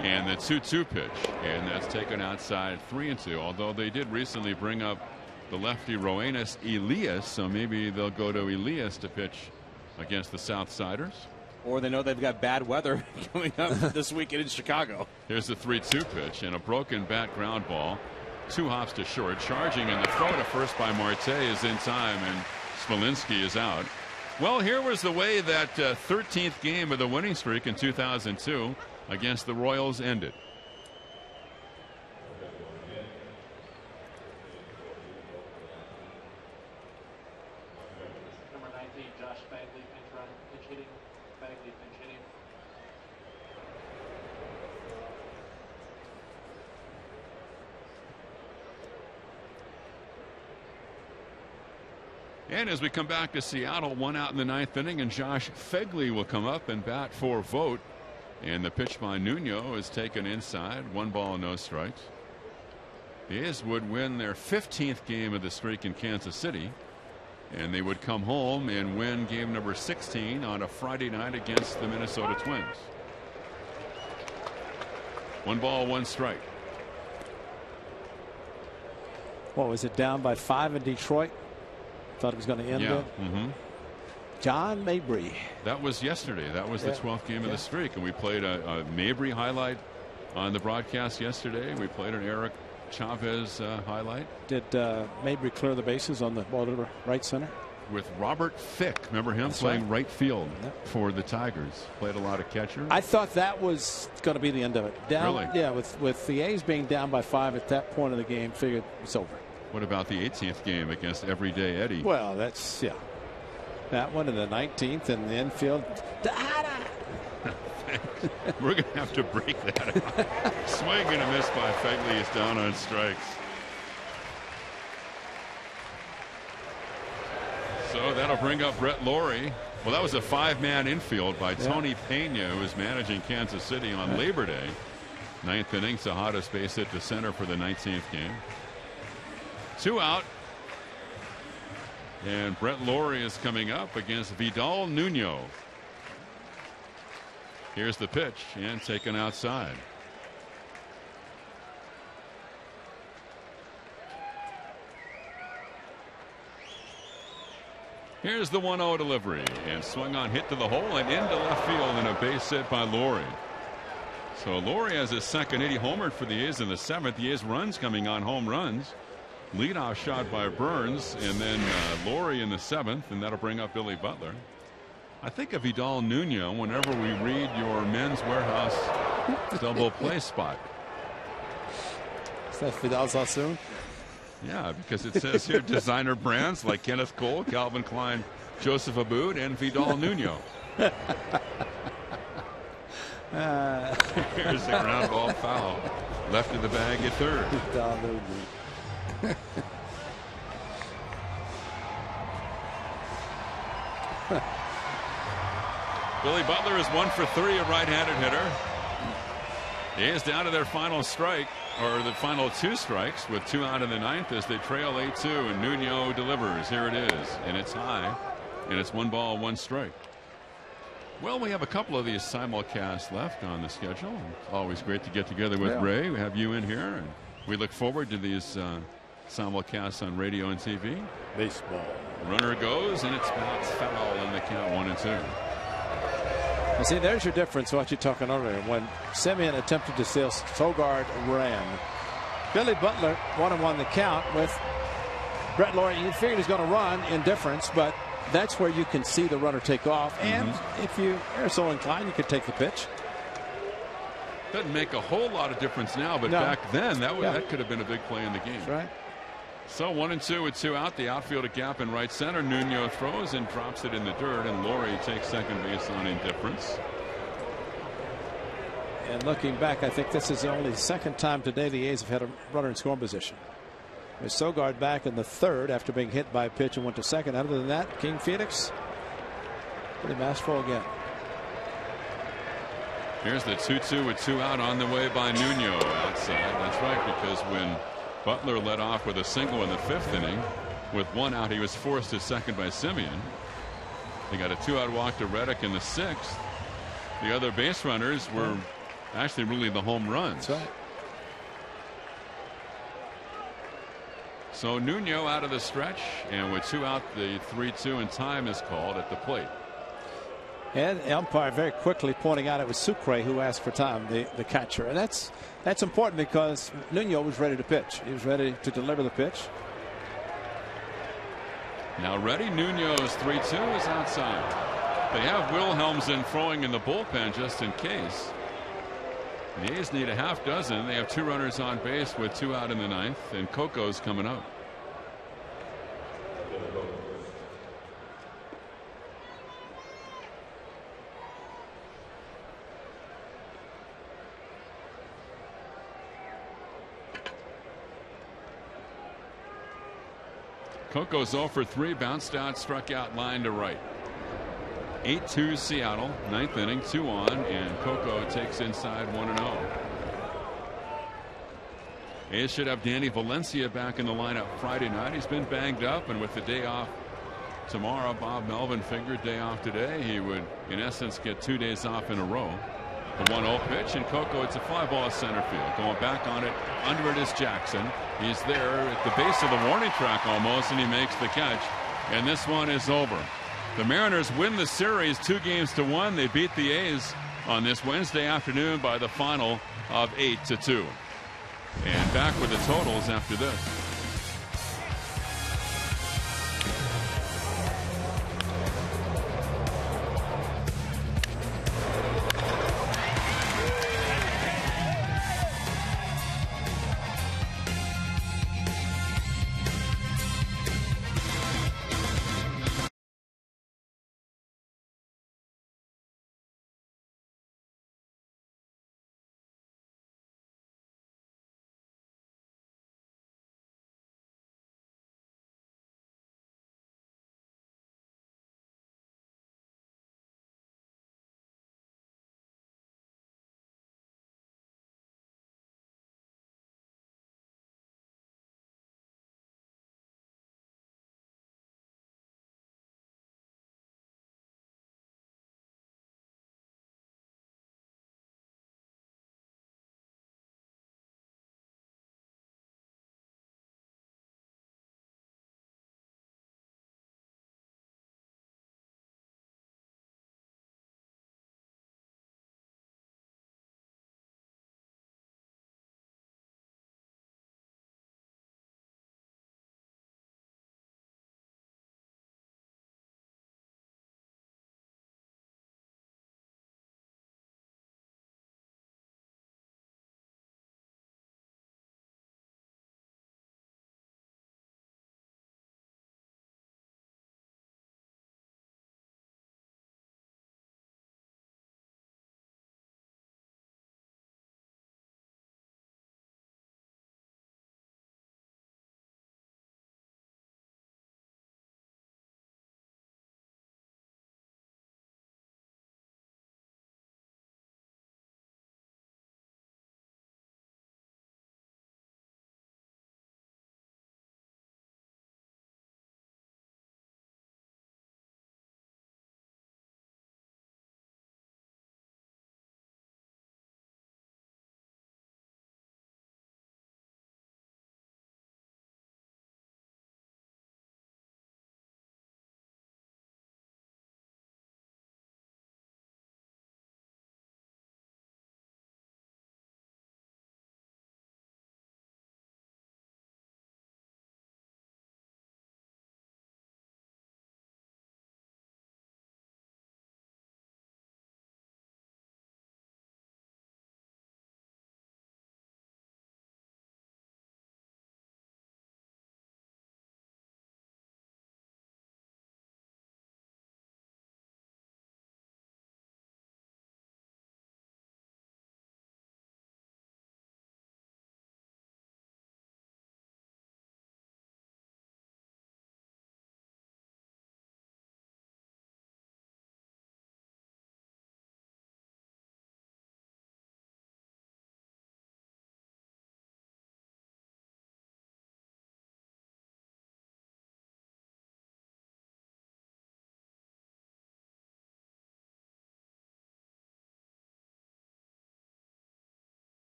And the 2-2 pitch, and that's taken outside 3-2, although they did recently bring up the lefty Roenis Elias, so maybe they'll go to Elias to pitch against the Southsiders. Or they know they've got bad weather coming up this weekend in Chicago. Here's the 3-2 pitch, and a broken bat ground ball. 2 hops to short. Charging, and the throw to first by Marte is in time, and Spalinski is out. Well, here was the way that 13th game of the winning streak in 2002 against the Royals ended. Number 19, Josh Bagley, pitch hitting. Bagley, pinch hitting. And as we come back to Seattle, 1 out in the 9th inning, and Josh Phegley will come up and bat for Vogt. And the pitch by Nuno is taken inside. 1 ball, no strikes. The A's would win their 15th game of the streak in Kansas City, and they would come home and win game number 16 on a Friday night against the Minnesota Twins. 1 ball, 1 strike. What was it, down by 5 in Detroit? Thought it was going to end it. John Mabry. That was yesterday. That was the 12th game of the streak, and we played a Mabry highlight on the broadcast yesterday. We played an Eric Chavez highlight. Did Mabry clear the bases on the ball to right center? With Robert Fick. Remember him playing right field for the Tigers. Played a lot of catcher. I thought that was going to be the end of it. Down, really? Yeah, with the A's being down by 5 at that point of the game, figured it's over. What about the 18th game against Everyday Eddie? Well, that's, that one in the 19th in the infield. We're going to have to break that up. Swing and a miss by Fegley. Is down on strikes. So that'll bring up Brett Lawrie. Well, that was a 5-man infield by Tony Pena, who was managing Kansas City on Labor Day. 9th inning, Tejada's base hit to center for the 19th game. 2 out. And Brett Lawrie is coming up against Vidal Nuno. Here's the pitch and taken outside. Here's the 1-0 delivery and swung on, hit to the hole and into left field, and a base hit by Lawrie. So Lawrie has his second hit. He homered for the A's in the 7th. The A's runs coming on home runs. Leadoff shot by Burns, and then Lawrie in the 7th, and that'll bring up Billy Butler. I think of Vidal Nuno whenever we read your Men's Warehouse double play spot. Is that Vidal Sassoon? Yeah, because it says here designer brands like Kenneth Cole, Calvin Klein, Joseph Abboud, and Vidal Nuno. Here's the ground ball foul. Left of the bag at third. Vidal Nuno. Billy Butler is 1 for 3, a right-handed hitter. He is down to their final strike, or the final 2 strikes, with 2 out in the 9th as they trail 8-2, and Nuno delivers. Here it is, and it's high, and it's 1 ball, 1 strike. Well, we have a couple of these simulcasts left on the schedule. It's always great to get together with Ray. We have you in here, and we look forward to these simulcasts on radio and TV. Baseball. Runner goes, and it's bounced foul in the count, 1-2. You see, there's your difference, what you're talking earlier. When Simeon attempted to steal, Sogard ran. Billy Butler 1-1 the count with Brett Lawrie. You figured he's going to run in difference, but that's where you can see the runner take off. And if you are so inclined, you could take the pitch. Doesn't make a whole lot of difference now, but back then that could have been a big play in the game. That's right. So 1-2 with 2 out. The outfield a gap in right center. Nuno throws and drops it in the dirt, and Lawrie takes second base on indifference. And looking back, I think this is the only second time today the A's have had a runner in scoring position. There's Sogard back in the 3rd after being hit by a pitch and went to second. Other than that, King Felix pretty masterful again. Here's the 2-2 with 2 out on the way by Nuno outside. That's right, because when Butler led off with a single in the 5th inning, with 1 out, he was forced to second by Simeon. They got a 2-out walk to Reddick in the 6th. The other base runners were actually really the home runs. That's right. So Nuno out of the stretch, and with 2 out, the 3-2, and time is called at the plate. And umpire very quickly pointing out it was Sucre who asked for time, the catcher. And that's important because Nuno was ready to pitch. He was ready to deliver the pitch. Now ready. Nuno's 3-2 is outside. They have Wilhelmsen throwing in the bullpen just in case. The A's need a half dozen. They have 2 runners on base with 2 out in the 9th, and Coco's coming up. Coco's 0 for 3, bounced out, struck out, line to right. 8-2 Seattle, 9th inning, 2 on, and Coco takes inside 1-0. A's should have Danny Valencia back in the lineup Friday night. He's been banged up, and with the day off tomorrow, Bob Melvin figured day off today, he would in essence get 2 days off in a row. The 1-0 pitch, and Coco, it's a fly ball center field. Going back on it, under it is Jackson. He's there at the base of the warning track almost, and he makes the catch. And this one is over. The Mariners win the series 2-1. They beat the A's on this Wednesday afternoon by the final of 8-2. And back with the totals after this.